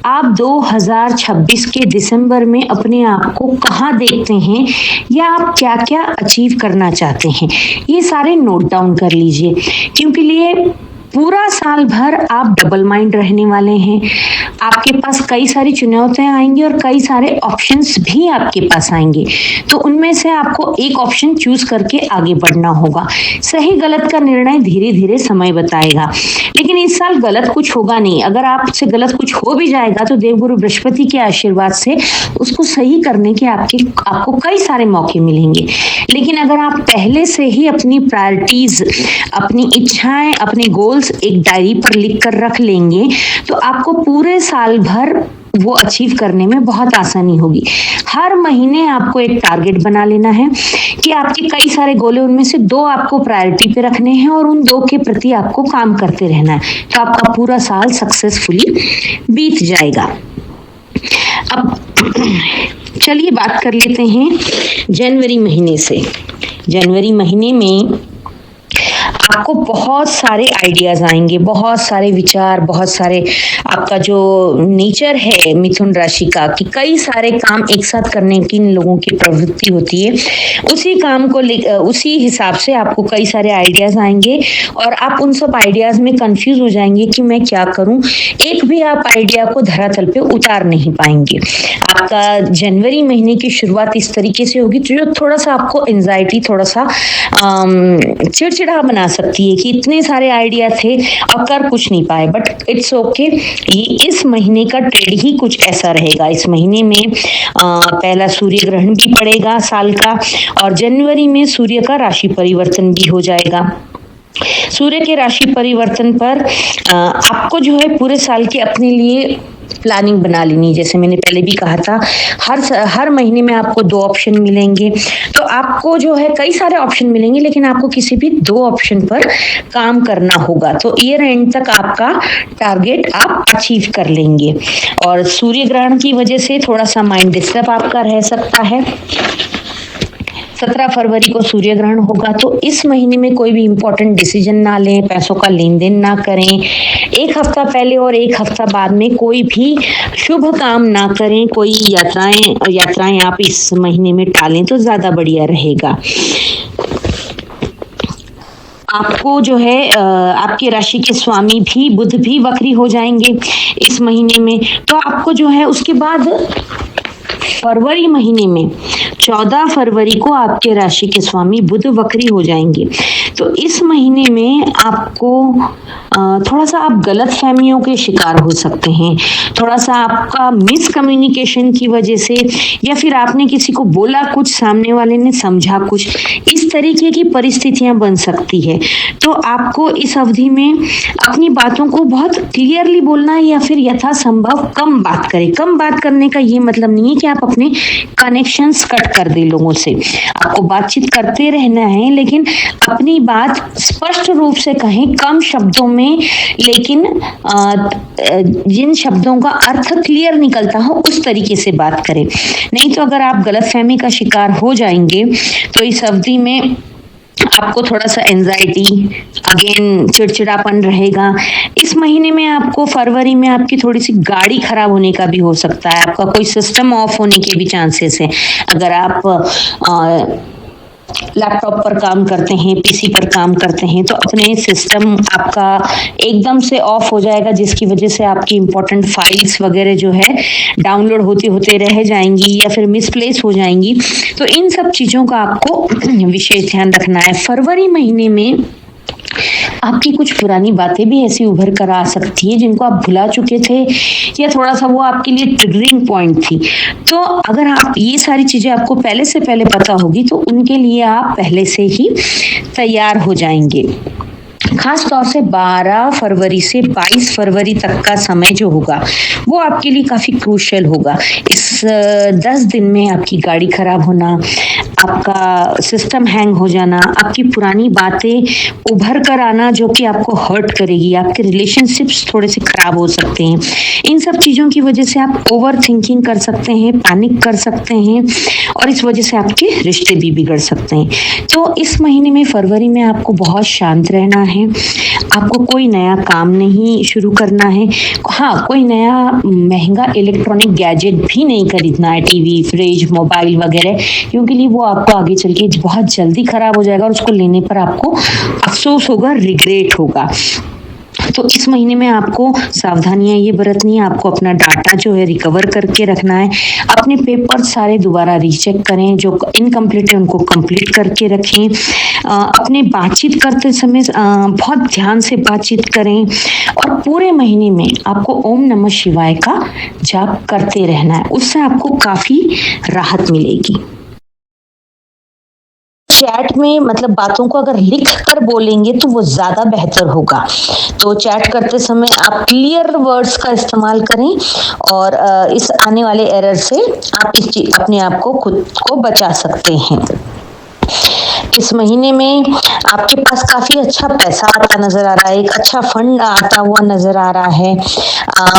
आप 2026 के दिसंबर में अपने आप को कहाँ देखते हैं या आप क्या क्या अचीव करना चाहते हैं, ये सारे नोट डाउन कर लीजिए, क्योंकि लिए पूरा साल भर आप डबल माइंड रहने वाले हैं। आपके पास कई सारी चुनौतियां आएंगी और कई सारे ऑप्शंस भी आपके पास आएंगे, तो उनमें से आपको एक ऑप्शन चूज करके आगे बढ़ना होगा। सही गलत का निर्णय धीरे धीरे समय बताएगा, लेकिन इस साल गलत कुछ होगा नहीं। अगर आपसे गलत कुछ हो भी जाएगा तो देवगुरु बृहस्पति के आशीर्वाद से उसको सही करने के आपको कई सारे मौके मिलेंगे। लेकिन अगर आप पहले से ही अपनी प्रायोरिटीज, अपनी इच्छाएं, अपने गोल्स एक डायरी पर लिख कर रख लेंगे तो आपको पूरे साल भर वो अचीव करने में बहुत आसानी होगी। हर महीने आपको एक टारगेट बना लेना है कि आपके कई सारे गोल हैं, उनमें से 2 आपको प्रायोरिटी पे रखने हैं और उन 2 के प्रति आपको काम करते रहना है, तो आपका पूरा साल सक्सेसफुली बीत जाएगा। अब चलिए बात कर लेते हैं जनवरी महीने से। जनवरी महीने में आपको बहुत सारे आइडियाज आएंगे, बहुत सारे विचार, बहुत सारे आपका जो नेचर है मिथुन राशि का कि कई सारे काम एक साथ करने की इन लोगों की प्रवृत्ति होती है, उसी काम को उसी हिसाब से आपको कई सारे आइडियाज आएंगे और आप उन सब आइडियाज में कंफ्यूज हो जाएंगे कि मैं क्या करूं। एक भी आप आइडिया को धरातल पे उतार नहीं पाएंगे। आपका जनवरी महीने की शुरुआत इस तरीके से होगी जो थोड़ा सा आपको एंजाइटी, थोड़ा सा चिड़चिड़ा बना सकती है कि इतने सारे आइडिया थे और कर कुछ नहीं पाए, बट इट्स ओके। ये इस महीने का ट्रेड ही कुछ ऐसा रहेगा। इस महीने में पहला सूर्य ग्रहण भी पड़ेगा साल का, और जनवरी में सूर्य का राशि परिवर्तन भी हो जाएगा। सूर्य के राशि परिवर्तन पर आपको जो है पूरे साल के अपने लिए प्लानिंग बना लेनी। जैसे मैंने पहले भी कहा था, हर महीने में आपको 2 ऑप्शन मिलेंगे, तो आपको जो है कई सारे ऑप्शन मिलेंगे, लेकिन आपको किसी भी 2 ऑप्शन पर काम करना होगा, तो ईयर एंड तक आपका टारगेट आप अचीव कर लेंगे। और सूर्य ग्रहण की वजह से थोड़ा सा माइंड डिस्टर्ब आपका रह सकता है। 17 फरवरी को सूर्य ग्रहण होगा, तो इस महीने में कोई भी इंपॉर्टेंट डिसीजन ना लें, पैसों का लेन देन ना करें। 1 हफ्ता पहले और 1 हफ्ता बाद में कोई भी शुभ काम ना करें। कोई यात्राएं आप इस महीने में टालें तो ज्यादा बढ़िया रहेगा। आपको जो है आपके राशि के स्वामी भी बुध भी वक्री हो जाएंगे इस महीने में, तो आपको जो है उसके बाद फरवरी महीने में 14 फरवरी को आपके राशि के स्वामी बुध वक्री हो जाएंगे। तो इस महीने में आपको थोड़ा सा आप गलत फहमियों के शिकार हो सकते हैं। थोड़ा सा आपका मिसकम्युनिकेशन की वजह से, या फिर आपने किसी को बोला कुछ, सामने वाले ने समझा कुछ, इस तरीके की परिस्थितियां बन सकती है। तो आपको इस अवधि में अपनी बातों को बहुत क्लियरली बोलना है, या फिर यथासंभव कम बात करें। कम बात करने का ये मतलब नहीं है कि आप अपने कनेक्शंस कट कर दें लोगों से। आपको बातचीत करते रहना है, लेकिन अपनी बात स्पष्ट रूप से कहें, कम शब्दों में, लेकिन जिन शब्दों का अर्थ क्लियर निकलता हो उस तरीके से बात करें। नहीं तो अगर आप गलतफहमी का शिकार हो जाएंगे तो इस अवधि में आपको थोड़ा सा एंजाइटी, अगेन चिड़चिड़ापन रहेगा। इस महीने में आपको फरवरी में आपकी थोड़ी सी गाड़ी खराब होने का भी हो सकता है, आपका कोई सिस्टम ऑफ होने के भी चांसेस है। अगर आप लैपटॉप पर काम करते हैं, पीसी पर काम करते हैं, तो अपने सिस्टम आपका एकदम से ऑफ हो जाएगा, जिसकी वजह से आपकी इंपॉर्टेंट फाइल्स वगैरह जो है डाउनलोड होते होते रह जाएंगी या फिर मिसप्लेस हो जाएंगी। तो इन सब चीजों का आपको विशेष ध्यान रखना है। फरवरी महीने में आपकी कुछ पुरानी बातें भी ऐसी उभर कर आ सकती है जिनको आप भुला चुके थे, या थोड़ा सा वो आपके लिए ट्रिगरिंग पॉइंट थी। तो अगर आप ये सारी चीजें आपको पहले से पहले पता होगी तो उनके लिए आप पहले से ही तैयार हो जाएंगे। खास तौर से 12 फरवरी से 22 फरवरी तक का समय जो होगा वो आपके लिए काफी क्रूशियल होगा। इस 10 दिन में आपकी गाड़ी खराब होना, आपका सिस्टम हैंग हो जाना, आपकी पुरानी बातें उभर कर आना जो कि आपको हर्ट करेगी, आपके रिलेशनशिप्स थोड़े से खराब हो सकते हैं। इन सब चीज़ों की वजह से आप ओवर थिंकिंग कर सकते हैं, पैनिक कर सकते हैं और इस वजह से आपके रिश्ते भी बिगड़ सकते हैं। तो इस महीने में फरवरी में आपको बहुत शांत रहना है। आपको कोई नया काम नहीं शुरू करना है। हाँ, कोई नया महंगा इलेक्ट्रॉनिक गैजेट भी नहीं खरीदना है, टीवी, फ्रिज, मोबाइल वगैरह, क्योंकि वो आपको आगे चल के बहुत जल्दी खराब हो जाएगा और उसको लेने पर आपको अफसोस होगा, रिग्रेट होगा। तो इस महीने में आपको सावधानियां ये बरतनी है। आपको अपना डाटा जो है रिकवर करके रखना है। अपने पेपर सारे दोबारा रीचेक करें, जो इनकम्प्लीट है उनको कंप्लीट करके रखें। अपने बातचीत करते समय बहुत ध्यान से बातचीत करें और पूरे महीने में आपको ओम नमः शिवाय का जाप करते रहना है। उससे आपको काफी राहत मिलेगी। चैट में मतलब बातों को अगर लिख कर बोलेंगे तो वो ज्यादा बेहतर होगा। तो चैट करते समय आप क्लियर वर्ड्स का इस्तेमाल करें और इस आने वाले एरर से आप अपने आप को खुद को बचा सकते हैं। इस महीने में आपके पास काफी अच्छा पैसा आता नजर आ रहा है, एक अच्छा फंड आता हुआ नजर आ रहा है।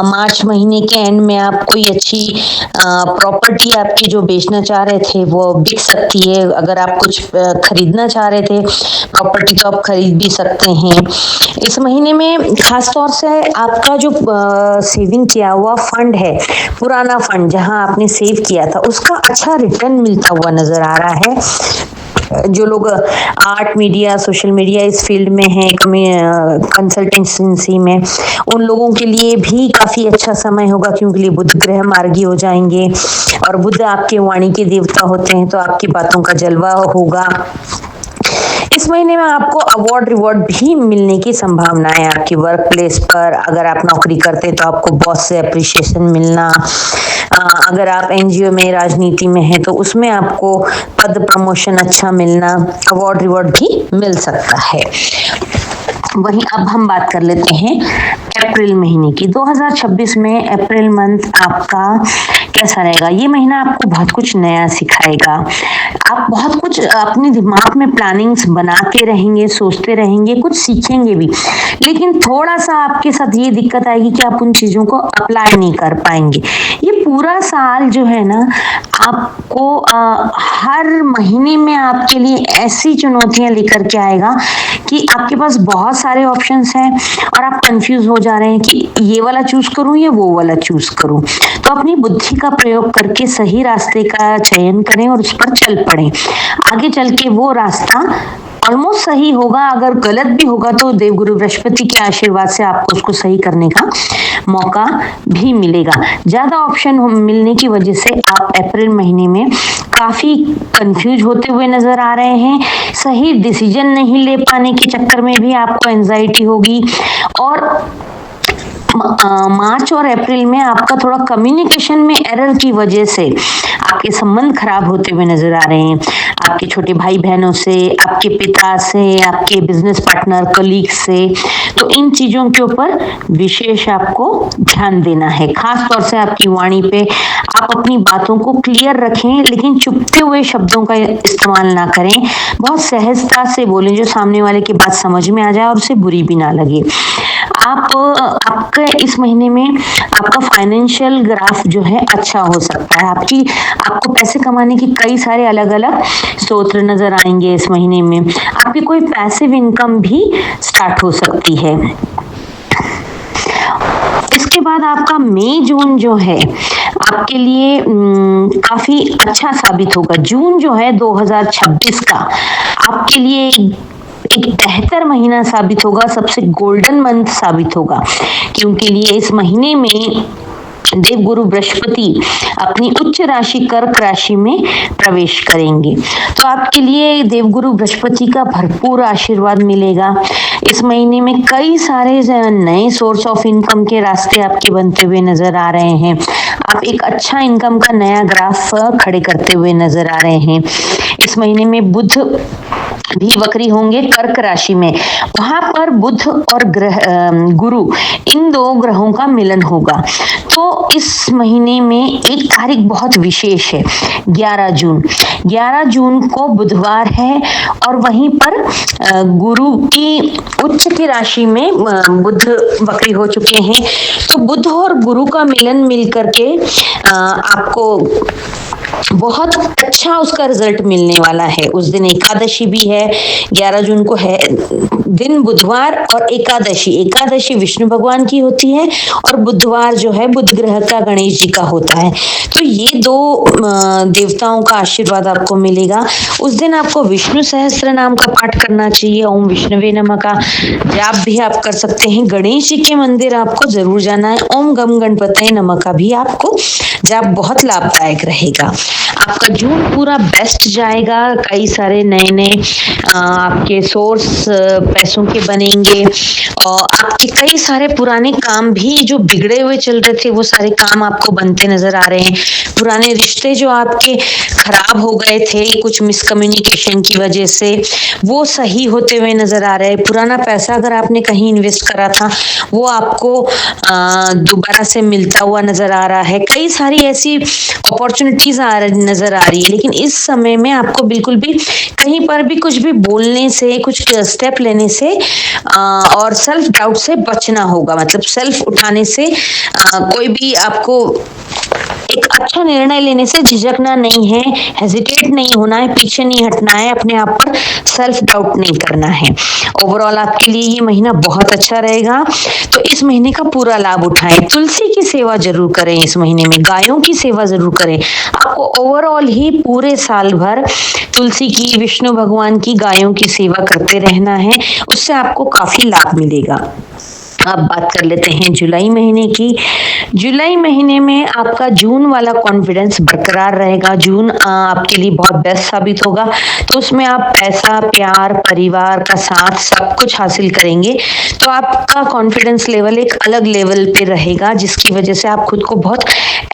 मार्च महीने के एंड में आप कोई अच्छी प्रॉपर्टी आपकी जो बेचना चाह रहे थे वो बिक सकती है। अगर आप कुछ खरीदना चाह रहे थे प्रॉपर्टी तो आप खरीद भी सकते हैं। इस महीने में खास तौर से आपका जो सेविंग किया हुआ फंड है, पुराना फंड जहां आपने सेव किया था, उसका अच्छा रिटर्न मिलता हुआ नजर आ रहा है। जो लोग आर्ट, मीडिया, सोशल मीडिया इस फील्ड में हैं, कंसल्टेंसी में, उन लोगों के लिए भी काफी अच्छा समय होगा, क्योंकि बुध ग्रह मार्गी हो जाएंगे और बुध आपके वाणी के देवता होते हैं, तो आपकी बातों का जलवा होगा। इस महीने में आपको अवार्ड रिवॉर्ड भी मिलने की संभावना है। आपकी वर्क प्लेस पर अगर आप नौकरी करते हैं तो आपको बॉस से अप्रिशिएशन मिलना। अगर आप एनजीओ में, राजनीति में हैं तो उसमें आपको पद प्रमोशन अच्छा मिलना, अवार्ड रिवॉर्ड भी मिल सकता है। वहीं अब हम बात कर लेते हैं अप्रैल महीने की। 2026 में अप्रैल मंथ आपका कैसा रहेगा? ये महीना आपको बहुत कुछ नया सिखाएगा। आप बहुत कुछ अपने दिमाग में प्लानिंग्स बनाते रहेंगे, सोचते रहेंगे, कुछ सीखेंगे भी, लेकिन थोड़ा सा आपके साथ ये दिक्कत आएगी कि आप उन चीजों को अप्लाई नहीं कर पाएंगे। ये पूरा साल जो है ना, आपको हर महीने में आपके लिए ऐसी चुनौतियां लेकर के आएगा कि आपके पास बहुत सारे ऑप्शंस हैं और आप कंफ्यूज हो जा रहे हैं कि ये वाला चूज करूं या वो वाला चूज करूं। तो अपनी बुद्धि का प्रयोग करके सही रास्ते का चयन करें और उस पर चल पड़ें। आगे चल के वो रास्ता ऑलमोस्ट सही होगा। अगर गलत भी होगा तो देवगुरु बृहस्पति के आशीर्वाद से आपको उसको सही करने का मौका भी मिलेगा। ज्यादा ऑप्शन मिलने की वजह से आप अप्रैल महीने में काफी कंफ्यूज होते हुए नजर आ रहे हैं। सही डिसीजन नहीं ले पाने के चक्कर में भी आपको एंजाइटी होगी और मार्च और अप्रैल में आपका थोड़ा कम्युनिकेशन में एरर की वजह से आपके संबंध खराब होते हुए नजर आ रहे हैं। आपके छोटे भाई बहनों से, आपके पिता से, आपके बिजनेस पार्टनर, कलीग से। तो इन चीजों के ऊपर विशेष आपको ध्यान देना है। खास तौर से आपकी वाणी पे आप अपनी बातों को क्लियर रखें, लेकिन चुपते हुए शब्दों का इस्तेमाल ना करें। बहुत सहजता से बोलें जो सामने वाले की बात समझ में आ जाए और उसे बुरी भी ना लगे। आपका इस महीने में आपका फाइनेंशियल ग्राफ जो है अच्छा हो सकता है। आपको पैसे कमाने की कई सारे अलग अलग स्रोत नजर आएंगे इस महीने में। आपकी कोई पैसिव इनकम भी स्टार्ट हो सकती है। इसके बाद आपका मई जून जो है आपके लिए काफी अच्छा साबित होगा। जून जो है 2026 का आपके लिए एक बेहतर महीना साबित होगा, सबसे गोल्डन मंथ साबित होगा, क्योंकि लिए इस महीने में देवगुरु बृहस्पति अपनी उच्च राशि कर्क राशि में प्रवेश करेंगे। तो आपके लिए देवगुरु बृहस्पति का भरपूर आशीर्वाद मिलेगा। इस महीने में कई सारे नए सोर्स ऑफ इनकम के रास्ते आपके बनते हुए नजर आ रहे हैं। आप एक अच्छा इनकम का नया ग्राफ खड़े करते हुए नजर आ रहे हैं। इस महीने में बुध भी वक्री होंगे कर्क राशि में। वहां पर बुध और गुरु इन दो ग्रहों का मिलन होगा। तो इस महीने में एक तारीख बहुत विशेष है, 11 जून। 11 जून को बुधवार है और वहीं पर गुरु की उच्च की राशि में बुध वक्री हो चुके हैं। तो बुध और गुरु का मिलन मिलकर के आपको बहुत अच्छा उसका रिजल्ट मिलने वाला है। उस दिन एकादशी भी है, 11 जून को है दिन बुधवार, और एकादशी विष्णु भगवान की होती है और बुधवार जो है बुध ग्रह का गणेश जी का होता है। तो ये दो देवताओं का आशीर्वाद आपको मिलेगा। उस दिन आपको विष्णु सहस्त्र नाम का पाठ करना चाहिए, ओम विष्णुवे नमः का जाप भी आप कर सकते हैं। गणेश जी के मंदिर आपको जरूर जाना है, ओम गम गणपतये नमः का भी आपको जाप बहुत लाभदायक रहेगा। आपका जून पूरा बेस्ट जाएगा, कई सारे नए नए आपके सोर्स पैसों के बनेंगे और आपके कई सारे पुराने काम भी जो बिगड़े हुए चल रहे थे वो सारे काम आपको बनते नजर आ रहे हैं। पुराने रिश्ते जो आपके खराब हो गए थे कुछ मिसकम्युनिकेशन की वजह से, वो सही होते हुए नजर आ रहे हैं। पुराना पैसा अगर आपने कहीं इन्वेस्ट करा था वो आपको दोबारा से मिलता हुआ नजर आ रहा है। कई सारी ऐसी अपॉर्चुनिटीज नजर आ रही है, लेकिन इस समय में आपको बिल्कुल भी कहीं पर भी कुछ भी बोलने से, कुछ स्टेप लेने से और सेल्फ डाउट से बचना होगा। मतलब सेल्फ उठाने से कोई भी आपको एक अच्छा निर्णय लेने से झिझकना नहीं है, हेजिटेट नहीं होना है, पीछे नहीं हटना है, अपने आप पर सेल्फ डाउट नहीं करना है। ओवरऑल आपके लिए ये महीना बहुत अच्छा रहेगा, तो इस महीने का पूरा लाभ उठाएं। तुलसी की सेवा जरूर करें, इस महीने में गायों की सेवा जरूर करें। आपको ओवरऑल ही पूरे साल भर तुलसी की, विष्णु भगवान की, गायों की सेवा करते रहना है, उससे आपको काफी लाभ मिलेगा। अब बात कर लेते हैं जुलाई महीने की। जुलाई महीने में आपका जून वाला कॉन्फिडेंस बरकरार रहेगा। जून आपके लिए बहुत बेस्ट साबित होगा, तो उसमें आप पैसा, प्यार, परिवार का साथ सब कुछ हासिल करेंगे। तो आपका कॉन्फिडेंस लेवल एक अलग लेवल पे रहेगा, जिसकी वजह से आप खुद को बहुत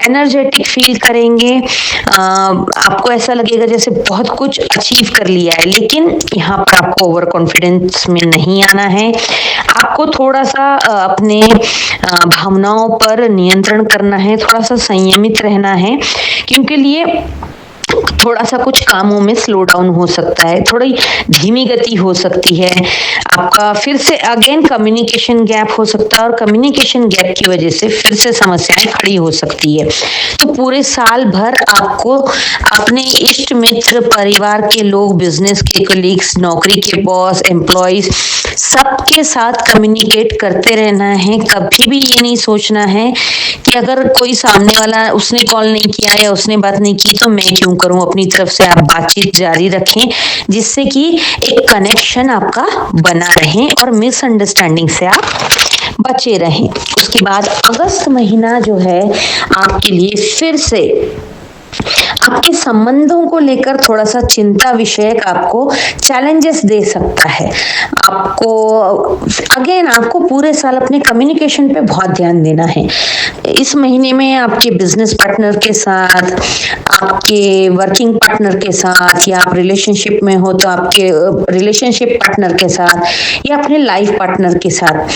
एनर्जेटिक फील करेंगे। आपको ऐसा लगेगा जैसे बहुत कुछ अचीव कर लिया है, लेकिन यहाँ पर आपको ओवर कॉन्फिडेंस में नहीं आना है। आपको थोड़ा सा अपने भावनाओं पर नियंत्रण करना है, थोड़ा सा संयमित रहना है, क्योंकि लिए थोड़ा सा कुछ कामों में स्लो डाउन हो सकता है, थोड़ी धीमी गति हो सकती है। आपका फिर से अगेन कम्युनिकेशन गैप हो सकता है और कम्युनिकेशन गैप की वजह से फिर से समस्याएं खड़ी हो सकती है। तो पूरे साल भर आपको अपने इष्ट मित्र, परिवार के लोग, बिजनेस के कलीग्स, नौकरी के बॉस, एम्प्लॉइज, सबके साथ कम्युनिकेट करते रहना है। कभी भी ये नहीं सोचना है कि अगर कोई सामने वाला, उसने कॉल नहीं किया या उसने बात नहीं की तो मैं क्यों करूं। अपनी तरफ से आप बातचीत जारी रखें, जिससे कि एक कनेक्शन आपका बना रहे और मिसअंडरस्टैंडिंग से आप बचे रहें। उसके बाद अगस्त महीना जो है आपके लिए फिर से आपके संबंधों को लेकर थोड़ा सा चिंता विषयक आपको चैलेंजेस दे सकता है। आपको पूरे साल अपने कम्युनिकेशन पे बहुत ध्यान देना है। इस महीने में आपके बिजनेस पार्टनर के साथ, आपके वर्किंग पार्टनर के साथ, या आप रिलेशनशिप में हो तो आपके रिलेशनशिप पार्टनर के साथ या अपने लाइफ पार्टनर के साथ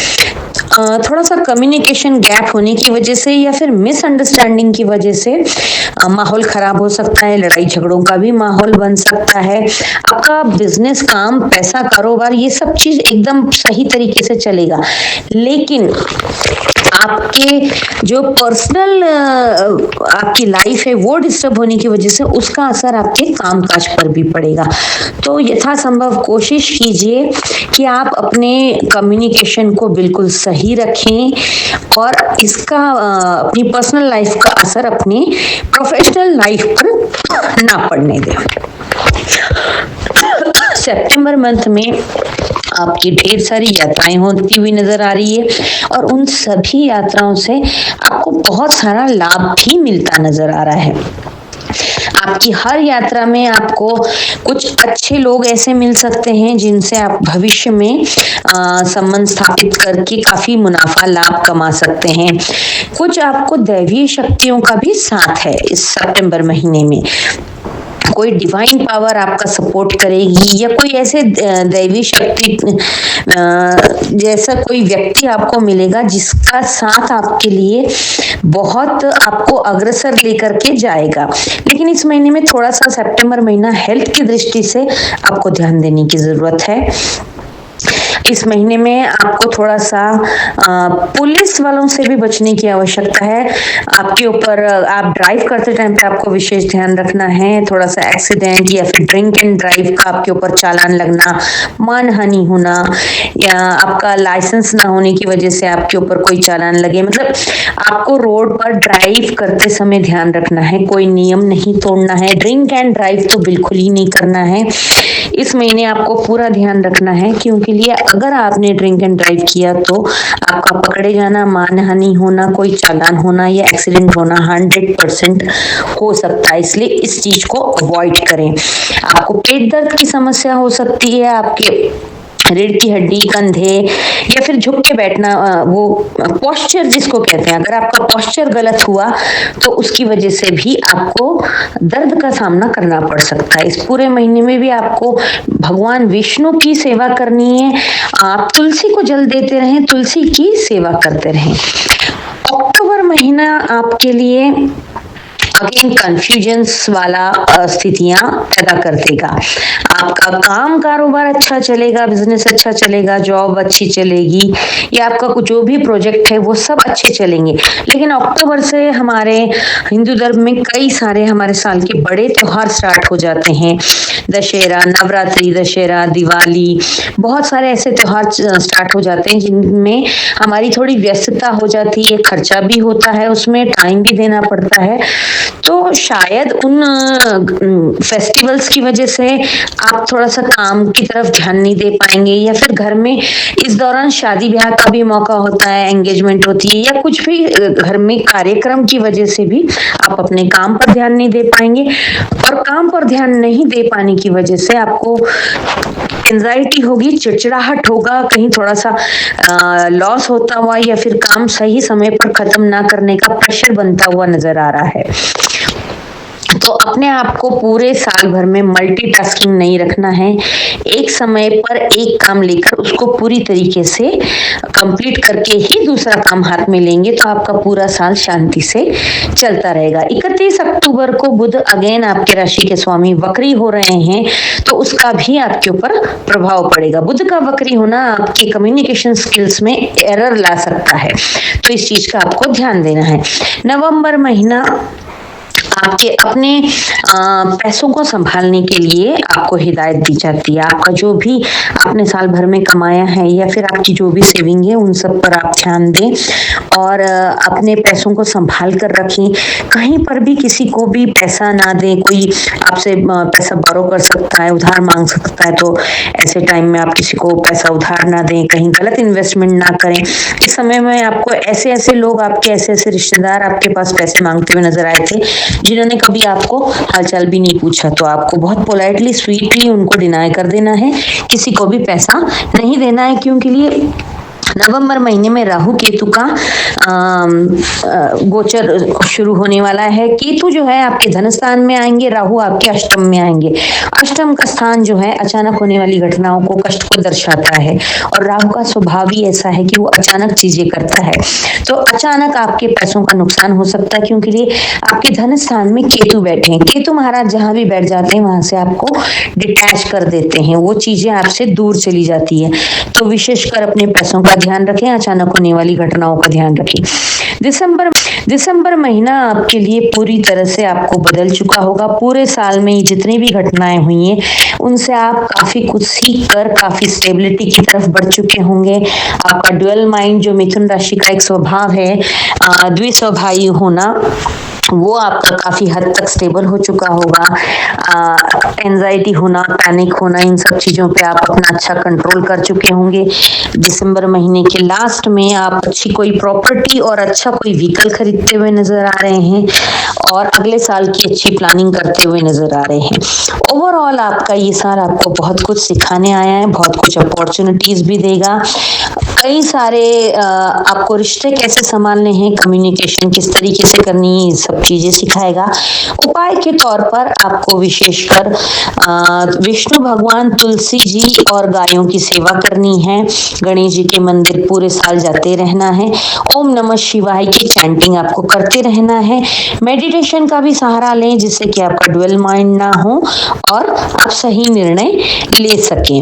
थोड़ा सा कम्युनिकेशन गैप होने की वजह से या फिर मिसअंडरस्टैंडिंग की वजह से माहौल खराब हो सकता है, लड़ाई झगड़ों का भी माहौल बन सकता है। आपका बिजनेस, काम, पैसा, कारोबार, ये सब चीज एकदम सही तरीके से चलेगा, लेकिन आपके जो पर्सनल आपकी लाइफ है वो डिस्टर्ब होने की वजह से उसका असर आपके कामकाज पर भी पड़ेगा। तो यथासंभव कोशिश कीजिए कि आप अपने कम्युनिकेशन को बिल्कुल सही रखें और इसका अपनी पर्सनल लाइफ का असर अपनी प्रोफेशनल लाइफ पर ना पड़ने दें। सितंबर मंथ में आपकी ढेर सारी यात्राएं होती हुई नजर आ रही है और उन सभी यात्राओं से आपको बहुत सारा लाभ भी मिलता नजर आ रहा है। आपकी हर यात्रा में आपको कुछ अच्छे लोग ऐसे मिल सकते हैं जिनसे आप भविष्य में संबंध स्थापित करके काफी मुनाफा, लाभ कमा सकते हैं। कुछ आपको दैवीय शक्तियों का भी साथ है इस सितंबर महीने में। कोई डिवाइन पावर आपका सपोर्ट करेगी या कोई ऐसे दैवी शक्ति जैसा कोई व्यक्ति आपको मिलेगा जिसका साथ आपके लिए बहुत आपको अग्रसर लेकर के जाएगा। लेकिन इस महीने में थोड़ा सा सितंबर महीना हेल्थ की दृष्टि से आपको ध्यान देने की जरूरत है। इस महीने में आपको थोड़ा सा पुलिस वालों से भी बचने की आवश्यकता है। आपके ऊपर आप ड्राइव करते टाइम पे आपको विशेष ध्यान रखना है। थोड़ा सा एक्सीडेंट या फिर ड्रिंक एंड ड्राइव का आपके ऊपर चालान लगना, मानहानि होना या आपका लाइसेंस ना होने की वजह से आपके ऊपर कोई चालान लगे, मतलब आपको रोड पर ड्राइव करते समय ध्यान रखना है, कोई नियम नहीं तोड़ना है। ड्रिंक एंड ड्राइव तो बिल्कुल ही नहीं करना है। इस महीने आपको पूरा ध्यान रखना है क्योंकि लिए अगर आपने ड्रिंक एंड ड्राइव किया तो आपका पकड़े जाना, मानहानि होना, कोई चालान होना या एक्सीडेंट होना 100% हो सकता है। इसलिए इस चीज को अवॉइड करें। आपको पेट दर्द की समस्या हो सकती है, आपके रीढ़ की हड्डी, कंधे या फिर झुक के बैठना, वो पोस्चर जिसको कहते हैं, अगर आपका पोस्चर गलत हुआ तो उसकी वजह से भी आपको दर्द का सामना करना पड़ सकता है। इस पूरे महीने में भी आपको भगवान विष्णु की सेवा करनी है। आप तुलसी को जल देते रहें, तुलसी की सेवा करते रहें। अक्टूबर महीना आपके लिए अगेन कंफ्यूजन्स वाला स्थितियां पैदा कर देगा। आपका काम कारोबार अच्छा चलेगा, बिजनेस अच्छा चलेगा, जॉब अच्छी चलेगी या आपका कुछ जो भी प्रोजेक्ट है वो सब अच्छे चलेंगे। लेकिन अक्टूबर से हमारे हिंदू धर्म में कई सारे हमारे साल के बड़े त्योहार स्टार्ट हो जाते हैं। दशहरा, नवरात्रि, दशहरा, दिवाली, बहुत सारे ऐसे त्योहार स्टार्ट हो जाते हैं जिनमें हमारी थोड़ी व्यस्तता हो जाती है, खर्चा भी होता है, उसमें टाइम भी देना पड़ता है। तो शायद उन फेस्टिवल्स की वजह से आप थोड़ा सा काम की तरफ ध्यान नहीं दे पाएंगे या फिर घर में इस दौरान शादी ब्याह का भी मौका होता है, एंगेजमेंट होती है या कुछ भी घर में कार्यक्रम की वजह से भी आप अपने काम पर ध्यान नहीं दे पाएंगे। और काम पर ध्यान नहीं दे पाने की वजह से आपको एंजाइटी होगी, चिड़चिड़ाहट होगा, कहीं थोड़ा सा लॉस होता हुआ या फिर काम सही समय पर खत्म ना करने का प्रेशर बनता हुआ नजर आ रहा है। तो अपने आप को पूरे साल भर में मल्टीटास्किंग नहीं रखना है। एक समय पर एक काम लेकर उसको पूरी तरीके से कंप्लीट करके ही दूसरा काम हाथ में लेंगे तो आपका पूरा साल शांति से चलता रहेगा। 31 अक्टूबर को बुध अगेन आपके राशि के स्वामी वक्री हो रहे हैं तो उसका भी आपके ऊपर प्रभाव पड़ेगा। बुध का वक्री होना आपके कम्युनिकेशन स्किल्स में एरर ला सकता है, तो इस चीज का आपको ध्यान देना है। नवंबर महीना आपके अपने पैसों को संभालने के लिए आपको हिदायत दी जाती है। आपका जो भी आपने साल भर में कमाया है या फिर आपकी जो भी सेविंग है उन सब पर आप ध्यान दें और अपने पैसों को संभाल कर रखें। कहीं पर भी किसी को भी पैसा ना दें। कोई आपसे पैसा बोरो कर सकता है, उधार मांग सकता है, तो ऐसे टाइम में आप किसी को पैसा उधार ना दें। कहीं गलत इन्वेस्टमेंट ना करें। इस समय में आपको ऐसे ऐसे लोग, आपके ऐसे ऐसे रिश्तेदार आपके पास पैसे मांगते हुए नजर आए थे जिन्होंने कभी आपको हालचाल भी नहीं पूछा, तो आपको बहुत पोलाइटली, स्वीटली उनको डिनाई कर देना है। किसी को भी पैसा नहीं देना है क्योंकि लिए नवंबर महीने में राहु केतु का गोचर शुरू होने वाला है। केतु जो है आपके धन स्थान में आएंगे, राहु आपके अष्टम में आएंगे। अष्टम का स्थान जो है अचानक होने वाली घटनाओं को, कष्ट को दर्शाता है और राहु का स्वभाव ही ऐसा है कि वो अचानक चीजें करता है। तो अचानक आपके पैसों का नुकसान हो सकता है क्योंकि लिए आपके धन स्थान में केतु बैठे हैं। केतु महाराज जहां भी बैठ जाते हैं वहां से आपको डिटैच कर देते हैं, वो चीजें आपसे दूर चली जाती है। तो विशेषकर अपने पैसों का ध्यान रखें, अचानक होने वाली घटनाओं का ध्यान रखें। दिसंबर महीना आपके लिए पूरी तरह से आपको बदल चुका होगा। पूरे साल में जितनी भी घटनाएं हुई हैं उनसे आप काफी कुछ सीख कर काफी स्टेबिलिटी की तरफ बढ़ चुके होंगे। आपका ड्यूअल माइंड जो मिथुन राशि का एक स्वभाव है, द्विस्वभावी होना, वो आपका काफी हद तक स्टेबल हो चुका होगा। एंजाइटी होना, पैनिक होना, इन सब चीजों पे आप अपना अच्छा कंट्रोल कर चुके होंगे। दिसंबर महीने के लास्ट में आप अच्छी कोई प्रॉपर्टी और अच्छा कोई व्हीकल खरीदते हुए नजर आ रहे हैं और अगले साल की अच्छी प्लानिंग करते हुए नजर आ रहे हैं। ओवरऑल आपका ये साल आपको बहुत कुछ सिखाने आया है, बहुत कुछ अपॉर्चुनिटीज भी देगा। कई सारे आपको रिश्ते कैसे संभालने हैं, कम्युनिकेशन किस तरीके से करनी है, ये सब चीजें सिखाएगा। उपाय के तौर पर आपको विशेषकर विष्णु भगवान, तुलसी जी और गायों की सेवा करनी है। गणेश जी के मंदिर पूरे साल जाते रहना है। ओम नमः शिवाय की चैंटिंग आपको करते रहना है। मेडिटेशन का भी सहारा लें जिससे कि आपका ड्वेल माइंड ना हो और आप सही निर्णय ले सकें।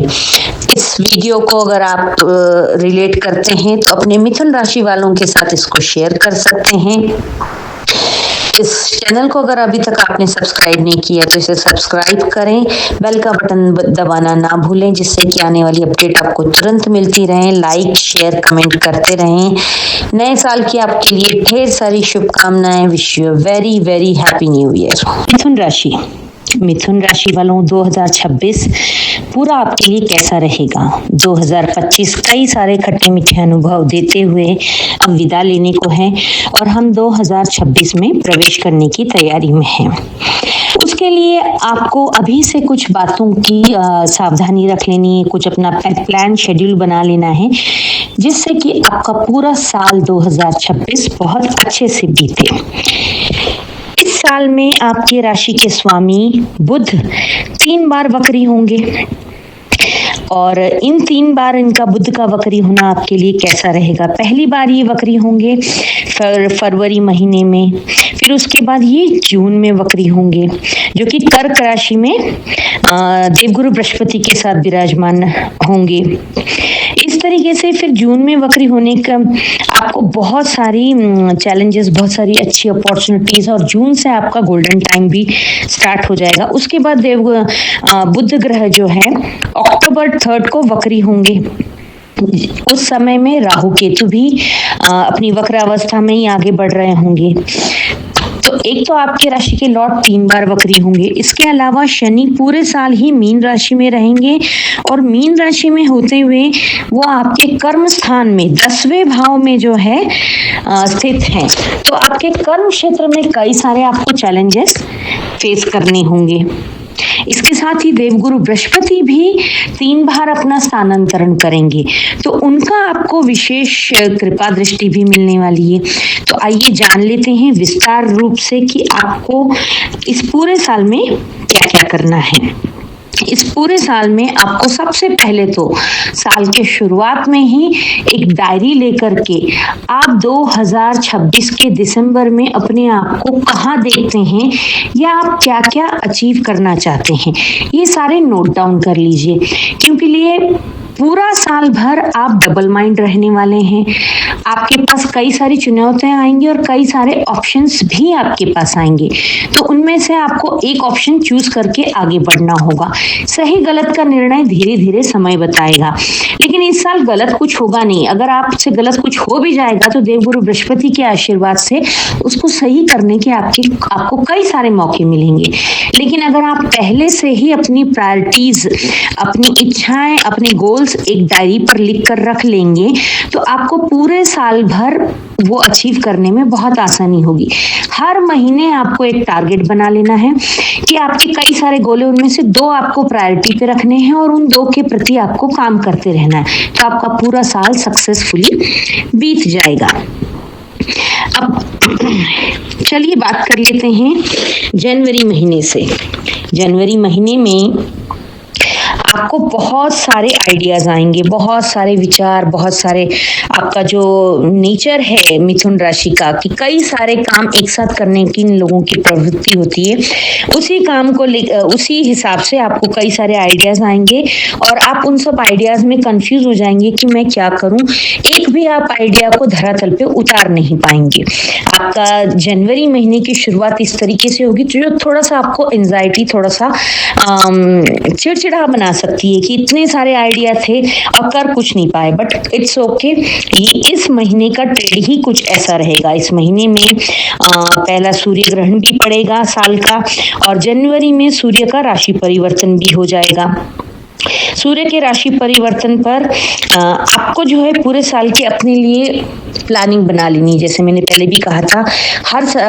इस वीडियो को अगर आप रिलेट करते हैं तो अपने मिथुन राशि वालों के साथ इसको शेयर कर सकते हैं। इस चैनल को अगर अभी तक आपने सब्सक्राइब नहीं किया तो इसे सब्सक्राइब करें, बेल का बटन दबाना ना भूलें जिससे कि आने वाली अपडेट आपको तुरंत मिलती रहे। लाइक, शेयर, कमेंट करते रहें। नए साल की आपके लिए ढेर सारी शुभकामनाएं। Wish you very very happy new year. मिथुन राशि वालों 2026 पूरा आपके लिए कैसा रहेगा? 2025 कई सारे खट्टे मीठे अनुभव देते हुए अब विदा लेने को है और हम 2026 में प्रवेश करने की तैयारी में हैं। उसके लिए आपको अभी से कुछ बातों की सावधानी रख लेनी है, कुछ अपना प्लान शेड्यूल बना लेना है जिससे कि आपका पूरा साल 2026 बहुत अच्छे से बीते। इस साल में आपके राशि के स्वामी बुध 3 बार वक्री होंगे और इन 3 बार इनका बुध का वक्री होना आपके लिए कैसा रहेगा? पहली बार ये वक्री होंगे फरवरी महीने में, फिर उसके बाद ये जून में वक्री होंगे जो कि कर्क राशि में देवगुरु बृहस्पति के साथ विराजमान होंगे। इस तरीके से फिर जून में वक्री होने का आपको बहुत सारी चैलेंजेस, बहुत सारी अच्छी अपॉर्चुनिटीज और जून से आपका गोल्डन टाइम भी स्टार्ट हो जाएगा। उसके बाद बुध ग्रह जो है अक्टूबर 3 को वक्री होंगे। उस समय में राहु केतु भी अपनी वक्रावस्था में ही आगे बढ़ रहे होंगे। तो एक तो आपके राशि के लॉर्ड 3 बार वक्री होंगे। इसके अलावा शनि पूरे साल ही मीन राशि में रहेंगे और मीन राशि में होते हुए वो आपके कर्म स्थान में 10वें भाव में जो है स्थित हैं। तो आपके कर्म क्षेत्र में कई सारे आपको चैलेंजेस फेस करने होंगे। इसके साथ ही देवगुरु बृहस्पति भी 3 बार अपना स्थानांतरण करेंगे तो उनका आपको विशेष कृपा दृष्टि भी मिलने वाली है। तो आइए जान लेते हैं विस्तार रूप से कि आपको इस पूरे साल में क्या क्या करना है। इस पूरे साल में आपको सबसे पहले तो साल के शुरुआत में ही एक डायरी लेकर के आप 2026 के दिसंबर में अपने आप को कहाँ देखते हैं या आप क्या क्या अचीव करना चाहते हैं, ये सारे नोट डाउन कर लीजिए क्योंकि लिए पूरा साल भर आप डबल माइंड रहने वाले हैं। आपके पास कई सारी चुनौतियां आएंगी और कई सारे ऑप्शंस भी आपके पास आएंगे तो उनमें से आपको एक ऑप्शन चूज करके आगे बढ़ना होगा। सही गलत का निर्णय धीरे धीरे समय बताएगा, लेकिन इस साल गलत कुछ होगा नहीं। अगर आपसे गलत कुछ हो भी जाएगा तो देवगुरु बृहस्पति के आशीर्वाद से उसको सही करने के आपको कई सारे मौके मिलेंगे। लेकिन अगर आप पहले से ही अपनी प्रायोरिटीज, अपनी इच्छाएं, अपने गोल्स एक डायरी पर लिख कर रख लेंगे तो आपको पूरे साल भर वो अचीव करने में बहुत आसानी होगी। हर महीने आपको एक टारगेट बना लेना है कि आपके कई सारे गोल हैं, उनमें से 2 आपको प्रायोरिटी पे रखने हैं और उन 2 के प्रति आपको काम करते रहना है तो आपका पूरा साल सक्सेसफुली बीत जाएगा। अब चलिए बात कर लेते हैं जनवरी महीने से। जनवरी महीने में आपको बहुत सारे आइडियाज आएंगे, बहुत सारे विचार, बहुत सारे आपका जो नेचर है मिथुन राशि का कि कई सारे काम एक साथ करने की इन लोगों की प्रवृत्ति होती है। उसी काम को उसी हिसाब से आपको कई सारे आइडियाज आएंगे और आप उन सब आइडियाज में कंफ्यूज हो जाएंगे कि मैं क्या करूं। एक भी आप आइडिया को धरातल पे उतार नहीं पाएंगे। आपका जनवरी महीने की शुरुआत इस तरीके से होगी जो थोड़ा सा आपको एंजाइटी, थोड़ा सा चिड़चिड़ा बना सकती है कि इतने सारे आइडिया थे और कर कुछ नहीं पाए, बट इट्स ओके। ये इस महीने का ट्रेड ही कुछ ऐसा रहेगा। इस महीने में पहला सूर्य ग्रहण भी पड़ेगा साल का और जनवरी में सूर्य का राशि परिवर्तन भी हो जाएगा। सूर्य के राशि परिवर्तन पर आपको जो है पूरे साल की अपने लिए प्लानिंग बना लेनी। जैसे मैंने पहले भी कहा था,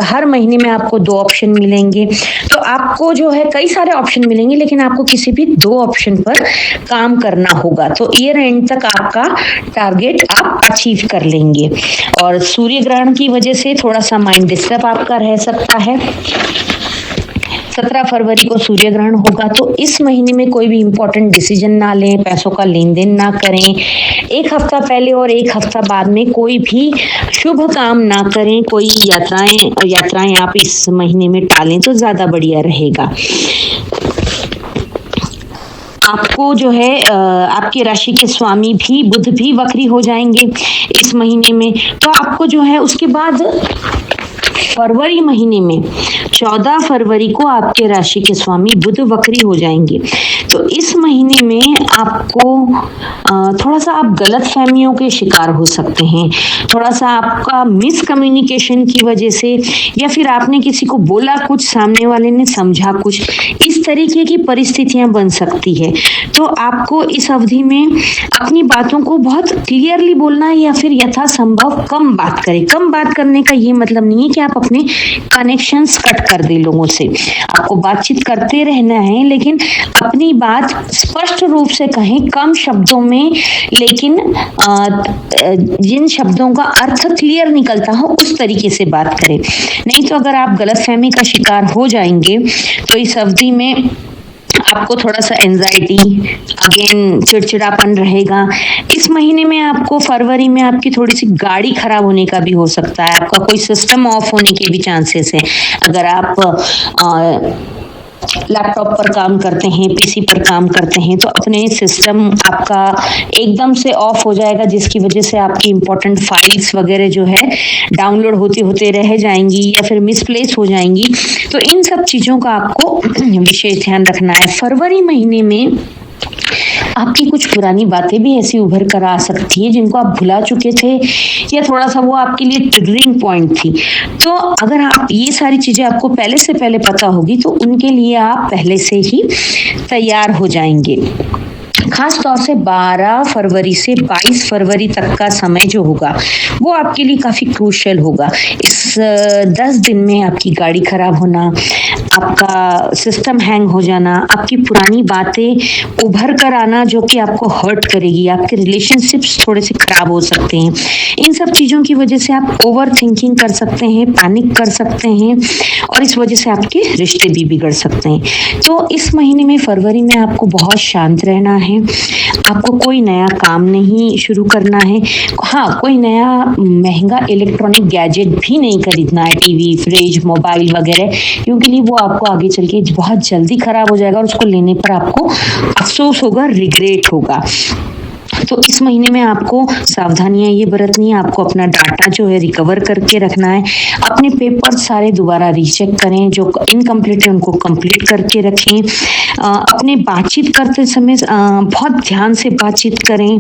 हर महीने में आपको 2 ऑप्शन मिलेंगे, तो आपको जो है कई सारे ऑप्शन मिलेंगे, लेकिन आपको किसी भी 2 ऑप्शन पर काम करना होगा। तो ईयर एंड तक आपका टारगेट आप अचीव कर लेंगे। और सूर्य ग्रहण की वजह से थोड़ा सा माइंड डिस्टर्ब आपका रह सकता है। 17 फरवरी को सूर्य ग्रहण होगा, तो इस महीने में कोई भी इंपॉर्टेंट डिसीजन ना लें, पैसों का लेन देन ना करें। 1 हफ्ता पहले और 1 हफ्ता बाद में कोई भी शुभ काम ना करें। कोई यात्राएं आप इस महीने में टालें तो ज्यादा बढ़िया रहेगा। आपको जो है आपके राशि के स्वामी भी बुध भी वक्री हो जाएंगे इस महीने में। तो आपको जो है उसके बाद फरवरी महीने में 14 फरवरी को आपके राशि के स्वामी बुध वक्री हो जाएंगे। तो इस महीने में आपको थोड़ा सा आप गलत फहमियों के शिकार हो सकते हैं। थोड़ा सा आपका मिसकम्युनिकेशन की वजह से, या फिर आपने किसी को बोला कुछ, सामने वाले ने समझा कुछ, इस तरीके की परिस्थितियां बन सकती है। तो आपको इस अवधि में अपनी बातों को बहुत क्लियरली बोलना है, या फिर यथासंभव कम बात करें। कम बात करने का ये मतलब नहीं है कि आप अपने कनेक्शंस कट कर दे लोगों से। आपको बातचीत करते रहना है, लेकिन अपनी बात स्पष्ट रूप से कहें, कम शब्दों में, लेकिन जिन शब्दों का अर्थ क्लियर निकलता हो उस तरीके से बात करें। नहीं तो अगर आप गलतफहमी का शिकार हो जाएंगे तो इस अवधि में आपको थोड़ा सा एंजाइटी, अगेन चिड़चिड़ापन रहेगा। इस महीने में आपको फरवरी में आपकी थोड़ी सी गाड़ी खराब होने का भी हो सकता है। आपका कोई सिस्टम ऑफ होने के भी चांसेस है। अगर आप लैपटॉप पर काम करते हैं, पीसी पर काम करते हैं, तो अपने सिस्टम आपका एकदम से ऑफ हो जाएगा, जिसकी वजह से आपकी इंपॉर्टेंट फाइल्स वगैरह जो है डाउनलोड होते होते रह जाएंगी या फिर मिसप्लेस हो जाएंगी। तो इन सब चीज़ों का आपको विशेष ध्यान रखना है। फरवरी महीने में आपकी कुछ पुरानी बातें भी ऐसी उभर कर आ सकती है जिनको आप भुला चुके थे, या थोड़ा सा वो आपके लिए ट्रिगरिंग पॉइंट थी। तो अगर आप ये सारी चीजें आपको पहले से पहले पता होगी तो उनके लिए आप पहले से ही तैयार हो जाएंगे। खास तौर से 12 फरवरी से 22 फरवरी तक का समय जो होगा वो आपके लिए काफी क्रूशियल होगा। इस 10 दिन में आपकी गाड़ी खराब होना, आपका सिस्टम हैंग हो जाना, आपकी पुरानी बातें उभर कर आना जो कि आपको हर्ट करेगी, आपके रिलेशनशिप्स थोड़े से खराब हो सकते हैं। इन सब चीज़ों की वजह से आप ओवर थिंकिंग कर सकते हैं, पैनिक कर सकते हैं, और इस वजह से आपके रिश्ते भी बिगड़ सकते हैं। तो इस महीने में फरवरी में आपको बहुत शांत रहना है। आपको कोई नया काम नहीं शुरू करना है। हाँ, कोई नया महंगा इलेक्ट्रॉनिक गैजेट भी नहीं खरीदना है, टीवी, फ्रिज, मोबाइल वगैरह, क्योंकि वो आपको आगे चल के बहुत जल्दी खराब हो जाएगा और उसको लेने पर आपको अफसोस होगा, रिग्रेट होगा। तो इस महीने में आपको सावधानियां ये बरतनी है। आपको अपना डाटा जो है रिकवर करके रखना है। अपने पेपर सारे दोबारा रीचेक करें, जो इनकम्प्लीट है उनको कंप्लीट करके रखें। अपने बातचीत करते समय बहुत ध्यान से बातचीत करें,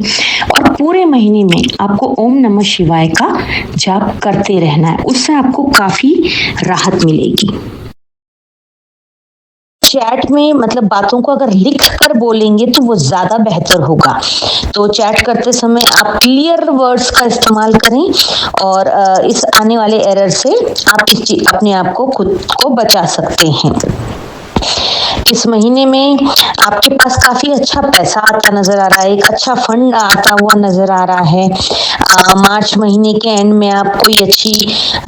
और पूरे महीने में आपको ओम नमः शिवाय का जाप करते रहना है। उससे आपको काफी राहत मिलेगी। चैट में मतलब बातों को अगर लिख कर बोलेंगे तो वो ज्यादा बेहतर होगा। तो चैट करते समय आप क्लियर वर्ड्स का इस्तेमाल करें, और इस आने वाले एरर से आप अपने आप को खुद को बचा सकते हैं। इस महीने में आपके पास काफी अच्छा पैसा आता नजर आ रहा है, एक अच्छा फंड आता हुआ नजर आ रहा है। मार्च महीने के एंड में आप कोई अच्छी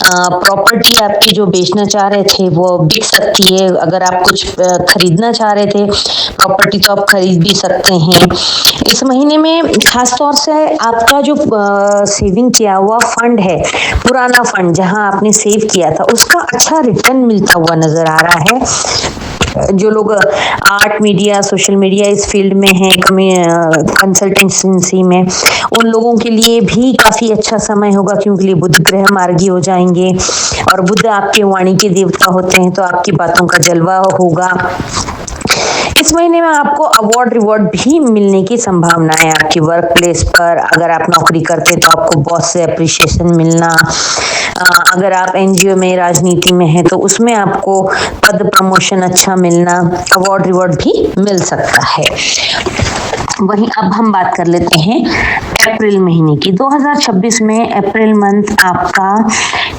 प्रॉपर्टी आपकी जो बेचना चाह रहे थे वो बिक सकती है। अगर आप कुछ खरीदना चाह रहे थे प्रॉपर्टी तो आप खरीद भी सकते हैं। इस महीने में खास तौर से आपका जो सेविंग किया हुआ फंड है, पुराना फंड जहां आपने सेव किया था, उसका अच्छा रिटर्न मिलता हुआ नजर आ रहा है। जो लोग आर्ट, मीडिया, सोशल मीडिया इस फील्ड में हैं, कंसल्टेंसी में, उन लोगों के लिए भी काफी अच्छा समय होगा, क्योंकि बुध ग्रह मार्गी हो जाएंगे, और बुध आपके वाणी के देवता होते हैं, तो आपकी बातों का जलवा होगा। इस महीने में आपको अवार्ड रिवॉर्ड भी मिलने की संभावना है। आपकी वर्क प्लेस पर अगर आप नौकरी करते हैं तो आपको बॉस से अप्रिशिएशन मिलना। अगर आप एनजीओ में, राजनीति में हैं तो उसमें आपको पद प्रमोशन अच्छा मिलना, अवार्ड रिवॉर्ड भी मिल सकता है। वहीं अब हम बात कर लेते हैं अप्रैल महीने की। 2026 में अप्रैल मंथ आपका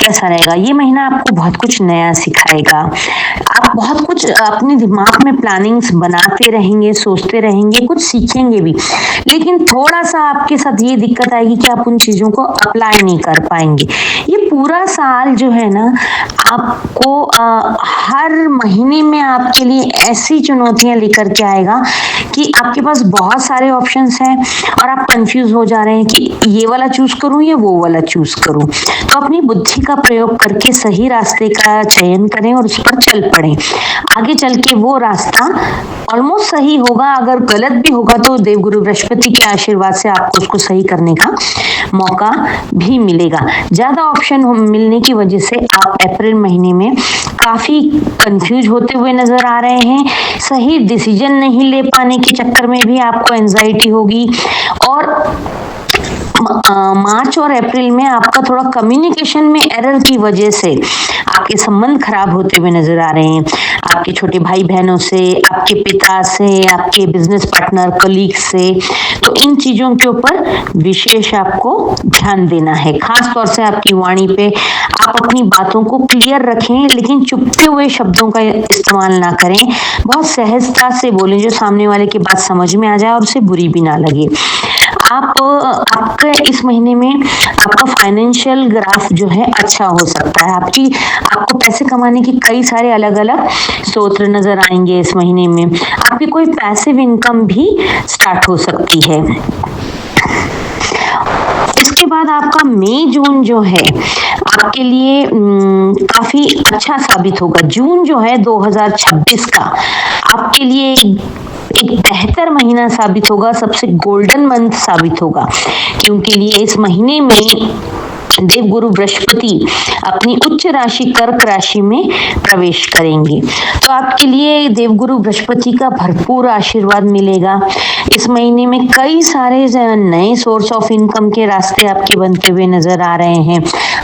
कैसा रहेगा? ये महीना आपको बहुत कुछ नया सिखाएगा। आप बहुत कुछ अपने दिमाग में प्लानिंग्स बनाते रहेंगे, सोचते रहेंगे, कुछ सीखेंगे भी, लेकिन थोड़ा सा आपके साथ ये दिक्कत आएगी कि आप उन चीजों को अप्लाई नहीं कर पाएंगे। ये पूरा साल जो है ना, आपको हर महीने में आपके लिए ऐसी चुनौतियां लेकर के आएगा कि आपके पास बहुत सारे ऑप्शंस हैं और आप कंफ्यूज हो जा रहे हैं कि ये वाला चूज करूं या वो वाला चूज करूं। तो अपनी बुद्धि का प्रयोग करके सही रास्ते का चयन करें और उस पर चल पड़ें। आगे चल के वो रास्ता ऑलमोस्ट सही होगा, अगर गलत भी होगा तो देवगुरु बृहस्पति के आशीर्वाद से आपको उसको सही करने का मौका भी मिलेगा। ज्यादा ऑप्शन मिलने की वजह से आप अप्रैल महीने में काफी कंफ्यूज होते हुए नजर आ रहे हैं। सही डिसीजन नहीं ले पाने के चक्कर में भी आपको एंजाइटी होगी और मार्च और अप्रैल में आपका थोड़ा कम्युनिकेशन में एरर की वजह से आपके संबंध खराब होते हुए नजर आ रहे हैं। आपके छोटे भाई बहनों से, आपके पिता से, आपके बिजनेस पार्टनर, कलीग से। तो इन चीजों के ऊपर विशेष आपको ध्यान देना है। खास तौर से आपकी वाणी पे आप अपनी बातों को क्लियर रखें, लेकिन चुपते हुए शब्दों का इस्तेमाल ना करें। बहुत सहजता से बोलें जो सामने वाले की बात समझ में आ जाए और उसे बुरी भी ना लगे। आपका इस महीने में आपका फाइनेंशियल ग्राफ जो है अच्छा हो सकता है। आपको पैसे कमाने की कई सारे अलग अलग स्रोत नजर आएंगे इस महीने में। आपकी कोई पैसिव इनकम भी स्टार्ट हो सकती है। इसके बाद आपका मई जून जो है आपके लिए काफी अच्छा साबित होगा। जून जो है 2026 का आपके लिए एक बेहतर महीना साबित होगा, सबसे गोल्डन मंथ साबित होगा, क्योंकि लिए इस महीने में देवगुरु बृहस्पति अपनी उच्च राशि कर्क राशि में प्रवेश करेंगे। तो आपके लिए देवगुरु बृहस्पति का भरपूर आशीर्वाद मिलेगा। इस महीने में कई सारे नए सोर्स ऑफ इनकम के रास्ते आपके बनते हुए नजर आ रहे हैं।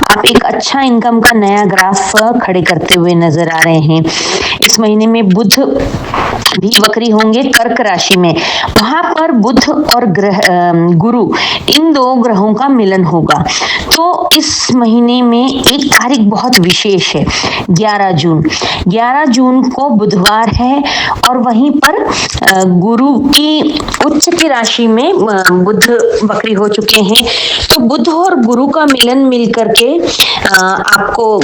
आप एक अच्छा इनकम का नया ग्राफ खड़े करते हुए नजर आ रहे हैं। इस महीने में बुध भी वक्री होंगे कर्क राशि में। वहां पर बुध और गुरु, इन दो ग्रहों का मिलन होगा। तो इस महीने में एक तारीख बहुत विशेष है, 11 जून। 11 जून को बुधवार है और वहीं पर गुरु की उच्च की राशि में बुध वक्री हो चुके हैं। तो बुध और गुरु का मिलन मिल करके आपको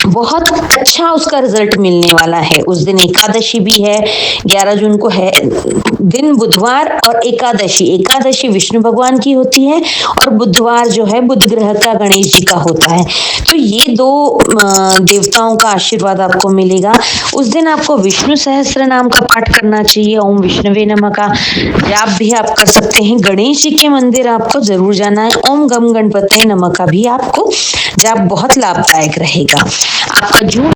बहुत अच्छा उसका रिजल्ट मिलने वाला है। उस दिन एकादशी भी है, 11 जून को है दिन बुधवार और एकादशी विष्णु भगवान की होती है और बुधवार जो है बुध ग्रह का गणेश जी का होता है। तो ये दो देवताओं का आशीर्वाद आपको मिलेगा। उस दिन आपको विष्णु सहस्त्र नाम का पाठ करना चाहिए। ओम विष्णुवे नमः का जाप भी आप कर सकते हैं। गणेश जी के मंदिर आपको जरूर जाना है। ओम गम गणपते नमः का भी आपको जाप बहुत लाभदायक रहेगा। आपका जून